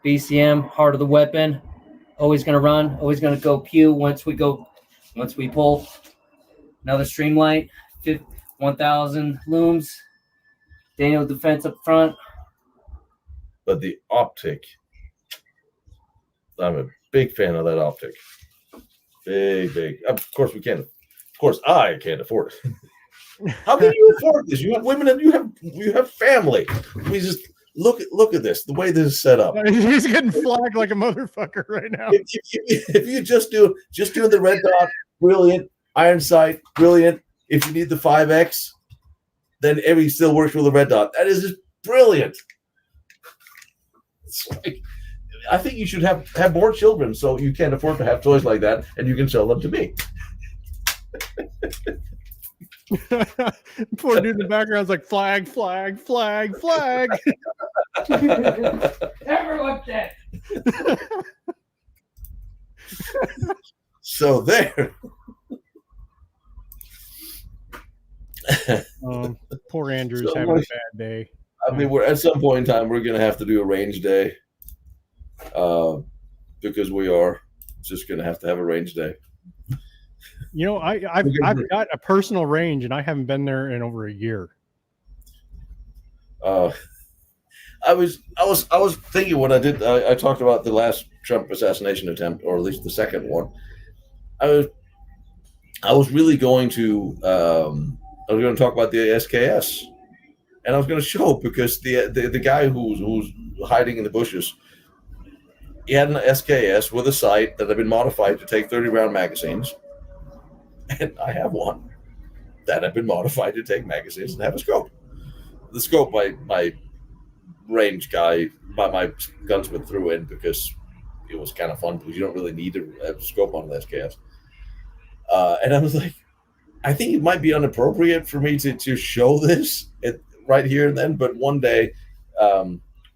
S5: BCM, heart of the weapon. Always going to run. Always going to go pew once we pull. Another Streamlight. 1,000 looms. Daniel Defense up front.
S1: But the optic, I'm a big fan of that optic. Big. Of course we can't. Of course I can't afford it. How can you afford this? You have women and you have family. We just look at this. The way this is set up.
S2: He's getting flagged like a motherfucker right now.
S1: If you just do the red dot, brilliant. Iron sight, brilliant. If you need the 5X, then every still works with a red dot. That is just brilliant. It's like, I think you should have more children so you can't afford to have toys like that and you can sell them to me.
S2: Poor dude in the background's like flag, flag, flag, flag.
S5: Everyone dead.
S1: So there.
S2: Poor Andrew's
S1: So
S2: having a
S1: much-
S2: bad day.
S1: I mean, we're at some point in time we're going to have to do a range day, because we are just going to have a range day.
S2: You know, I've got a personal range, and I haven't been there in over a year.
S1: I was thinking when I talked about the last Trump assassination attempt, or at least the second one. I was really going to talk about the SKS, and I was going to show, because the guy who's hiding in the bushes, he had an SKS with a sight that had been modified to take 30-round magazines, and I have one that had been modified to take magazines and have a scope. The scope my range guy, my gunsmith threw in because it was kind of fun, because you don't really need a scope on an SKS. And I was like, I think it might be inappropriate for me to show this right here and then, but one day,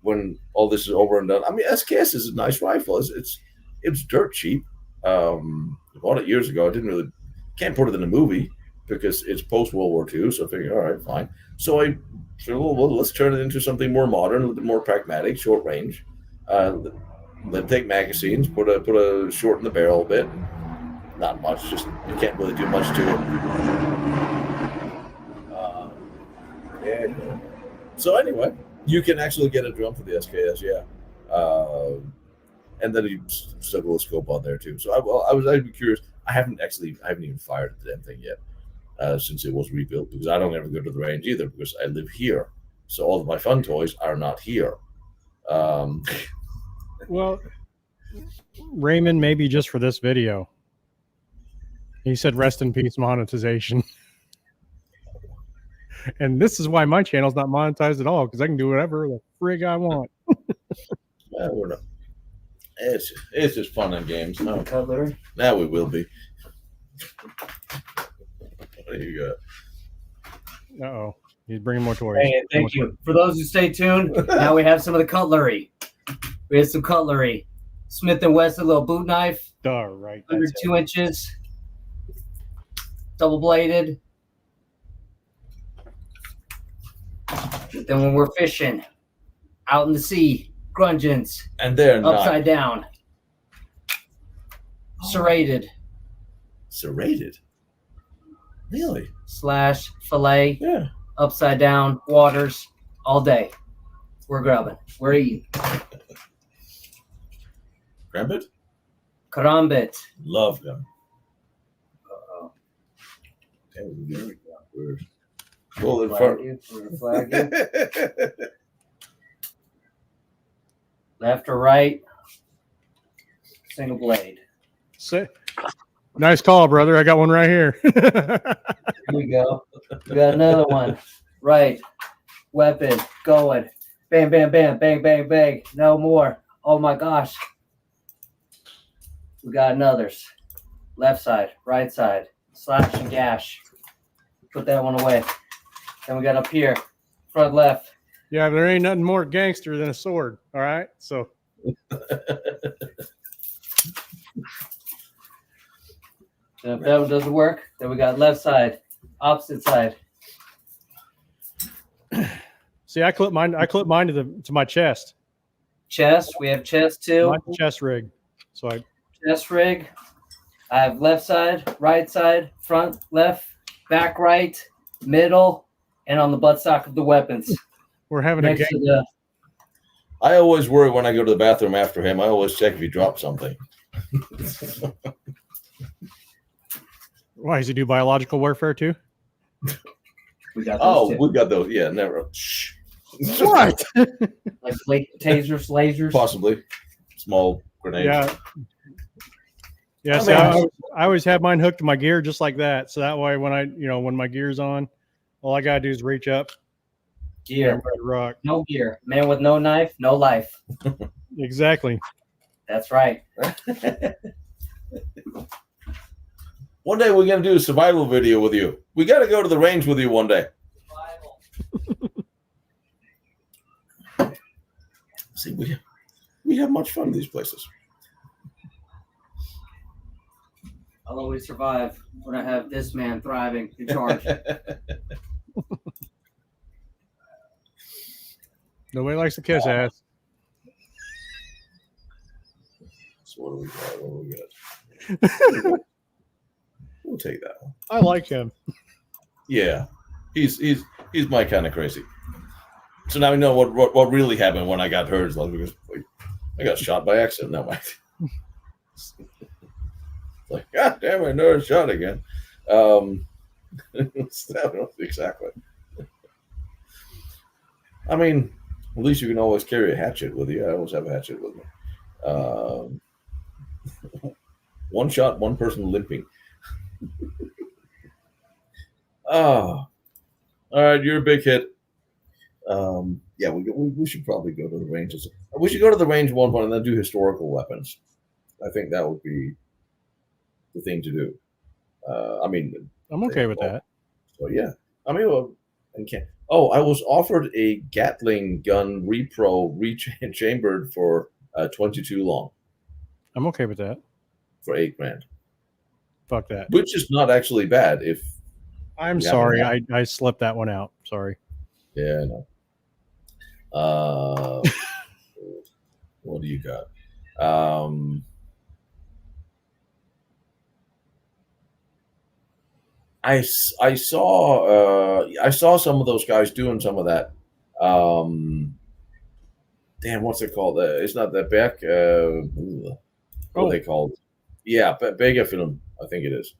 S1: when all this is over and done, I mean, SKS is a nice rifle. It's dirt cheap. I bought it years ago. I can't put it in a movie because it's post World War II. So I figured, all right, fine. So I said, well, let's turn it into something more modern, a little bit more pragmatic, short range. Then take magazines, put a short in the barrel a bit. Not much, just you can't really do much to it. So anyway, you can actually get a drum for the SKS, yeah. And then you still a scope on there too. So I'd be curious. I haven't even fired the damn thing yet, since it was rebuilt, because I don't ever go to the range either, because I live here. So all of my fun toys are not here.
S2: Well, Raymond, maybe just for this video. He said, "Rest in peace, monetization." And this is why my channel's not monetized at all, because I can do whatever the frig I want.
S1: We're not. It's just fun and games. No,
S4: Cutlery.
S1: now we will be. What do you got?
S2: Uh-oh. He's bringing more toys.
S5: Hey, thank you. For those who stay tuned, now we have some of the cutlery. We have some cutlery. Smith & Wesson little boot knife,
S2: All right.
S5: under
S2: That's
S5: 2 inches, double bladed. Then when we're fishing out in the sea, grungeons,
S1: And they're not
S5: upside down, serrated
S1: serrated. Really?
S5: / fillet,
S1: Yeah.
S5: upside down, waters, all day. We're grubbing. We're eating.
S1: Crambit?
S5: Karambit.
S1: Love them.
S5: Uh-oh.
S1: Pull in
S5: Flag
S1: front.
S5: you. We're gonna flag you. Left or right. Single blade.
S2: Nice call, brother. I got one right here.
S5: Here we go. We got another one. Right. Weapon. Going. Bam, bam, bam. Bang, bang, bang. No more. Oh my gosh. We got another's. Left side. Right side. Slash and gash. Put that one away. Then we got up here. Front left.
S2: Yeah, there ain't nothing more gangster than a sword. All right. So
S5: And if that one doesn't work, then we got left side. Opposite side.
S2: see, I clip mine to my chest.
S5: Chest. We have chest too.
S2: My chest rig. So I
S5: Chest rig. I have left side, right side, front, left, back, right, middle, and on the buttstock of the weapons.
S2: we're having a
S5: Next
S2: gang.
S5: to the
S1: I always worry when I go to the bathroom after him. I always check if he dropped something.
S2: Why does he do biological warfare too?
S5: we got those
S1: Oh,
S5: two.
S1: we got those. Yeah, never. Shh.
S2: What?
S5: Like tasers, lasers.
S1: Possibly. Small grenades.
S2: Yeah. Yeah,
S1: I
S2: see,
S1: mean-
S2: I always have mine hooked to my gear just like that. So that way when my gear's on, all I gotta do is reach up
S5: Gear.
S2: and rock.
S5: No gear. Man with no knife, no life.
S2: Exactly.
S5: That's right.
S1: One day we're gonna do a survival video with you. We got to go to the range with you one day. See, we have much fun in these places.
S4: I'll always survive when I have this man thriving in charge.
S2: Nobody likes to kiss ass.
S1: So what do we got? What do we got? We'll take that one.
S2: I like him.
S1: Yeah, he's my kind of crazy. So now we know what really happened when I got hurt. Like, because I got shot by accident. That way, like, God damn, I never shot again. Exactly. I mean, at least you can always carry a hatchet with you. I always have a hatchet with me. One shot, one person limping. Oh, all right, you're a big hit. Yeah, we should probably go to the ranges. We should go to the range one point and then do historical weapons. I think that would be the thing to do. I mean,
S2: I'm okay with that.
S1: So yeah, I mean, well, I can't. Oh, I was offered a Gatling gun repro rechambered for 22 long
S2: I'm okay with that.
S1: for $8,000,
S2: Fuck that.
S1: which is not actually bad. If
S2: I'm
S1: Yeah,
S2: sorry.
S1: yeah.
S2: I slipped that one out. Sorry.
S1: yeah, I know. What do you got? I saw some of those guys doing some of that. Damn, what's it called? It's not that Beck. What are they called? Yeah, Bega film. I think it is.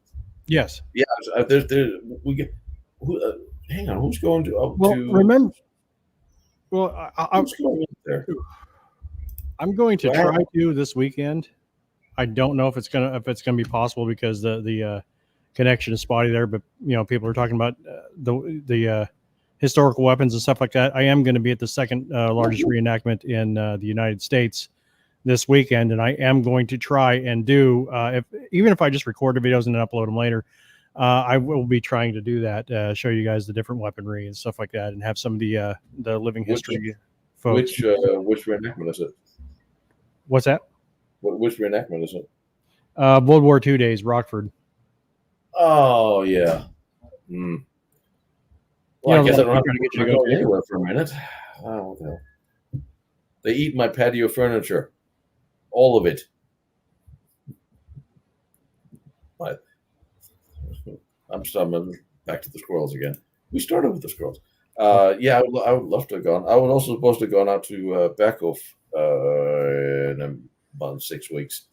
S2: Yes.
S1: Yeah, we get. Hang on, who's going to?
S2: Well, remember. Well,
S1: who's going in there?
S2: I'm going to
S1: Wow.
S2: try to this weekend. I don't know if it's gonna be possible because the connection is spotty there. But people are talking about the historical weapons and stuff like that. I am going to be at the second largest reenactment in the United States this weekend, and I am going to try and do even if I just record the videos and then upload them later. I will be trying to do that, show you guys the different weaponry and stuff like that, and have some of the living history folks.
S1: Which reenactment is it?
S2: What's that?
S1: Which reenactment is it?
S2: World War II days, Rockford.
S1: Oh yeah. Mm. Well, I guess I don't have to go anywhere for a minute. Oh, what the hell? They eat my patio furniture, all of it. But I'm back to the squirrels again. We started with the squirrels. Yeah, I would love to have gone. I was also supposed to have gone out to Beckhoff in about 6 weeks.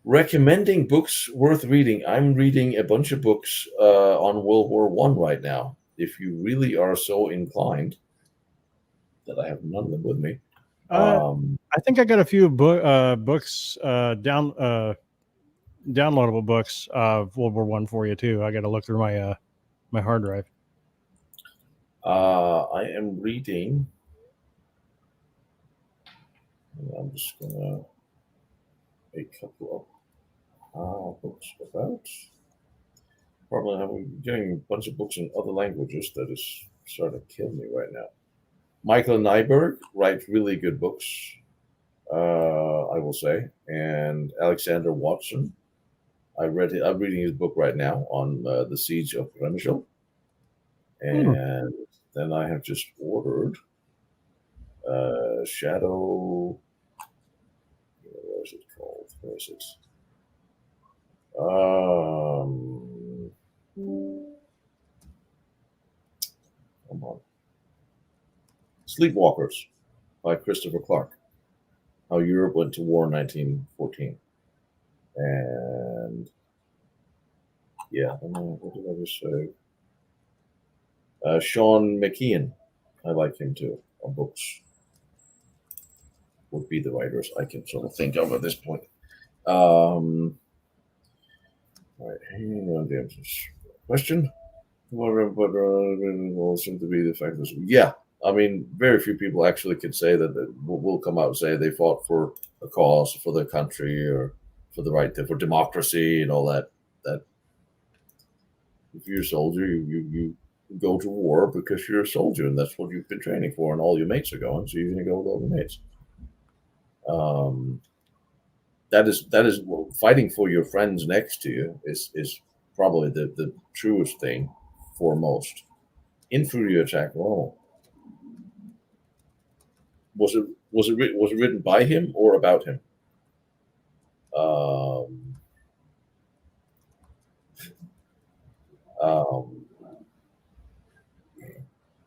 S1: Recommending books worth reading. I'm reading a bunch of books on World War I right now. If you really are so inclined, that I have none of them with me.
S2: I think I got a few books downloadable books of World War I for you too. I got to look through my hard drive.
S1: I am reading. I'm just gonna a couple of books about. Probably I'm getting a bunch of books in other languages that is starting to kill me right now. Michael Nyberg writes really good books, I will say, and Alexander Watson. I'm reading his book right now on the siege of Przemysl, and then I have just ordered Shadow. What is it called? Where is it? Come on. Sleepwalkers by Christopher Clark. How Europe went to war in 1914. And yeah, what did I just say? Sean McKeon. I like him too on books. Would be the writers I can sort of think of at this point. All right, hang on, James. Question? What seem to be the fact that, yeah, I mean, very few people actually can say that will come out and say they fought for a cause, for their country, or for the right for democracy and all that if you're a soldier, you go to war because you're a soldier, and that's what you've been training for, and all your mates are going, so you're going to go with all your mates. That is fighting for your friends next to you is probably the truest thing for most. Infantry attack roll. Was it written by him or about him?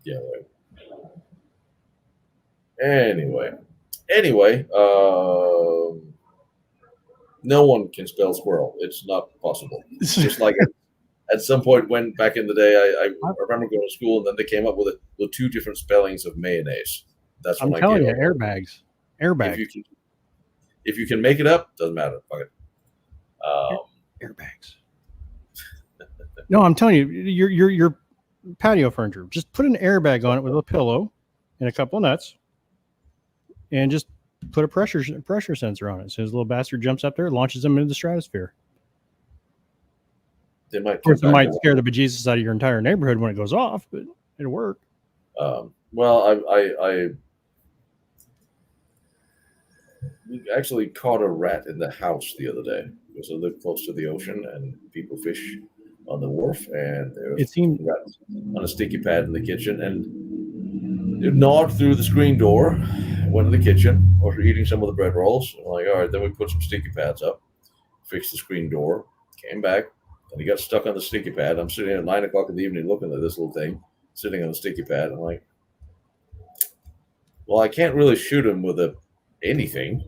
S1: Yeah. Right. Anyway, no one can spell squirrel. It's not possible. Just like at some point when back in the day, I remember going to school and then they came up with two different spellings of mayonnaise. That's
S2: I'm
S1: when
S2: telling you,
S1: I
S2: airbags.
S1: If you can make it up, doesn't matter. Fuck it.
S2: Airbags. No, I'm telling you, your patio furniture. Just put an airbag on it with a pillow and a couple of nuts, and just put a pressure sensor on it. So his little bastard jumps up there, launches them into the stratosphere.
S1: They might.
S2: Of course, it might scare the bejesus out of your entire neighborhood when it goes off, but it'll work.
S1: Well, we actually caught a rat in the house the other day because I live close to the ocean and people fish on the wharf, and there was a rat on a sticky pad in the kitchen, and it gnawed through the screen door, went to the kitchen, was eating some of the bread rolls. I'm like, all right, then we put some sticky pads up, fixed the screen door, came back, and he got stuck on the sticky pad. I'm sitting at 9 o'clock in the evening looking at this little thing, sitting on the sticky pad. I'm like, well, I can't really shoot him with anything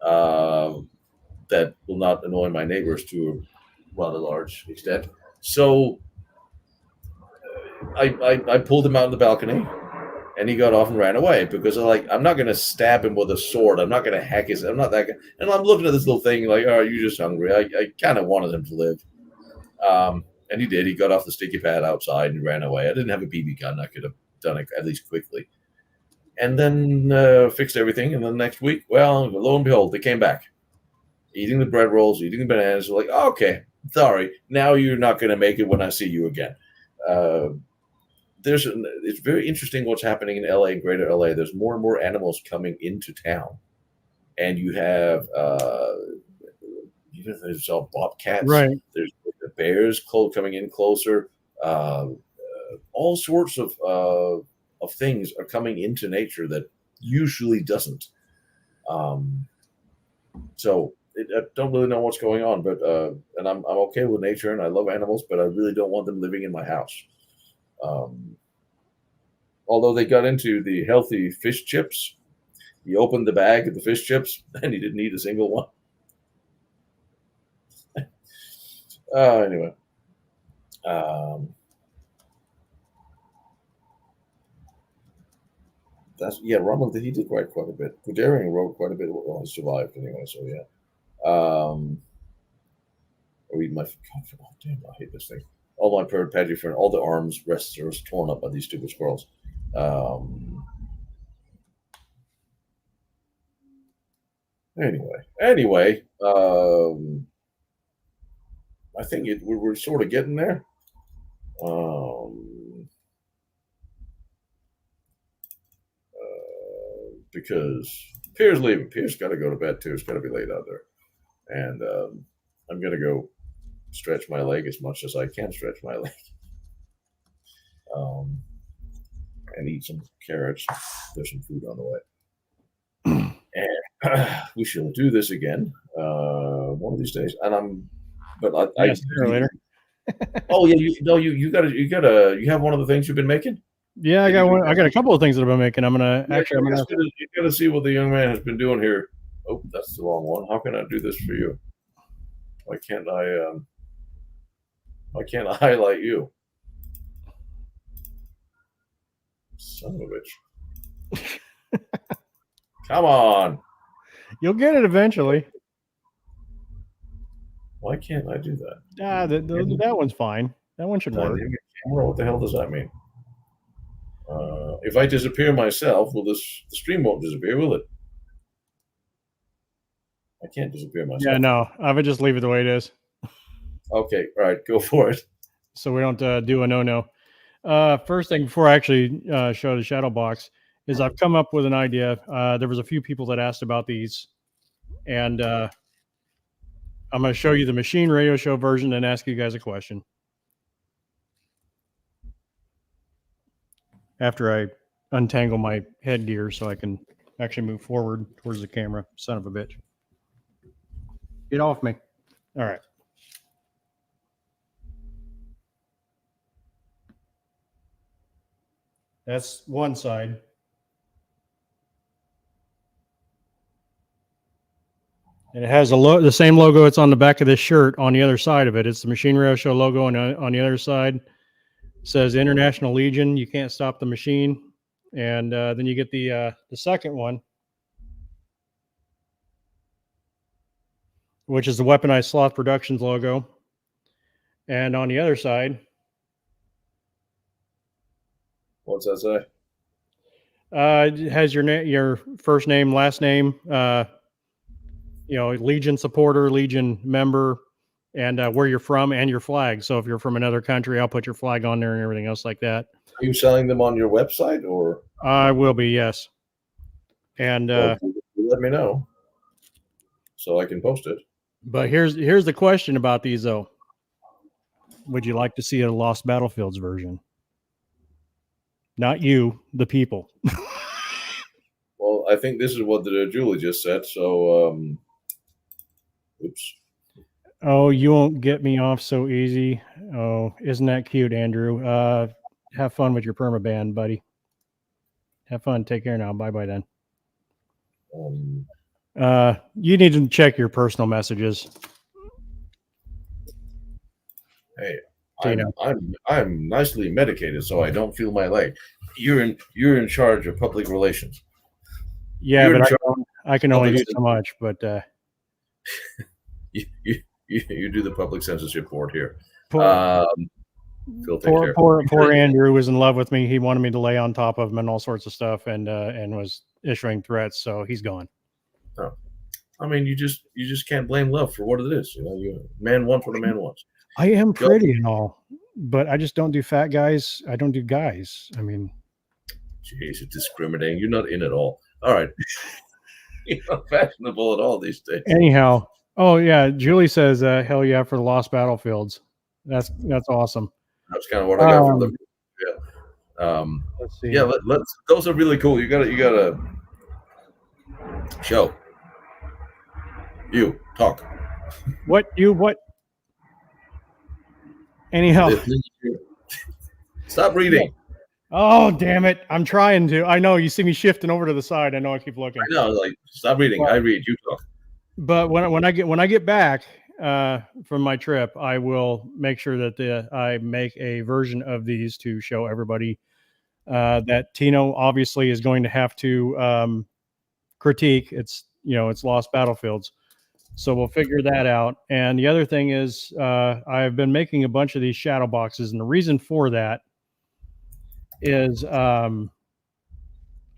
S1: that will not annoy my neighbors to a rather large extent. So I pulled him out on the balcony, and he got off and ran away because I'm not going to stab him with a sword. I'm not going to hack his. I'm not that guy. And I'm looking at this little thing like, oh, you're just hungry. I kind of wanted him to live. And he did. He got off the sticky pad outside and ran away. I didn't have a BB gun. I could have done it at least quickly. And then fixed everything. And then next week, well, lo and behold, they came back. Eating the bread rolls, eating the bananas. Like, oh, okay, sorry. Now you're not going to make it when I see you again. It's very interesting what's happening in LA, Greater LA. There's more and more animals coming into town. And you have there's all bobcats.
S2: Right.
S1: There's the bears coming in closer. All sorts of things are coming into nature that usually doesn't. So I don't really know what's going on, but and I'm okay with nature and I love animals, but I really don't want them living in my house. Although they got into the healthy fish chips, he opened the bag of the fish chips and he didn't eat a single one. Anyway. Rommel, he did write quite a bit. Guderian wrote quite a bit. Well, he survived anyway, so yeah. Damn, I hate this thing. All my patio friend, all the arms rests are torn up by these stupid squirrels. Anyway, I think we're sort of getting there. Because Pierre's leaving. Pierre's got to go to bed too. It's got to be late out there. And I'm going to go stretch my leg as much as I can stretch my leg. And eat some carrots. There's some food on the way. And we shall do this again one of these days. And
S2: later.
S1: Oh yeah, you have one of the things you've been making?
S2: Yeah, I got one. I got a couple of things that I've been making. You
S1: got to see what the young man has been doing here. Oh, that's the wrong one. How can I do this for you? Why can't I highlight you? Son of a bitch. Come on.
S2: You'll get it eventually.
S1: Why can't I do that?
S2: That one's fine. That one should work.
S1: What the hell does that mean? If I disappear myself, the stream won't disappear, will it? I can't disappear myself.
S2: Yeah, no. I would just leave it the way it is.
S1: Okay, all right, go for it.
S2: so we don't do a no-no. First thing before I actually show the shadow box is I've come up with an idea. There was a few people that asked about these, and I'm going to show you the Machine Radio Show version and ask you guys a question after I untangle my headgear so I can actually move forward towards the camera. Son of a bitch. Get off me. All right. That's one side. And it has the same logo it's on the back of this shirt on the other side of it. It's the Machine Radio Show logo, and on the other side it says International Legion. You can't stop the machine. And then you get the second one, which is the Weaponized Sloth Productions logo. And on the other side,
S1: What's that say?
S2: it has your first name, last name, Legion supporter, Legion member, and where you're from and your flag. So if you're from another country, I'll put your flag on there and everything else like that.
S1: Are you selling them on your website, or
S2: I will be, yes. And
S1: let me know so I can post it.
S2: but here's the question about these though. Would you like to see a Lost Battlefields version? Not you, the people.
S1: Well, I think this is what Julie just said. So, oops.
S2: Oh, you won't get me off so easy. Oh, isn't that cute, Andrew? Have fun with your permaband, buddy. Have fun. Take care now. Bye-bye then. You need to check your personal messages.
S1: Hey,
S2: Tino.
S1: I'm nicely medicated, so I don't feel my leg. You're in charge of public relations.
S2: Yeah,
S1: You're
S2: but
S1: in
S2: I can only do
S1: public
S2: so much. But
S1: you do the public censorship board here.
S2: poor,
S1: Phil, take care.
S2: poor Andrew was in love with me. He wanted me to lay on top of him and all sorts of stuff, and was issuing threats. So he's gone.
S1: Oh. I mean, you just can't blame love for what it is. Man wants what a man wants.
S2: I am pretty and all, but I just don't do fat guys. I don't do guys. I mean,
S1: jeez, it's discriminating. You're not in at all. All right. You're not fashionable at all these days.
S2: anyhow. Oh yeah, Julie says, "Hell yeah for the Lost Battlefields." That's awesome.
S1: That's kind of what I got from them. Yeah.
S2: Let's see.
S1: Yeah. Let's. Those are really cool. You gotta show. You talk.
S2: What? Anyhow.
S1: Stop reading.
S2: Oh damn it! I'm trying to. I know you see me shifting over to the side. I know I keep looking.
S1: I know. Like, stop reading.
S2: Well,
S1: I read. You talk.
S2: But when I get back from my trip, I will make sure that I make a version of these to show everybody that Tino obviously is going to have to critique. It's Lost Battlefields, so we'll figure that out. And the other thing is, I've been making a bunch of these shadow boxes, and the reason for that is I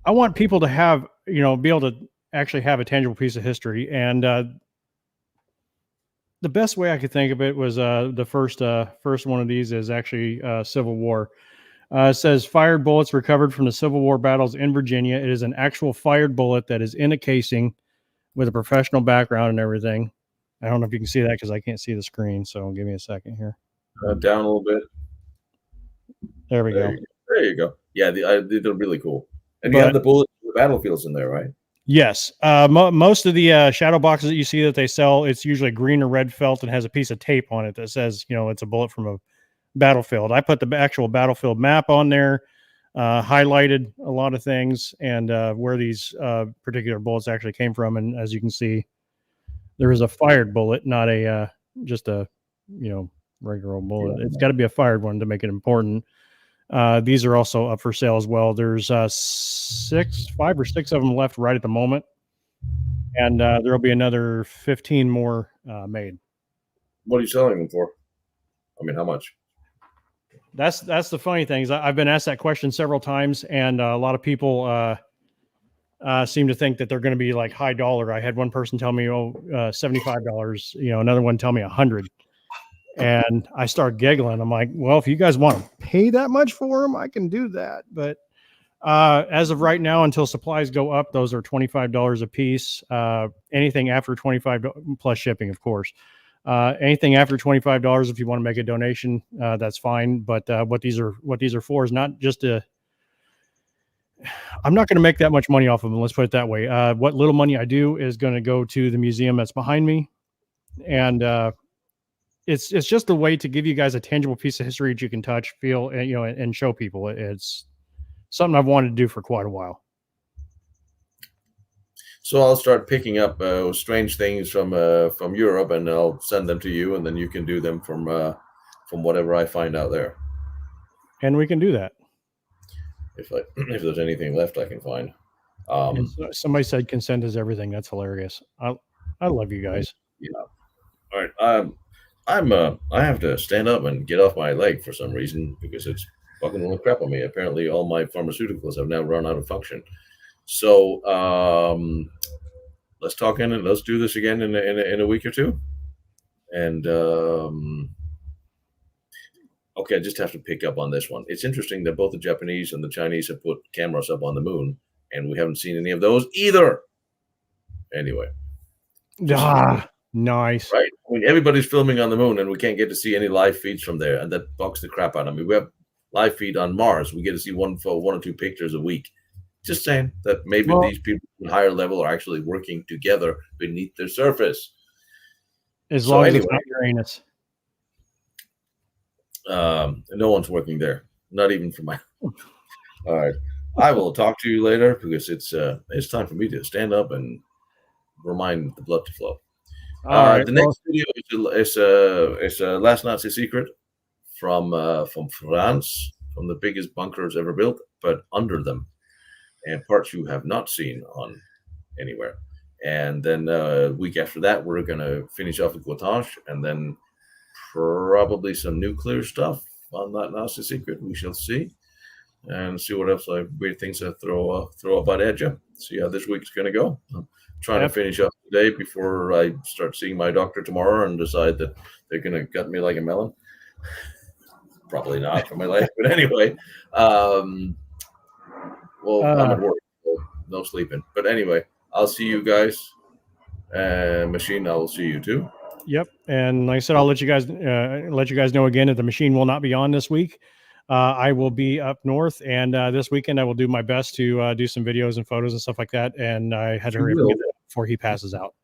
S2: want people to have be able to actually have a tangible piece of history. And the best way I could think of it was the first one of these is actually Civil War. It says fired bullets recovered from the Civil War battles in Virginia. It is an actual fired bullet that is in a casing with a professional background and everything. I don't know if you can see that because I can't see the screen. So give me a second here.
S1: Down a little bit.
S2: There we go.
S1: There you go. Yeah, they're really cool. And you have the bullet battlefields in there, right?
S2: Yes. Most of the shadow boxes that you see that they sell, it's usually green or red felt and has a piece of tape on it that says, it's a bullet from a battlefield. I put the actual battlefield map on there, highlighted a lot of things and where these particular bullets actually came from. And as you can see, there is a fired bullet, not a just a regular old bullet. It's got to be a fired one to make it important. These are also up for sale as well. There's 5 or 6 of them left right at the moment, and there'll be another 15 more made.
S1: What are you selling them for? I mean, how much?
S2: That's the funny thing is I've been asked that question several times, and a lot of people seem to think that they're going to be like high dollar. I had one person tell me, $75. Another one tell me $100. And I start giggling. I'm like, well, if you guys want to pay that much for them, I can do that. But as of right now, until supplies go up, those are $25 a piece. Anything after $25 plus shipping, of course. Anything after $25, if you want to make a donation, that's fine. But what these are for is not just I'm not going to make that much money off of them. Let's put it that way. What little money I do is going to go to the museum that's behind me, and it's just a way to give you guys a tangible piece of history that you can touch, feel, and and show people. It's something I've wanted to do for quite a while.
S1: So I'll start picking up strange things from Europe, and I'll send them to you, and then you can do them from whatever I find out there.
S2: And we can do that.
S1: If there's anything left I can find.
S2: Somebody said consent is everything. That's hilarious. I love you guys.
S1: Yeah. All right. I have to stand up and get off my leg for some reason because it's fucking little crap on me. Apparently, all my pharmaceuticals have now run out of function. So let's talk in and let's do this again in a week or two. And okay, I just have to pick up on this one. It's interesting that both the Japanese and the Chinese have put cameras up on the moon, and we haven't seen any of those either. Anyway.
S2: Nice.
S1: Right. I mean, everybody's filming on the moon, and we can't get to see any live feeds from there, and that bugs the crap out of me. We have live feed on Mars. We get to see one or two pictures a week. Just saying that maybe these people at higher level are actually working together beneath their surface.
S2: As long as it's not Uranus.
S1: No one's working there, not even for my. All right, I will talk to you later because it's time for me to stand up and remind the blood to flow. The next video is a last Nazi secret from France, from the biggest bunkers ever built, but under them, and parts you have not seen on anywhere. And then a week after that, we're going to finish off with Guatage, and then probably some nuclear stuff on that Nazi secret. We shall see, and see what else weird things I throw up at you. See how this week's going to go. I'm trying to finish up today before I start seeing my doctor tomorrow and decide that they're going to gut me like a melon. Probably not for my life, but anyway. I'm at work, so no sleeping. But anyway, I'll see you guys. Machine, I will see you too.
S2: Yep, and like I said, I'll let you guys know again that the Machine will not be on this week. I will be up north, and this weekend I will do my best to do some videos and photos and stuff like that. And I had to hurry up and get that before he passes out.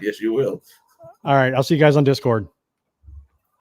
S1: Yes, you will.
S2: All right, I'll see you guys on Discord.